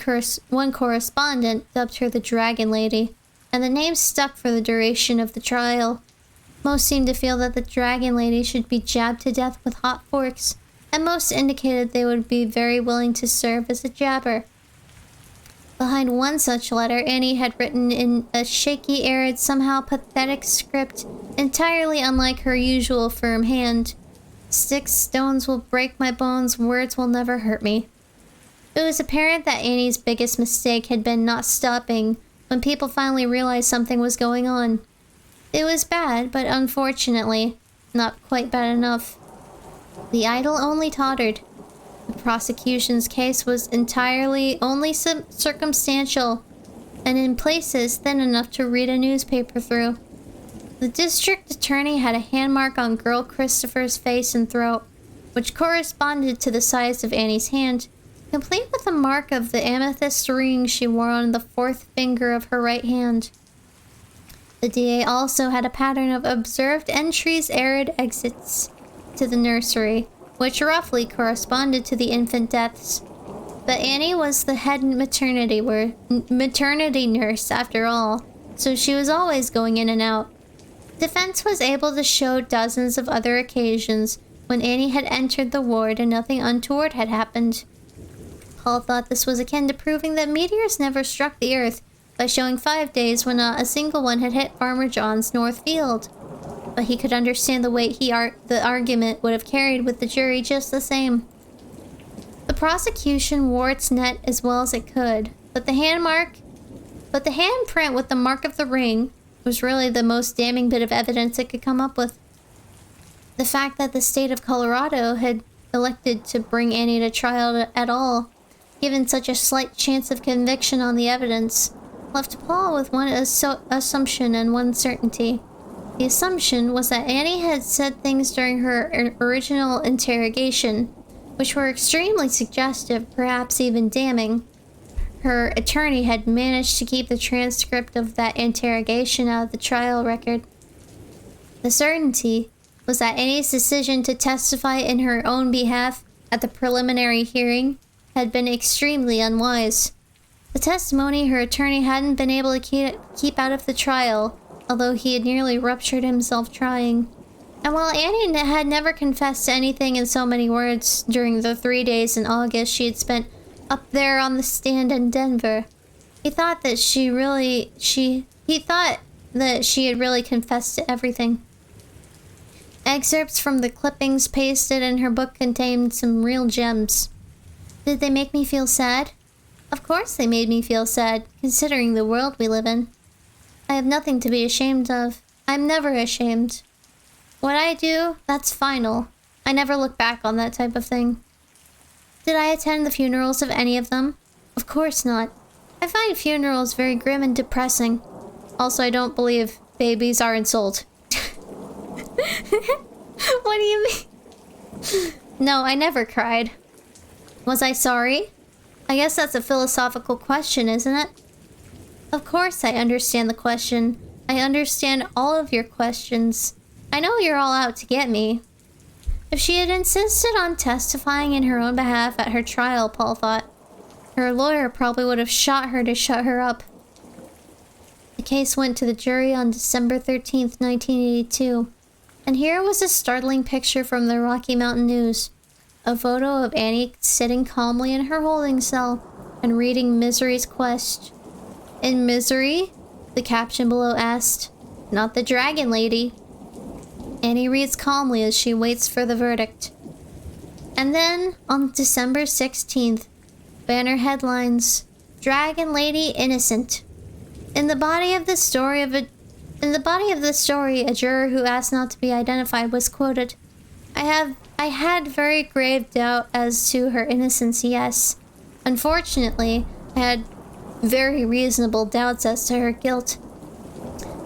correspondent dubbed her the Dragon Lady, and the name stuck for the duration of the trial. Most seemed to feel that the Dragon Lady should be jabbed to death with hot forks, and most indicated they would be very willing to serve as a jabber. Behind one such letter, Annie had written in a shaky, arid, somehow pathetic script, entirely unlike her usual firm hand. "Sticks, stones will break my bones, words will never hurt me." It was apparent that Annie's biggest mistake had been not stopping when people finally realized something was going on. It was bad, but unfortunately, not quite bad enough. The idol only tottered. The prosecution's case was entirely only circumstantial, and in places thin enough to read a newspaper through. The district attorney had a handmark on girl Christopher's face and throat, which corresponded to the size of Annie's hand, complete with a mark of the amethyst ring she wore on the 4th finger of her right hand. The DA also had a pattern of observed entries, arid exits to the nursery, which roughly corresponded to the infant deaths. But Annie was the head maternity nurse after all, so she was always going in and out. Defense was able to show dozens of other occasions when Annie had entered the ward and nothing untoward had happened. Paul thought this was akin to proving that meteors never struck the Earth by showing 5 days when not a single one had hit Farmer John's North Field. But he could understand the weight the argument would have carried with the jury just the same. The prosecution wore its net as well as it could, but the handprint with the mark of the ring was really the most damning bit of evidence it could come up with. The fact that the state of Colorado had elected to bring Annie to trial at all, given such a slight chance of conviction on the evidence, left Paul with one assumption and one certainty. The assumption was that Annie had said things during her original interrogation, which were extremely suggestive, perhaps even damning. Her attorney had managed to keep the transcript of that interrogation out of the trial record. The certainty was that Annie's decision to testify in her own behalf at the preliminary hearing had been extremely unwise. The testimony her attorney hadn't been able to keep out of the trial, although he had nearly ruptured himself trying. And while Annie had never confessed to anything in so many words during the 3 days in August she had spent up there on the stand in Denver, he thought that she had really confessed to everything. Excerpts from the clippings pasted in her book contained some real gems. Did they make me feel sad? Of course they made me feel sad, considering the world we live in. I have nothing to be ashamed of. I'm never ashamed. What I do, that's final. I never look back on that type of thing. Did I attend the funerals of any of them? Of course not. I find funerals very grim and depressing. Also, I don't believe babies aren't sold. What do you mean? No, I never cried. Was I sorry? I guess that's a philosophical question, isn't it? Of course I understand the question. I understand all of your questions. I know you're all out to get me. If she had insisted on testifying in her own behalf at her trial, Paul thought, her lawyer probably would have shot her to shut her up. The case went to the jury on December 13th, 1982. And here was a startling picture from the Rocky Mountain News. A photo of Annie sitting calmly in her holding cell and reading Misery's Quest. In Misery? The caption below asked, "Not the Dragon Lady." Annie reads calmly as she waits for the verdict. And then, on December 16th, banner headlines, Dragon Lady innocent. In the body of the story, a juror who asked not to be identified was quoted. I had very grave doubt as to her innocence, yes. Unfortunately, I had very reasonable doubts as to her guilt.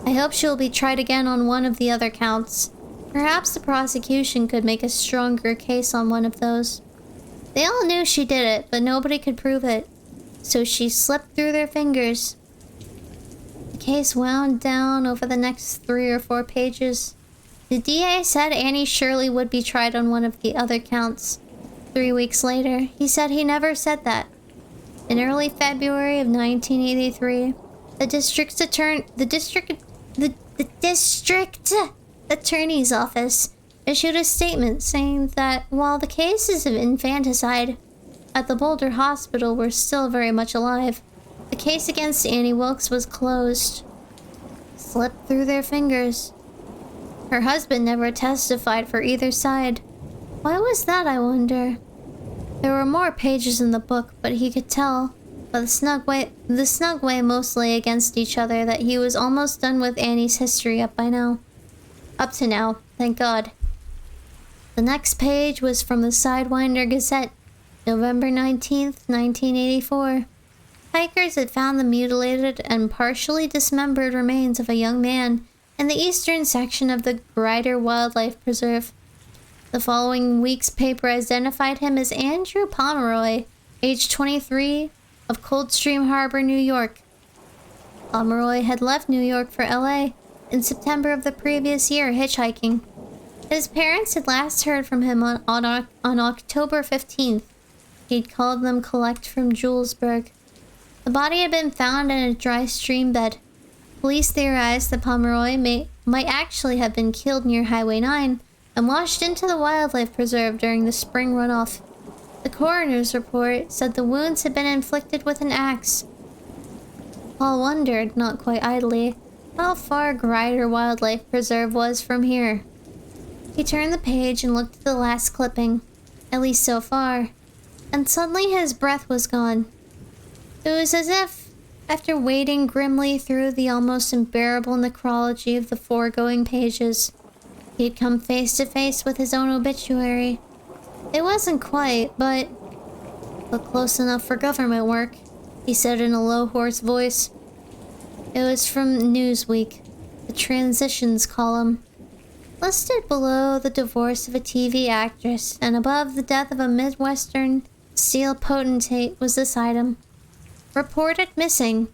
I hope she will be tried again on one of the other counts. Perhaps the prosecution could make a stronger case on one of those. They all knew she did it, but nobody could prove it. So she slipped through their fingers. The case wound down over the next 3 or 4 pages. The DA said Annie Shirley would be tried on one of the other counts. 3 weeks later, he said he never said that. In early February of 1983, the district attorney's office issued a statement saying that while the cases of infanticide at the Boulder Hospital were still very much alive, the case against Annie Wilkes was closed. Slipped through their fingers. Her husband never testified for either side. Why was that, I wonder? There were more pages in the book, but he could tell by the snug way mostly against each other that he was almost done with Annie's history up to now, thank God. The next page was from the Sidewinder Gazette, November 19th, 1984. Hikers had found the mutilated and partially dismembered remains of a young man in the eastern section of the Grider Wildlife Preserve. The following week's paper identified him as Andrew Pomeroy, age 23, of Coldstream Harbor, New York. Pomeroy had left New York for LA in September of the previous year hitchhiking. His parents had last heard from him on October 15th. He'd called them collect from Julesburg. The body had been found in a dry stream bed. Police theorized that Pomeroy might actually have been killed near Highway 9 and washed into the wildlife preserve during the spring runoff. The coroner's report said the wounds had been inflicted with an axe. Paul wondered, not quite idly, how far Grider Wildlife Preserve was from here. He turned the page and looked at the last clipping, at least so far, and suddenly his breath was gone. It was as if, after wading grimly through the almost unbearable necrology of the foregoing pages, he had come face to face with his own obituary. It wasn't quite, but close enough for government work, he said in a low, hoarse voice. It was from Newsweek, the transitions column. Listed below the divorce of a TV actress and above the death of a Midwestern steel potentate was this item. Reported missing.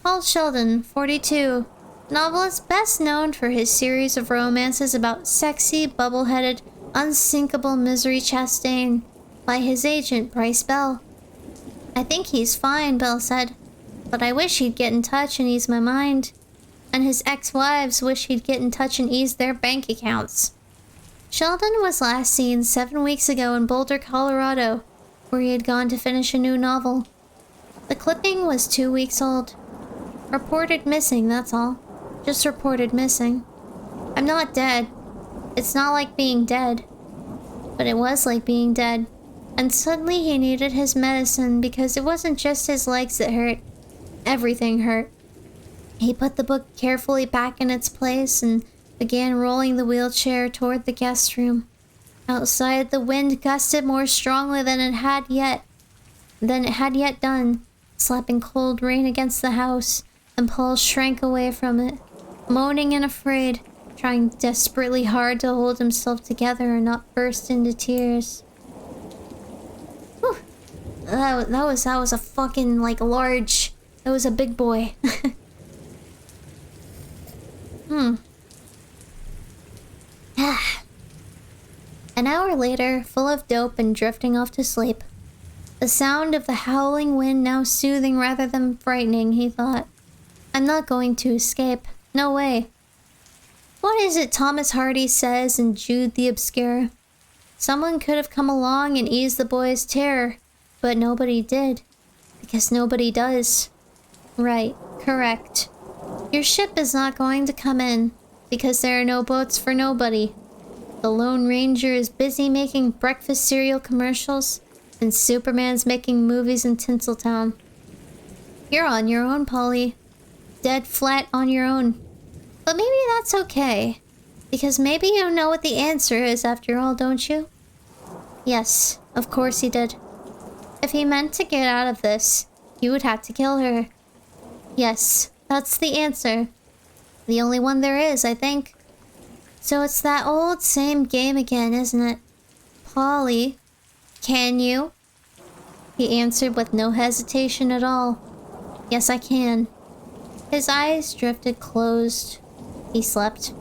Paul Sheldon, 42. Novelist best known for his series of romances about sexy, bubble-headed, unsinkable Misery Chastain by his agent, Bryce Bell. I think he's fine, Bell said, but I wish he'd get in touch and ease my mind. And his ex-wives wish he'd get in touch and ease their bank accounts. Sheldon was last seen 7 weeks ago in Boulder, Colorado, where he had gone to finish a new novel. The clipping was 2 weeks old. Reported missing, that's all. Just reported missing. I'm not dead. It's not like being dead. But it was like being dead. And suddenly he needed his medicine because it wasn't just his legs that hurt. Everything hurt. He put the book carefully back in its place and began rolling the wheelchair toward the guest room. Outside, the wind gusted more strongly than it had yet done, slapping cold rain against the house, and Paul shrank away from it, moaning and afraid, trying desperately hard to hold himself together and not burst into tears. Whew. That was a fucking, large... That was a big boy. An hour later, full of dope and drifting off to sleep. The sound of the howling wind now soothing rather than frightening, he thought. I'm not going to escape. No way. What is it Thomas Hardy says in Jude the Obscure? Someone could have come along and eased the boy's terror, but nobody did. Because nobody does. Right, correct. Your ship is not going to come in, because there are no boats for nobody. The Lone Ranger is busy making breakfast cereal commercials, and Superman's making movies in Tinseltown. You're on your own, Polly. Dead flat on your own. But maybe that's okay. Because maybe you know what the answer is after all, don't you? Yes, of course he did. If he meant to get out of this, he would have to kill her. Yes, that's the answer. The only one there is, I think. So it's that old same game again, isn't it? Polly, can you? He answered with no hesitation at all. Yes, I can. His eyes drifted closed. He slept.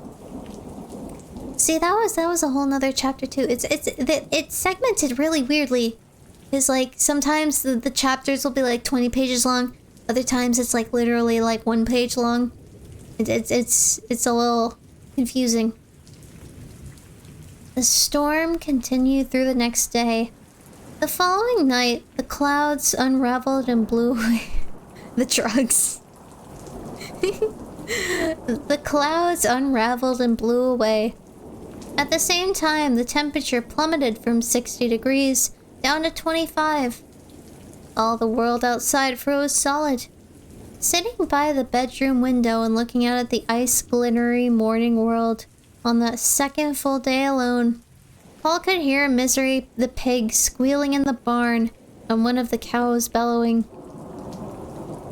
See, that was a whole nother chapter too. It's segmented really weirdly. It's like sometimes the chapters will be like 20 pages long. Other times it's like literally like 1 page long. It's a little confusing. The storm continued through the next day. The following night, the clouds unraveled and blew away. The drugs. The clouds unraveled and blew away. At the same time, the temperature plummeted from 60 degrees down to 25. All the world outside froze solid. Sitting by the bedroom window and looking out at the ice-glittery morning world on that second full day alone, Paul could hear Misery the pig squealing in the barn and one of the cows bellowing.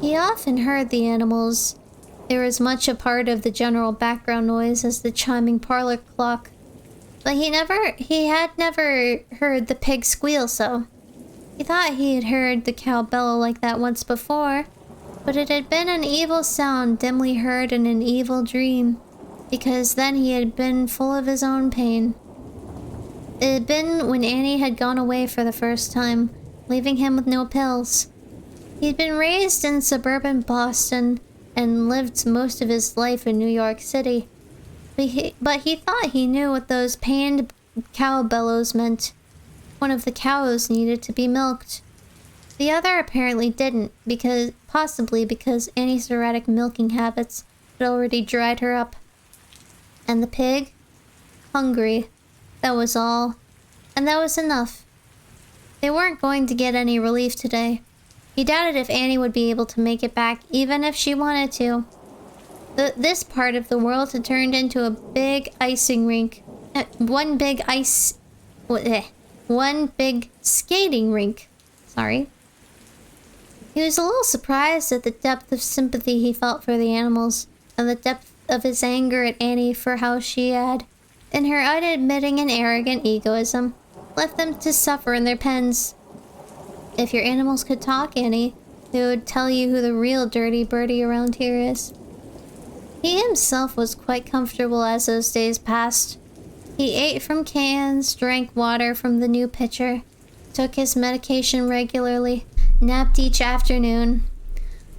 He often heard the animals. They were as much a part of the general background noise as the chiming parlor clock. But he had never heard the pig squeal so. He thought he had heard the cow bellow like that once before, but it had been an evil sound dimly heard in an evil dream, because then he had been full of his own pain. It had been when Annie had gone away for the first time, leaving him with no pills. He had been raised in suburban Boston and lived most of his life in New York City. But he thought he knew what those pained cow bellows meant. One of the cows needed to be milked. The other apparently didn't, possibly because Annie's erratic milking habits had already dried her up. And the pig? Hungry. That was all. And that was enough. They weren't going to get any relief today. He doubted if Annie would be able to make it back, even if she wanted to. This part of the world had turned into a big icing rink. One big skating rink. Sorry. He was a little surprised at the depth of sympathy he felt for the animals, and the depth of his anger at Annie for how she had, in her unadmitting and arrogant egoism, left them to suffer in their pens. If your animals could talk, Annie, they would tell you who the real dirty birdie around here is. He himself was quite comfortable as those days passed. He ate from cans, drank water from the new pitcher, took his medication regularly, napped each afternoon.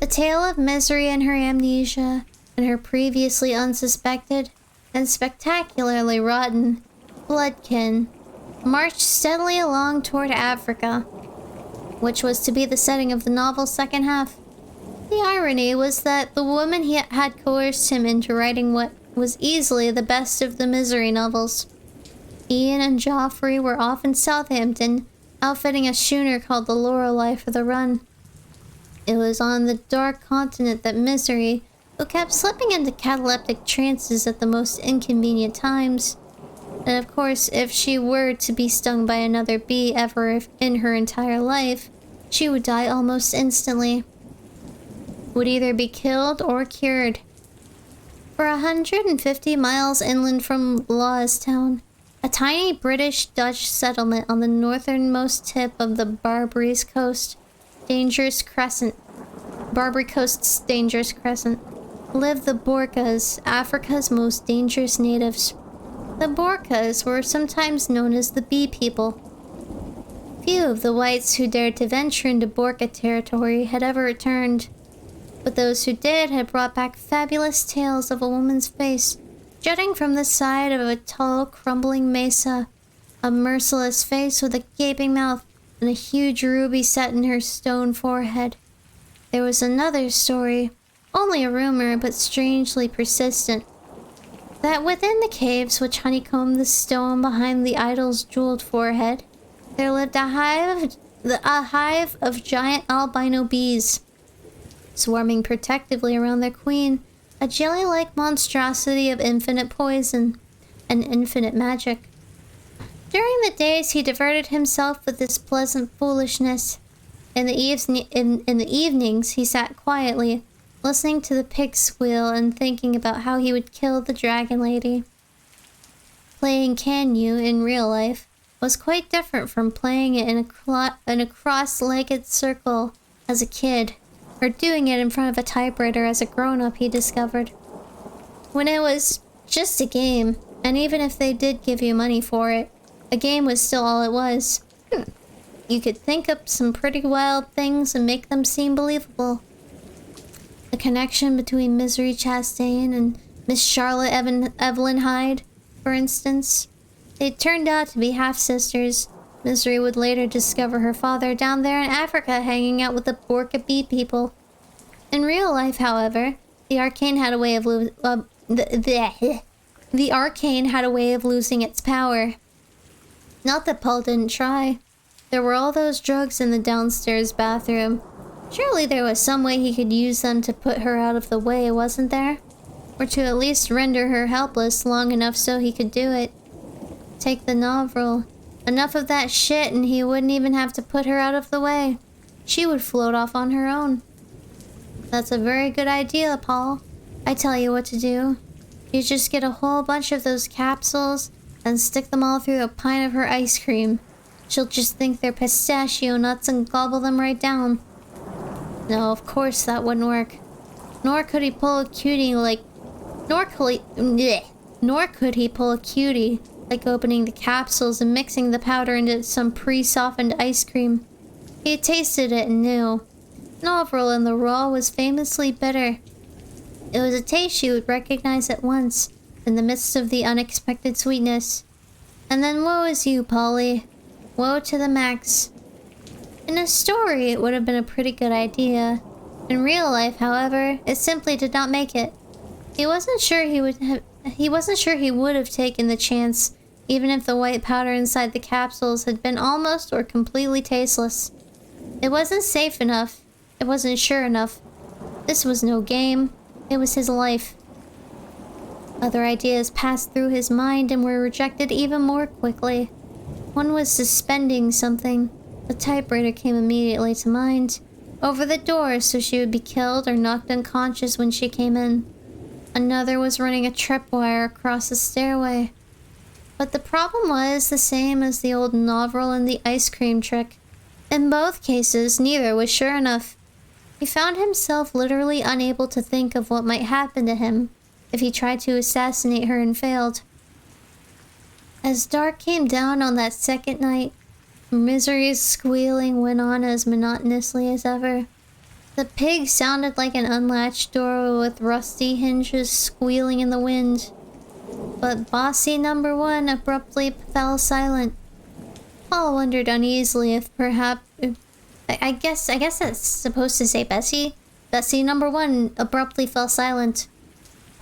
The tale of Misery and her amnesia, and her previously unsuspected and spectacularly rotten bloodkin, marched steadily along toward Africa, which was to be the setting of the novel's second half. The irony was that the woman he had coerced him into writing what was easily the best of the Misery novels. Ian and Joffrey were off in Southampton, outfitting a schooner called the Lorelei for the run. It was on the dark continent that Misery, who kept slipping into cataleptic trances at the most inconvenient times, and of course if she were to be stung by another bee ever in her entire life, she would die almost instantly. Would either be killed or cured. For 150 miles inland from Lawstown, a tiny British-Dutch settlement on the northernmost tip of the Barbary Coast's Dangerous Crescent, lived the Borkas, Africa's most dangerous natives. The Borkas were sometimes known as the Bee People. Few of the whites who dared to venture into Borka territory had ever returned, but those who did had brought back fabulous tales of a woman's face jutting from the side of a tall, crumbling mesa, a merciless face with a gaping mouth and a huge ruby set in her stone forehead. There was another story, only a rumor but strangely persistent, that within the caves which honeycombed the stone behind the idol's jeweled forehead, there lived a hive of giant albino bees. swarming protectively around their queen, a jelly-like monstrosity of infinite poison and infinite magic. During the days, he diverted himself with this pleasant foolishness. In the evenings, he sat quietly, listening to the pig squeal and thinking about how he would kill the dragon lady. Playing Canyu in real life was quite different from playing it in a cross-legged circle as a kid, or doing it in front of a typewriter as a grown-up, he discovered. When it was just a game, and even if they did give you money for it, a game was still all it was. You could think up some pretty wild things and make them seem believable. The connection between Misery Chastain and Miss Charlotte Evelyn Hyde, for instance. They turned out to be half-sisters. Misery would later discover her father down there in Africa hanging out with the Borka Bee people. In real life, however, the Arcane had a way of the Arcane had a way of losing its power. Not that Paul didn't try. There were all those drugs in the downstairs bathroom. Surely there was some way he could use them to put her out of the way, wasn't there? Or to at least render her helpless long enough so he could do it. Take the Novril. Enough of that shit and he wouldn't even have to put her out of the way. She would float off on her own. That's a very good idea, Paul. I tell you what to do. You just get a whole bunch of those capsules and stick them all through a pint of her ice cream. She'll just think they're pistachio nuts and gobble them right down. No, of course that wouldn't work. Nor could he pull a cutie like opening the capsules and mixing the powder into some pre-softened ice cream. He had tasted it and knew. Novril in the raw was famously bitter. It was a taste she would recognize at once, in the midst of the unexpected sweetness. And then woe is you, Polly. Woe to the max. In a story, it would have been a pretty good idea. In real life, however, it simply did not make it. He wasn't sure he would have taken the chance, even if the white powder inside the capsules had been almost or completely tasteless. It wasn't safe enough. It wasn't sure enough. This was no game. It was his life. Other ideas passed through his mind and were rejected even more quickly. One was suspending something. The typewriter came immediately to mind. Over the door so she would be killed or knocked unconscious when she came in. Another was running a tripwire across the stairway. But the problem was the same as the old Novril and the ice cream trick. In both cases, neither was sure enough. He found himself literally unable to think of what might happen to him if he tried to assassinate her and failed. As dark came down on that second night, Misery's squealing went on as monotonously as ever. The pig sounded like an unlatched door with rusty hinges squealing in the wind. But Bossy number 1 abruptly fell silent. Paul wondered uneasily if perhaps... I guess that's supposed to say Bessie. Bessie number 1 abruptly fell silent.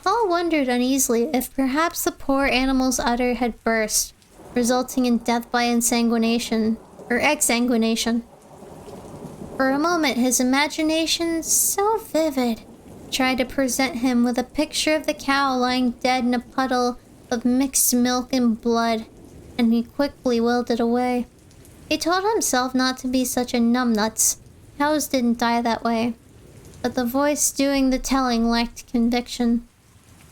Paul wondered uneasily if perhaps the poor animal's udder had burst, resulting in death by insanguination, or exsanguination. For a moment, his imagination, so vivid, tried to present him with a picture of the cow lying dead in a puddle of mixed milk and blood, and he quickly willed it away. He told himself not to be such a numbnuts. Cows didn't die that way. But the voice doing the telling lacked conviction.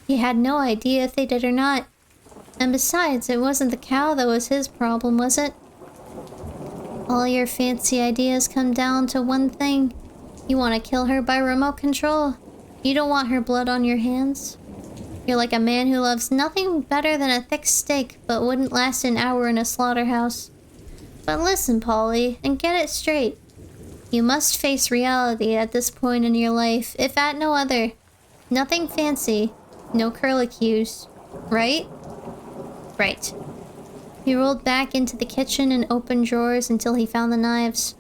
He had no idea if they did or not. And besides, it wasn't the cow that was his problem, was it? All your fancy ideas come down to one thing. You want to kill her by remote control. You don't want her blood on your hands. You're like a man who loves nothing better than a thick steak, but wouldn't last an hour in a slaughterhouse. But listen, Polly, and get it straight. You must face reality at this point in your life, if at no other. Nothing fancy. No curlicues. Right? Right. He rolled back into the kitchen and opened drawers until he found the knives.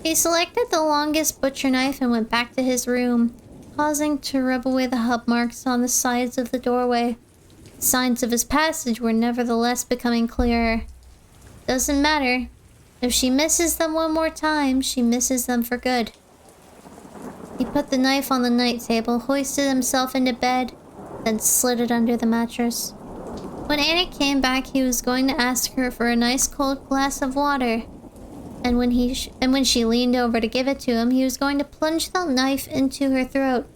He selected the longest butcher knife and went back to his room, pausing to rub away the hub marks on the sides of the doorway. Signs of his passage were nevertheless becoming clearer. Doesn't matter. If she misses them one more time, she misses them for good. He put the knife on the night table, hoisted himself into bed, then slid it under the mattress. When Annie came back, he was going to ask her for a nice cold glass of water. And when she leaned over to give it to him, he was going to plunge the knife into her throat.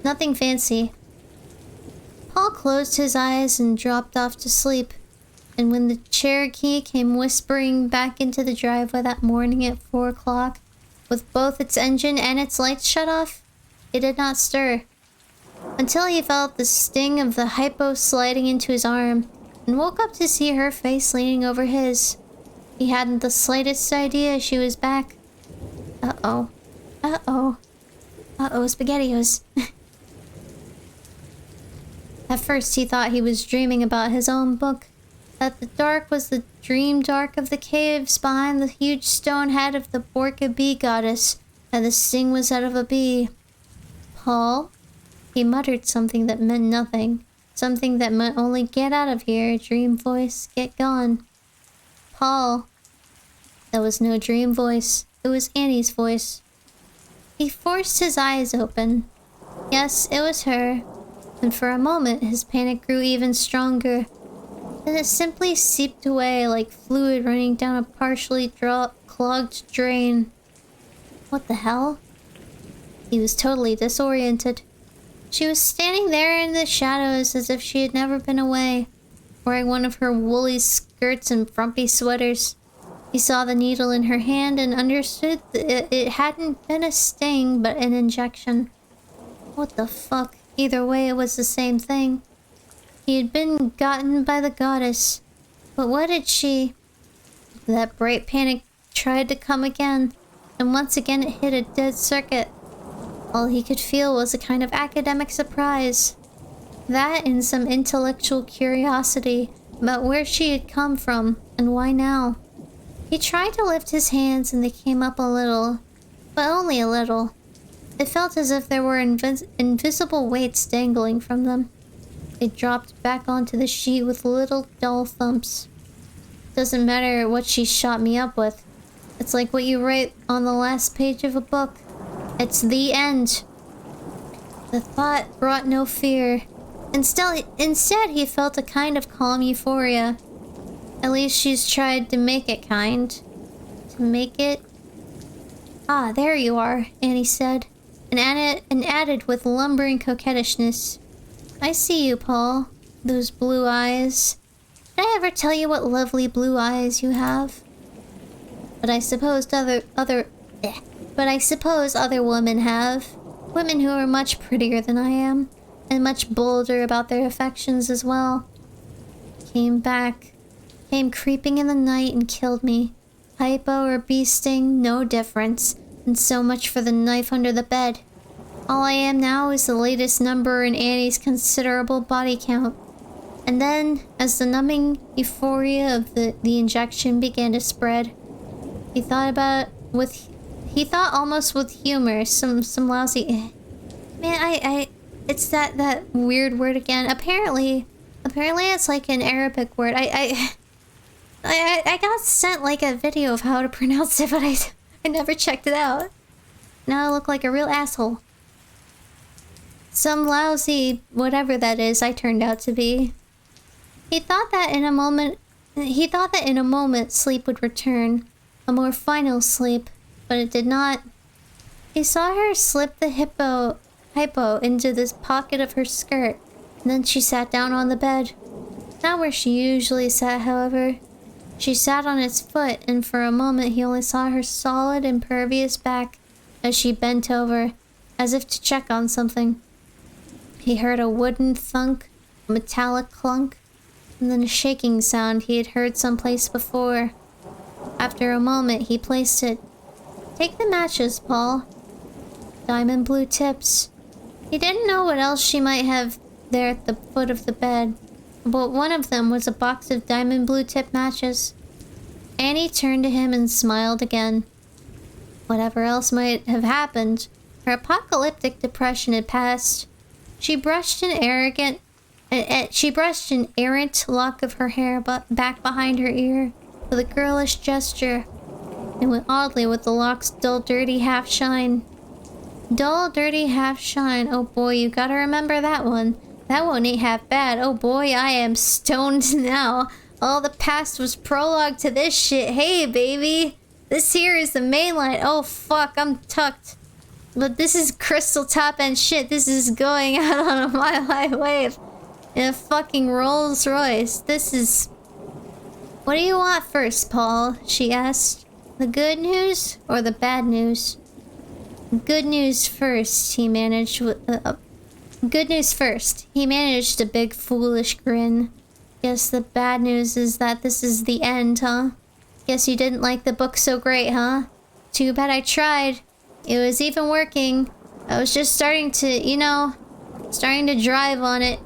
Nothing fancy. Paul closed his eyes and dropped off to sleep. And when the Cherokee came whispering back into the driveway that morning at 4 o'clock, with both its engine and its lights shut off, it did not stir. Until he felt the sting of the hypo sliding into his arm, and woke up to see her face leaning over his. He hadn't the slightest idea she was back. Uh-oh. Uh-oh. Uh-oh, SpaghettiOs. At first he thought he was dreaming about his own book, that the dark was the dream dark of the caves behind the huge stone head of the Borka bee goddess, and the sting was that of a bee. Paul? He muttered something that meant nothing. Something that meant only get out of here, dream voice, get gone. Paul. That was no dream voice. It was Annie's voice. He forced his eyes open. Yes, it was her. And for a moment, his panic grew even stronger. Then it simply seeped away like fluid running down a partially clogged drain. What the hell? He was totally disoriented. She was standing there in the shadows as if she had never been away, wearing one of her woolly skirts and frumpy sweaters. He saw the needle in her hand and understood that it hadn't been a sting, but an injection. What the fuck? Either way, it was the same thing. He had been gotten by the goddess. But what did she... That bright panic tried to come again, and once again it hit a dead circuit. All he could feel was a kind of academic surprise. That and some intellectual curiosity about where she had come from, and why now. He tried to lift his hands and they came up a little, but only a little. It felt as if there were invisible weights dangling from them. They dropped back onto the sheet with little dull thumps. Doesn't matter what she shot me up with. It's like what you write on the last page of a book. It's the end. The thought brought no fear. Instead, he felt a kind of calm euphoria. At least she's tried to make it kind. To make it... Ah, there you are, Annie said, and added with lumbering coquettishness. I see you, Paul. Those blue eyes. Did I ever tell you what lovely blue eyes you have? But I suppose other women have. Women who are much prettier than I am, and much bolder about their affections as well. Came creeping in the night and killed me. Hypo or bee sting, no difference. And so much for the knife under the bed. All I am now is the latest number in Annie's considerable body count. And then, as the numbing euphoria of the injection began to spread, he thought almost with humor, some lousy... Man, it's that weird word again. Apparently it's like an Arabic word. I got sent like a video of how to pronounce it, but I never checked it out. Now I look like a real asshole. Some lousy whatever that is I turned out to be. He thought that in a moment sleep would return. A more final sleep, but it did not. He saw her slip the hypo into this pocket of her skirt, and then she sat down on the bed. Not where she usually sat, however. She sat on its foot, and for a moment he only saw her solid, impervious back as she bent over, as if to check on something. He heard a wooden thunk, a metallic clunk, and then a shaking sound he had heard someplace before. After a moment, he placed it. Take the matches, Paul. Diamond blue tips. He didn't know what else she might have there at the foot of the bed, but one of them was a box of diamond blue tip matches. Annie turned to him and smiled again. Whatever else might have happened, her apocalyptic depression had passed. She brushed an errant lock of her hair back behind her ear with a girlish gesture, and went oddly with the lock's dull, dirty half-shine. Dull, dirty, half shine. Oh boy, you gotta remember that one. That one ain't half bad. Oh boy, I am stoned now. All the past was prologue to this shit. Hey, baby. This here is the main line. Oh fuck, I'm tucked. But this is crystal top end shit. This is going out on a Mile High Wave. In a fucking Rolls Royce. This is... What do you want first, Paul? She asked. The good news or the bad news? Good news first, he managed with... good news first. He managed a big foolish grin. Guess the bad news is that this is the end, huh? Guess you didn't like the book so great, huh? Too bad I tried. It was even working. I was just starting to, you know, starting to drive on it.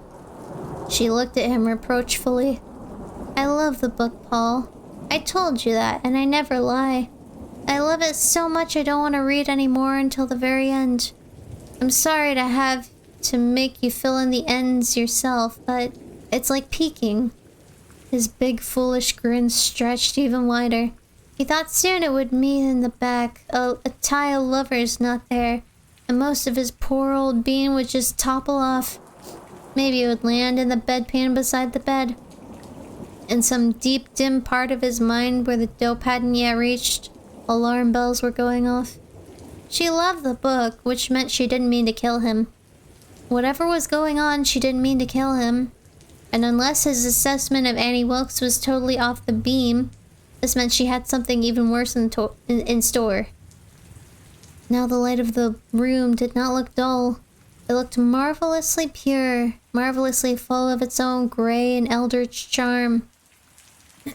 She looked at him reproachfully. I love the book, Paul. I told you that, and I never lie. I love it so much I don't want to read anymore until the very end. I'm sorry to have to make you fill in the ends yourself, but it's like peeking. His big foolish grin stretched even wider. He thought soon it would mean in the back, a tile lover's not there, and most of his poor old being would just topple off. Maybe it would land in the bedpan beside the bed. In some deep, dim part of his mind where the dope hadn't yet reached, alarm bells were going off. She loved the book, which meant she didn't mean to kill him. Whatever was going on, she didn't mean to kill him. And unless his assessment of Annie Wilkes was totally off the beam, this meant she had something even worse in store. Now the light of the room did not look dull. It looked marvelously pure, marvelously full of its own gray and eldritch charm.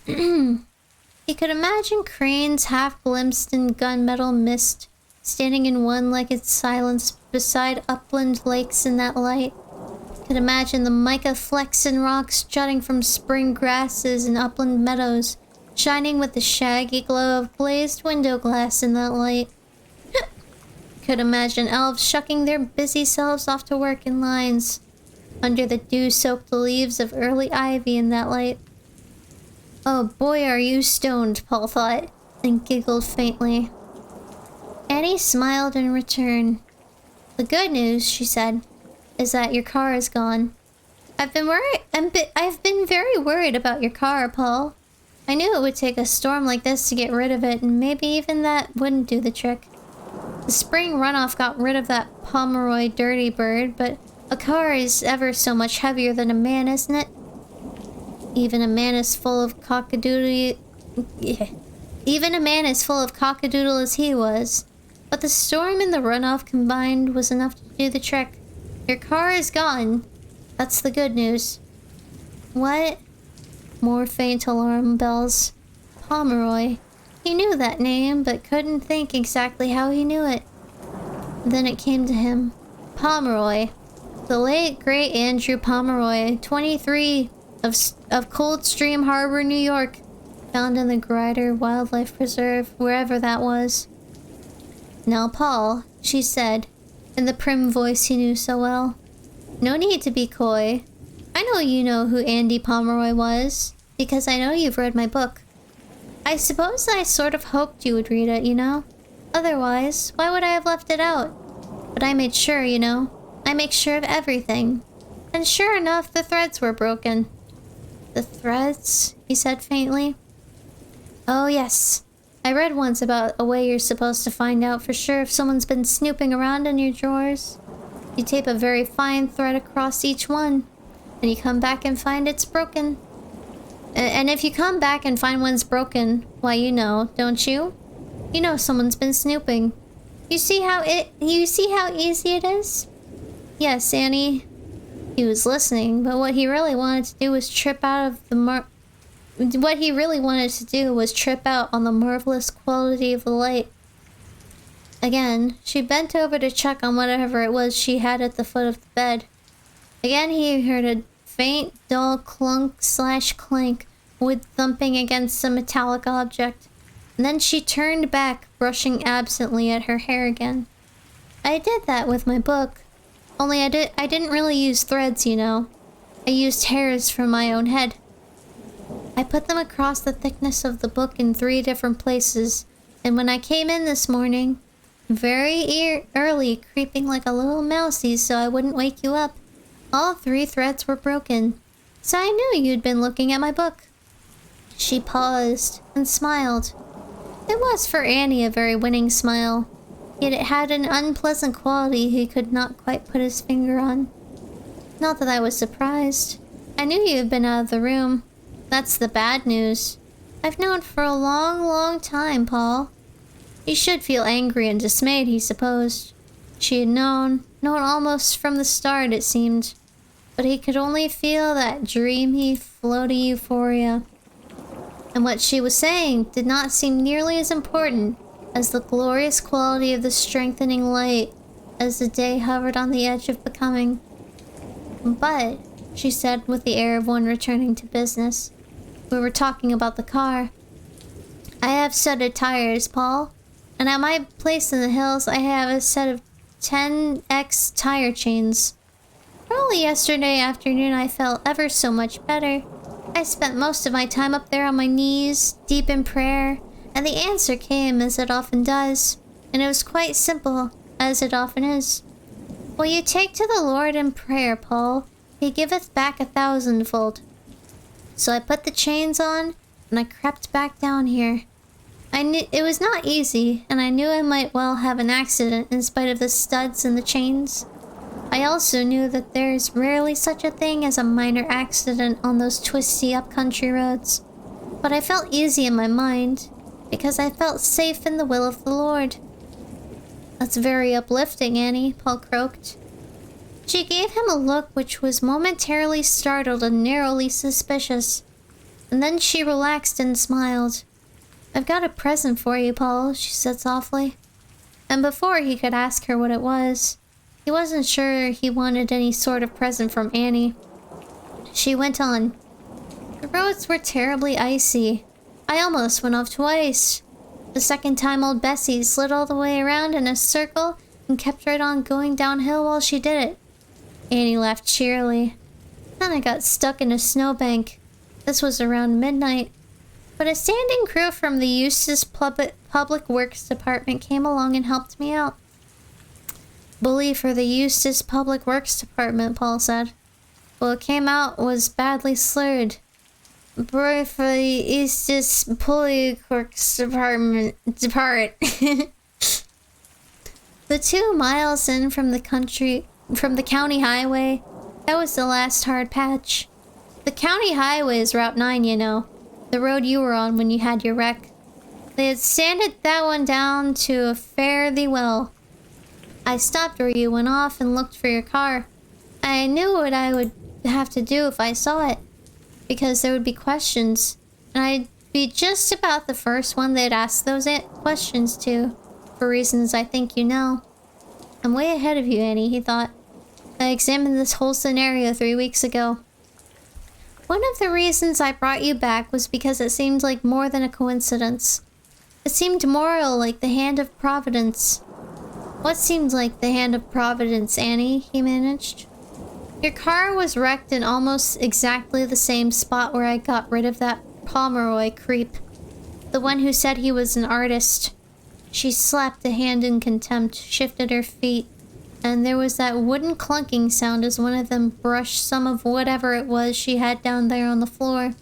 He could imagine cranes half glimpsed in gunmetal mist, standing in one-legged silence beside upland lakes in that light. Could imagine the mica flecks and rocks jutting from spring grasses and upland meadows, shining with the shaggy glow of glazed window glass in that light. Could imagine elves shucking their busy selves off to work in lines, under the dew-soaked leaves of early ivy in that light. Oh boy, are you stoned, Paul thought, and giggled faintly. Annie smiled in return. The good news, she said, is that your car is gone. I've been very worried about your car, Paul. I knew it would take a storm like this to get rid of it, and maybe even that wouldn't do the trick. The spring runoff got rid of that Pomeroy dirty bird, but a car is ever so much heavier than a man, isn't it? Even a man is full of cockadoodle... Even a man as full of cockadoodle as he was. But the storm and the runoff combined was enough to do the trick. Your car is gone. That's the good news. What? More faint alarm bells. Pomeroy. He knew that name, but couldn't think exactly how he knew it. Then it came to him. Pomeroy. The late, great Andrew Pomeroy, 23, of Coldstream Harbor, New York. Found in the Grider Wildlife Preserve, wherever that was. Now, Paul, she said, in the prim voice he knew so well. No need to be coy. I know you know who Andy Pomeroy was, because I know you've read my book. I suppose I sort of hoped you would read it, you know? Otherwise, why would I have left it out? But I made sure, you know? I make sure of everything. And sure enough, the threads were broken. The threads? He said faintly. Oh yes. I read once about a way you're supposed to find out for sure if someone's been snooping around in your drawers. You tape a very fine thread across each one, and you come back and find it's broken. And if you come back and find one's broken, why you know, don't you? You know someone's been snooping. You see how easy it is? Yes, Annie. He was listening, but what he really wanted to do was trip out on the marvelous quality of the light. Again, she bent over to check on whatever it was she had at the foot of the bed. Again, he heard a faint, dull clunk/clank, wood thumping against some metallic object. And then she turned back, brushing absently at her hair again. I did that with my book. Only I didn't really use threads, you know. I used hairs from my own head. I put them across the thickness of the book in 3 different places, and when I came in this morning, very early, creeping like a little mousey so I wouldn't wake you up. All 3 threads were broken, so I knew you'd been looking at my book." She paused and smiled. It was for Annie a very winning smile, yet it had an unpleasant quality he could not quite put his finger on. Not that I was surprised. I knew you had been out of the room. That's the bad news. I've known for a long, long time, Paul. You should feel angry and dismayed, he supposed. She had known almost from the start, it seemed. But he could only feel that dreamy, floaty euphoria. And what she was saying did not seem nearly as important as the glorious quality of the strengthening light as the day hovered on the edge of becoming. "But," she said with the air of one returning to business, "we were talking about the car. I have studded tires, Paul, and at my place in the hills I have a set of 10X tire chains. Early yesterday afternoon I felt ever so much better. I spent most of my time up there on my knees, deep in prayer, and the answer came as it often does, and it was quite simple, as it often is. Will you take to the Lord in prayer, Paul? He giveth back 1,000-fold. So I put the chains on, and I crept back down here. I knew it was not easy, and I knew I might well have an accident in spite of the studs and the chains. I also knew that there is rarely such a thing as a minor accident on those twisty up-country roads. But I felt easy in my mind, because I felt safe in the will of the Lord." "That's very uplifting, Annie," Paul croaked. She gave him a look which was momentarily startled and narrowly suspicious. And then she relaxed and smiled. "I've got a present for you, Paul," she said softly. And before he could ask her what it was, he wasn't sure he wanted any sort of present from Annie. She went on. "The roads were terribly icy. I almost went off twice. The second time old Bessie slid all the way around in a circle and kept right on going downhill while she did it." Annie laughed cheerily. "Then I got stuck in a snowbank. This was around midnight. But a standing crew from the Eustis Public Works Department came along and helped me out." "Bully for the Eustis Public Works Department," Paul said. "Well, it came out was badly slurred. Bully for the Eustis Public Works Department. The 2 miles in from the county highway, that was the last hard patch. The county highway is Route 9, you know. The road you were on when you had your wreck. They had sanded that one down to a fare thee well. I stopped where you went off and looked for your car. I knew what I would have to do if I saw it, because there would be questions, and I'd be just about the first one they'd ask those questions to, for reasons I think you know. I'm way ahead of you, Annie, he thought. I examined this whole scenario 3 weeks ago. One of the reasons I brought you back was because it seemed like more than a coincidence. It seemed more like the hand of Providence." "What seemed like the hand of Providence, Annie?" he managed. "Your car was wrecked in almost exactly the same spot where I got rid of that Pomeroy creep. The one who said he was an artist." She slapped a hand in contempt, shifted her feet, and there was that wooden clunking sound as one of them brushed some of whatever it was she had down there on the floor.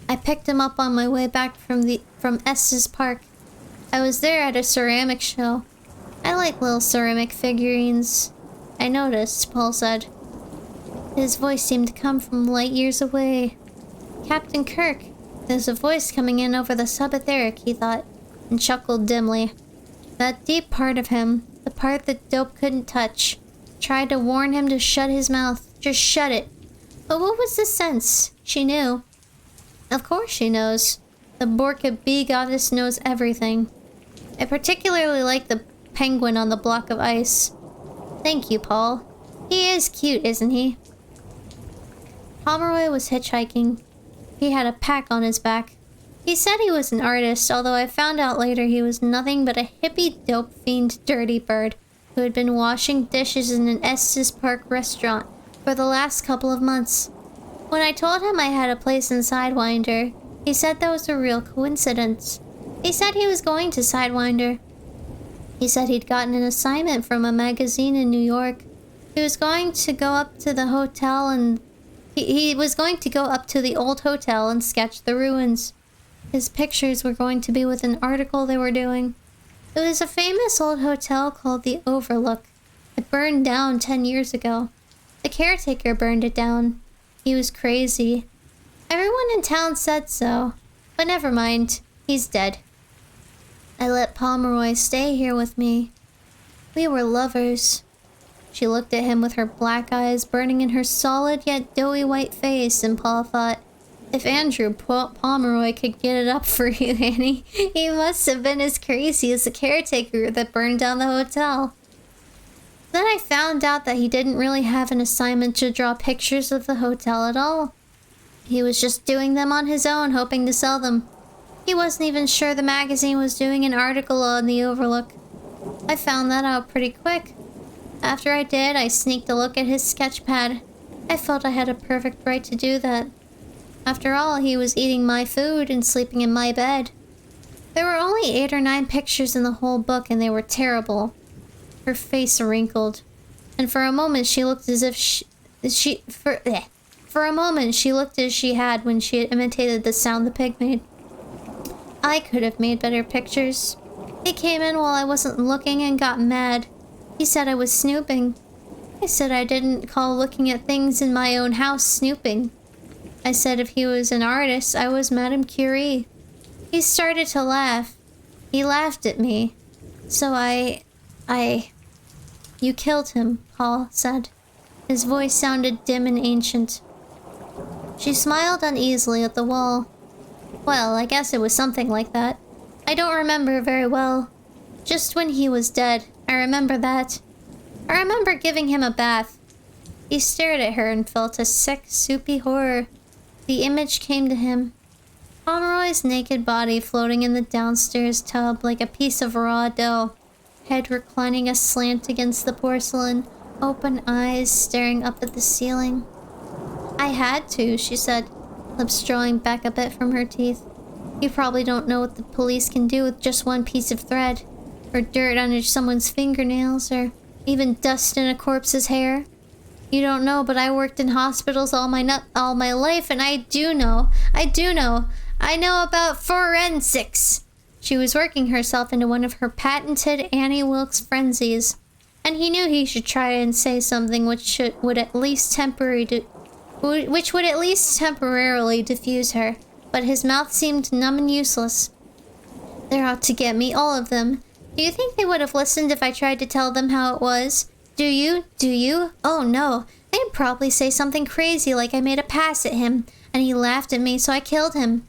"I picked him up on my way back from Estes Park. I was there at a ceramic show. I like little ceramic figurines. I noticed," Paul said. His voice seemed to come from light years away. "Captain Kirk, there's a voice coming in over the sub-etheric," he thought, and chuckled dimly. That deep part of him, the part that Dope couldn't touch, tried to warn him to shut his mouth. Just shut it. But what was the sense? She knew. Of course she knows. The Borka bee goddess knows everything. I particularly like the penguin on the block of ice. Thank you, Paul. He is cute, isn't he? Pomeroy was hitchhiking. He had a pack on his back. He said he was an artist, although I found out later he was nothing but a hippie dope fiend dirty bird who had been washing dishes in an Estes Park restaurant for the last couple of months. When I told him I had a place in Sidewinder, he said that was a real coincidence. He said he was going to Sidewinder. He said he'd gotten an assignment from a magazine in New York. He was going to go up to the hotel and... He was going to go up to the old hotel and sketch the ruins. His pictures were going to be with an article they were doing. It was a famous old hotel called the Overlook. It burned down 10 years ago. The caretaker burned it down. He was crazy. Everyone in town said so. But never mind. He's dead. I let Pomeroy stay here with me. We were lovers. She looked at him with her black eyes burning in her solid yet doughy white face, and Paul thought, if Andrew Pomeroy could get it up for you, Annie, he must have been as crazy as the caretaker that burned down the hotel. Then I found out that he didn't really have an assignment to draw pictures of the hotel at all. He was just doing them on his own, hoping to sell them. He wasn't even sure the magazine was doing an article on the Overlook. I found that out pretty quick. After I did, I sneaked a look at his sketch pad. I felt I had a perfect right to do that. After all, he was eating my food and sleeping in my bed. There were only 8 or 9 pictures in the whole book, and they were terrible. Her face wrinkled, and for a moment she looked as if for a moment she looked as she had when she had imitated the sound the pig made. I could have made better pictures. He came in while I wasn't looking and got mad. He said I was snooping. I said I didn't call looking at things in my own house snooping. I said if he was an artist, I was Madame Curie. He started to laugh. He laughed at me. So You killed him, Paul said. His voice sounded dim and ancient. She smiled uneasily at the wall. Well, I guess it was something like that. I don't remember very well. Just when he was dead, I remember that. I remember giving him a bath. He stared at her and felt a sick, soupy horror. The image came to him. Pomeroy's naked body floating in the downstairs tub like a piece of raw dough. Head reclining aslant against the porcelain, open eyes staring up at the ceiling. I had to, she said, lips drawing back a bit from her teeth. You probably don't know what the police can do with just one piece of thread, or dirt under someone's fingernails, or even dust in a corpse's hair. You don't know, but I worked in hospitals all my life, and I know about forensics. She was working herself into one of her patented Annie Wilkes frenzies, and he knew he should try and say something which would at least temporarily diffuse her, but his mouth seemed numb and useless. They're out to get me, all of them. Do you think they would have listened if I tried to tell them how it was? Do you? Oh no, they'd probably say something crazy like I made a pass at him, and he laughed at me, so I killed him.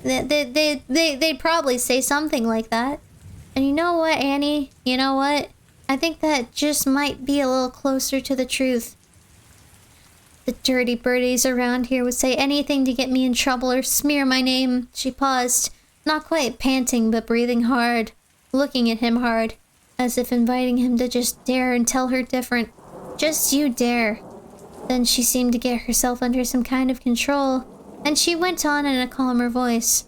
They'd probably say something like that. And you know what, Annie? You know what? I think that just might be a little closer to the truth. The dirty birdies around here would say anything to get me in trouble or smear my name. She paused, not quite panting, but breathing hard, looking at him hard, as if inviting him to just dare and tell her different. Just you dare. Then she seemed to get herself under some kind of control, and she went on in a calmer voice.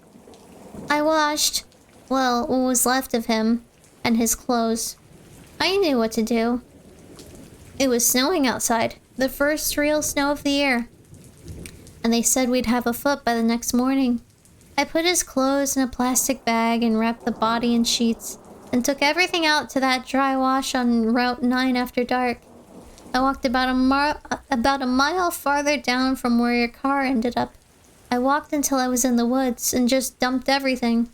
I washed, well, what was left of him, and his clothes. I knew what to do. It was snowing outside, the first real snow of the year, and they said we'd have a foot by the next morning. I put his clothes in a plastic bag and wrapped the body in sheets, and took everything out to that dry wash on Route 9 after dark. I walked about a mile farther down from where your car ended up. I walked until I was in the woods and just dumped everything.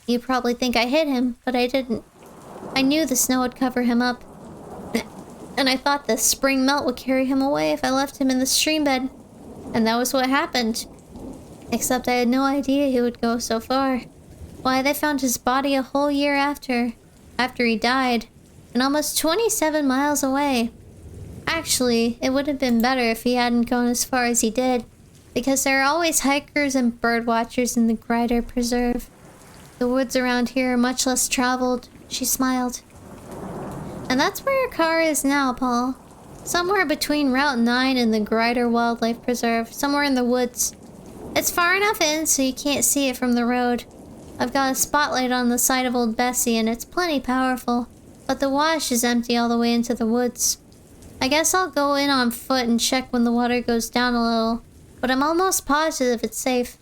You probably think I hid him, but I didn't. I knew the snow would cover him up. And I thought the spring melt would carry him away if I left him in the stream bed. And that was what happened. Except I had no idea he would go so far. Why, they found his body a whole year after he died, and almost 27 miles away. Actually, it would have been better if he hadn't gone as far as he did, because there are always hikers and bird watchers in the Grider Preserve. The woods around here are much less traveled, she smiled. And that's where your car is now, Paul. Somewhere between Route 9 and the Grider Wildlife Preserve, somewhere in the woods. It's far enough in so you can't see it from the road. I've got a spotlight on the side of old Bessie and it's plenty powerful, but the wash is empty all the way into the woods. I guess I'll go in on foot and check when the water goes down a little, but I'm almost positive it's safe.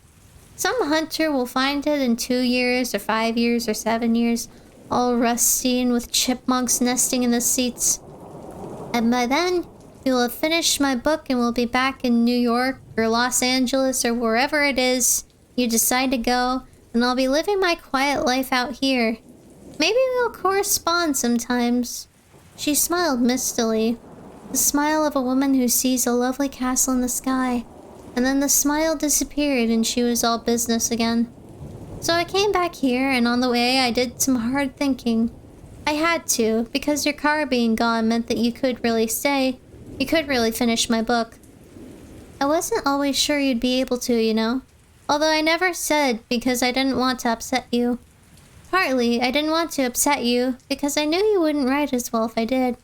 Some hunter will find it in 2 years or 5 years or 7 years, all rusty and with chipmunks nesting in the seats. And by then, you'll have finished my book and we'll be back in New York or Los Angeles or wherever it is you decide to go, and I'll be living my quiet life out here. Maybe we'll correspond sometimes. She smiled mistily, the smile of a woman who sees a lovely castle in the sky, and then the smile disappeared and she was all business again. So I came back here, and on the way I did some hard thinking. I had to, because your car being gone meant that you could really stay. You could really finish my book. I wasn't always sure you'd be able to, you know. Although I never said because I didn't want to upset you. Partly, I didn't want to upset you because I knew you wouldn't write as well if I did.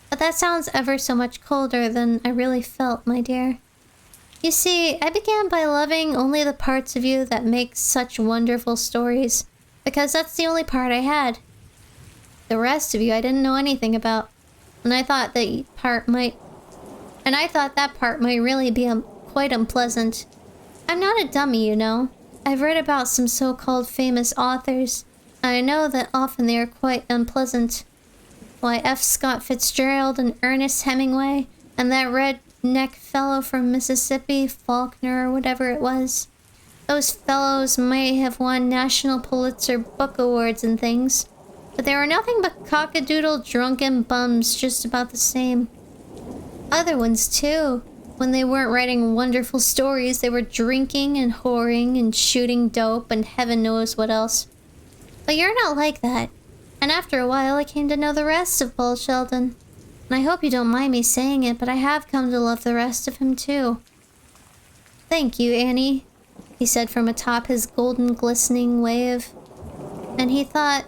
But that sounds ever so much colder than I really felt, my dear. You see, I began by loving only the parts of you that make such wonderful stories, because that's the only part I had. The rest of you I didn't know anything about, and I thought that part might really be quite unpleasant. I'm not a dummy, you know. I've read about some so-called famous authors, and I know that often they are quite unpleasant. Why, F. Scott Fitzgerald and Ernest Hemingway, and that redneck fellow from Mississippi, Faulkner or whatever it was. Those fellows might have won National Pulitzer Book Awards and things, but they were nothing but cockadoodle drunken bums just about the same. Other ones too. When they weren't writing wonderful stories, they were drinking and whoring and shooting dope and heaven knows what else. But you're not like that. And after a while, I came to know the rest of Paul Sheldon. And I hope you don't mind me saying it, but I have come to love the rest of him too. Thank you, Annie, he said from atop his golden glistening wave. And he thought,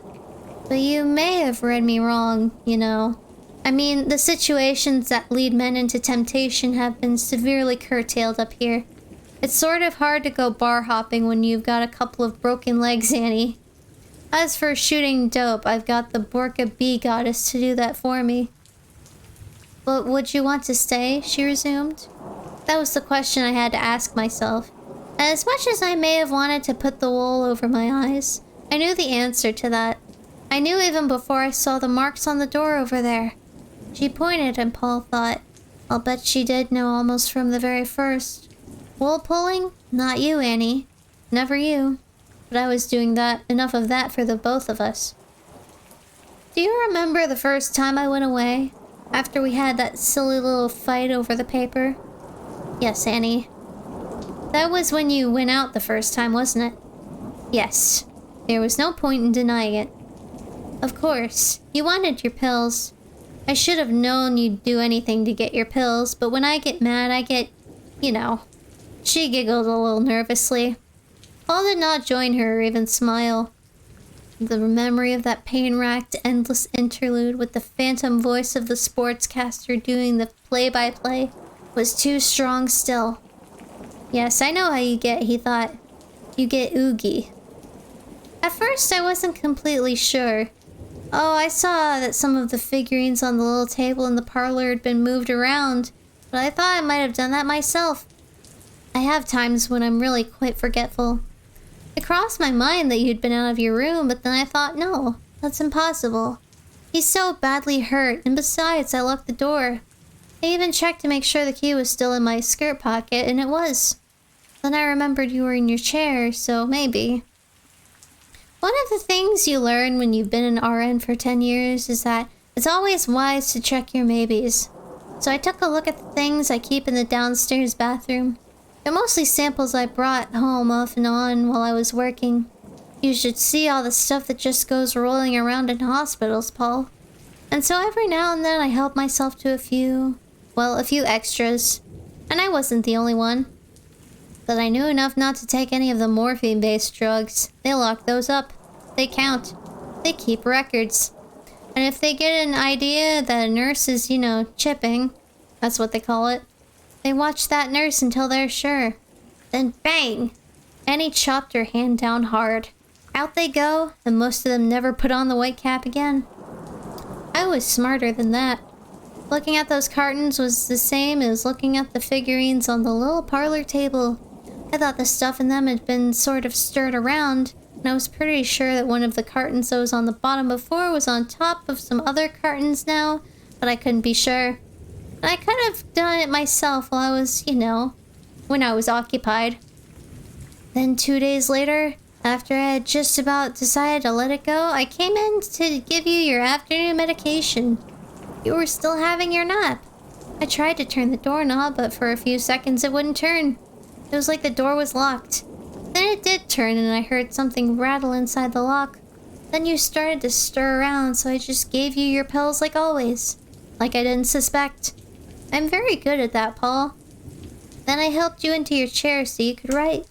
but you may have read me wrong, you know. I mean, the situations that lead men into temptation have been severely curtailed up here. It's sort of hard to go bar hopping when you've got a couple of broken legs, Annie. As for shooting dope, I've got the Borka bee goddess to do that for me. But would you want to stay? She resumed. That was the question I had to ask myself. And as much as I may have wanted to put the wool over my eyes, I knew the answer to that. I knew even before I saw the marks on the door over there. She pointed, and Paul thought, I'll bet she did know almost from the very first. Wool pulling? Not you, Annie. Never you. But I was doing enough of that for the both of us. Do you remember the first time I went away? After we had that silly little fight over the paper? Yes, Annie. That was when you went out the first time, wasn't it? Yes. There was no point in denying it. Of course. You wanted your pills. I should have known you'd do anything to get your pills, but when I get mad, I get, you know. She giggled a little nervously. Paul did not join her or even smile. The memory of that pain-racked, endless interlude with the phantom voice of the sportscaster doing the play-by-play was too strong still. Yes, I know how you get, he thought. You get oogie. At first, I wasn't completely sure. Oh, I saw that some of the figurines on the little table in the parlor had been moved around, but I thought I might have done that myself. I have times when I'm really quite forgetful. It crossed my mind that you'd been out of your room, but then I thought, no, that's impossible. He's so badly hurt, and besides, I locked the door. I even checked to make sure the key was still in my skirt pocket, and it was. Then I remembered you were in your chair, so maybe. One of the things you learn when you've been an RN for 10 years is that it's always wise to check your maybes. So I took a look at the things I keep in the downstairs bathroom. They're mostly samples I brought home off and on while I was working. You should see all the stuff that just goes rolling around in hospitals, Paul. And so every now and then I help myself to a few extras. And I wasn't the only one. But I knew enough not to take any of the morphine-based drugs. They lock those up. They count. They keep records. And if they get an idea that a nurse is, chipping, that's what they call it, they watch that nurse until they're sure. Then bang! Annie chopped her hand down hard. Out they go, and most of them never put on the white cap again. I was smarter than that. Looking at those cartons was the same as looking at the figurines on the little parlor table. I thought the stuff in them had been sort of stirred around, and I was pretty sure that one of the cartons that was on the bottom before was on top of some other cartons now, but I couldn't be sure. And I could have done it myself while I was, when I was occupied. Then 2 days later, after I had just about decided to let it go, I came in to give you your afternoon medication. You were still having your nap. I tried to turn the doorknob, but for a few seconds it wouldn't turn. It was like the door was locked. Then it did turn and I heard something rattle inside the lock. Then you started to stir around, so I just gave you your pills like always. Like I didn't suspect. I'm very good at that, Paul. Then I helped you into your chair so you could write.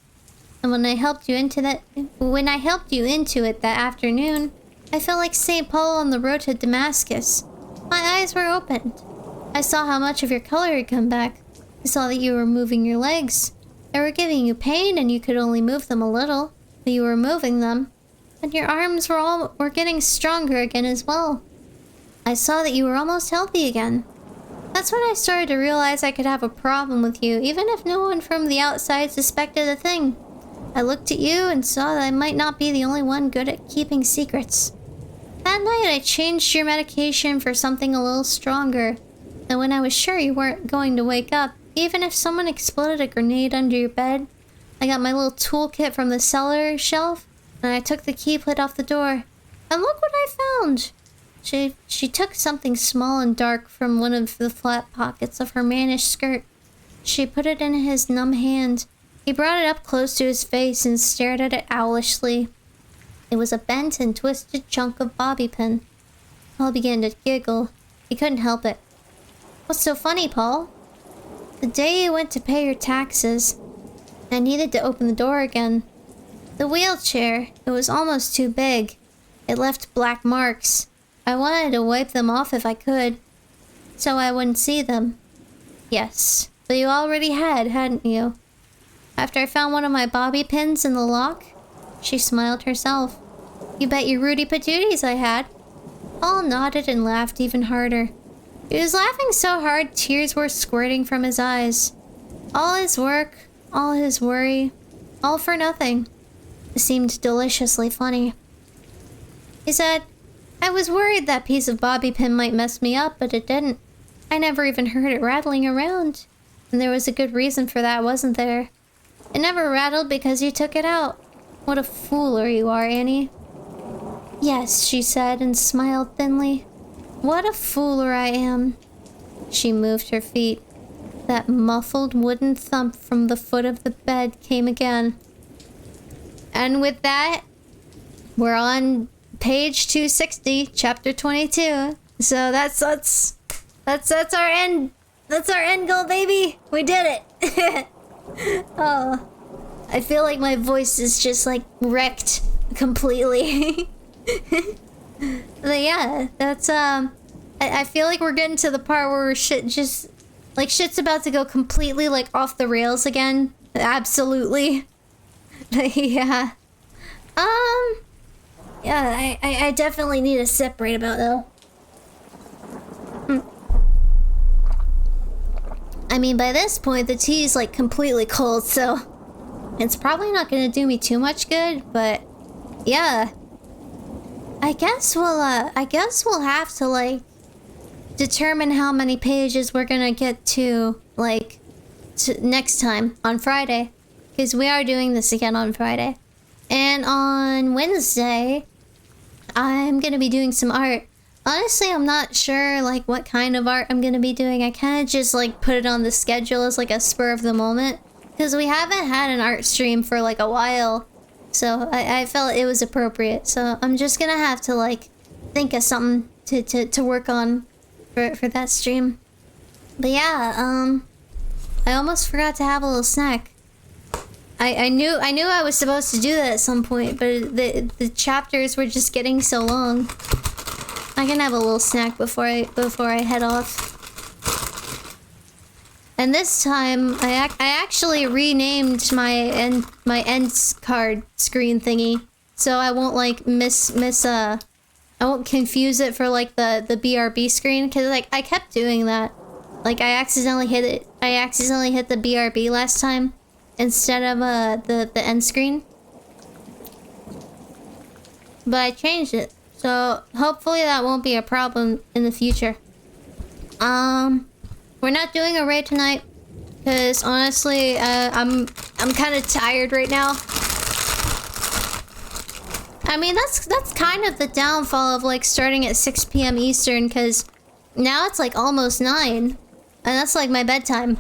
And when I helped you into it that afternoon, I felt like St. Paul on the road to Damascus. My eyes were opened. I saw how much of your color had come back. I saw that you were moving your legs. They were giving you pain and you could only move them a little, but you were moving them. And your arms were getting stronger again as well. I saw that you were almost healthy again. That's when I started to realize I could have a problem with you, even if no one from the outside suspected a thing. I looked at you and saw that I might not be the only one good at keeping secrets. That night I changed your medication for something a little stronger. And when I was sure you weren't going to wake up, even if someone exploded a grenade under your bed, I got my little toolkit from the cellar shelf, and I took the key plate off the door. And look what I found! She took something small and dark from one of the flat pockets of her mannish skirt. She put it in his numb hand. He brought it up close to his face and stared at it owlishly. It was a bent and twisted chunk of bobby pin. Paul began to giggle. He couldn't help it. What's so funny, Paul? The day you went to pay your taxes, I needed to open the door again. The wheelchair, it was almost too big. It left black marks. I wanted to wipe them off if I could, so I wouldn't see them. Yes, but you already had, hadn't you? After I found one of my bobby pins in the lock, she smiled herself. You bet your Rudy Patooties I had. Paul nodded and laughed even harder. He was laughing so hard tears were squirting from his eyes. All his work, all his worry, all for nothing. It seemed deliciously funny. He said, I was worried that piece of bobby pin might mess me up, but it didn't. I never even heard it rattling around. And there was a good reason for that, wasn't there? It never rattled because you took it out. What a fooler you are, Annie. Yes, she said and smiled thinly. What a fooler I am. She moved her feet. That muffled wooden thump from the foot of the bed came again. And with that, we're on page 260, chapter 22. So that's our end. That's our end goal, baby. We did it. Oh, I feel like my voice is just like wrecked completely. But yeah, that's I feel like we're getting to the part where shit's about to go completely like off the rails again. Absolutely. Yeah. Yeah, I definitely need a sip right about though. I mean, by this point, the tea is like completely cold, so it's probably not gonna do me too much good, but yeah. I guess we'll have to like determine how many pages we're gonna get to like next time on Friday, because we are doing this again on Friday. And on Wednesday, I'm gonna be doing some art. Honestly, I'm not sure like what kind of art I'm gonna be doing. I kind of just like put it on the schedule as like a spur of the moment, because we haven't had an art stream for like a while. So I felt it was appropriate. So I'm just gonna have to like think of something to work on for that stream. But yeah, I almost forgot to have a little snack. I knew I was supposed to do that at some point, but the chapters were just getting so long. I can have a little snack before I head off. And this time, I actually renamed my end card screen thingy. so I won't like I won't confuse it for like the BRB screen, because like I kept doing that. Like I accidentally hit the BRB last time instead of the end screen. But I changed it. So hopefully that won't be a problem in the future. We're not doing a raid tonight because honestly, I'm kind of tired right now. I mean, that's kind of the downfall of like starting at 6 p.m. Eastern, because now it's like almost 9, and that's like my bedtime.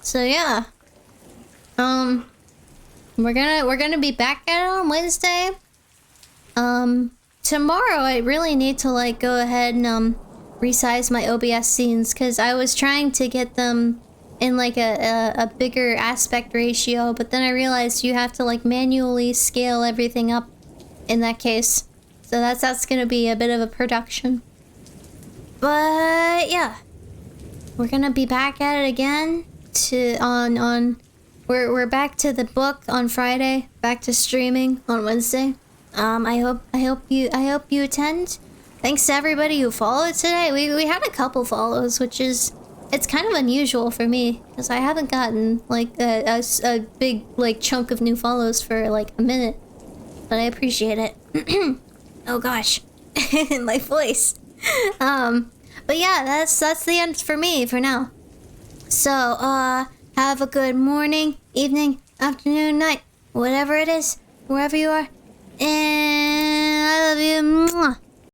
So yeah. We're gonna be back at it on Wednesday. Tomorrow I really need to like go ahead and resize my OBS scenes, because I was trying to get them in like a bigger aspect ratio, but then I realized you have to like manually scale everything up in that case. So that's gonna be a bit of a production. But yeah. We're gonna be back at it again we're back to the book on Friday, back to streaming on Wednesday. I hope you attend. Thanks to everybody who followed today. We had a couple follows, which is, it's kind of unusual for me, because I haven't gotten like a big like chunk of new follows for like a minute. But I appreciate it. Oh gosh. My voice. But yeah, that's the end for me for now. So, have a good morning, evening, afternoon, night, whatever it is, wherever you are. And I love you. Mwah.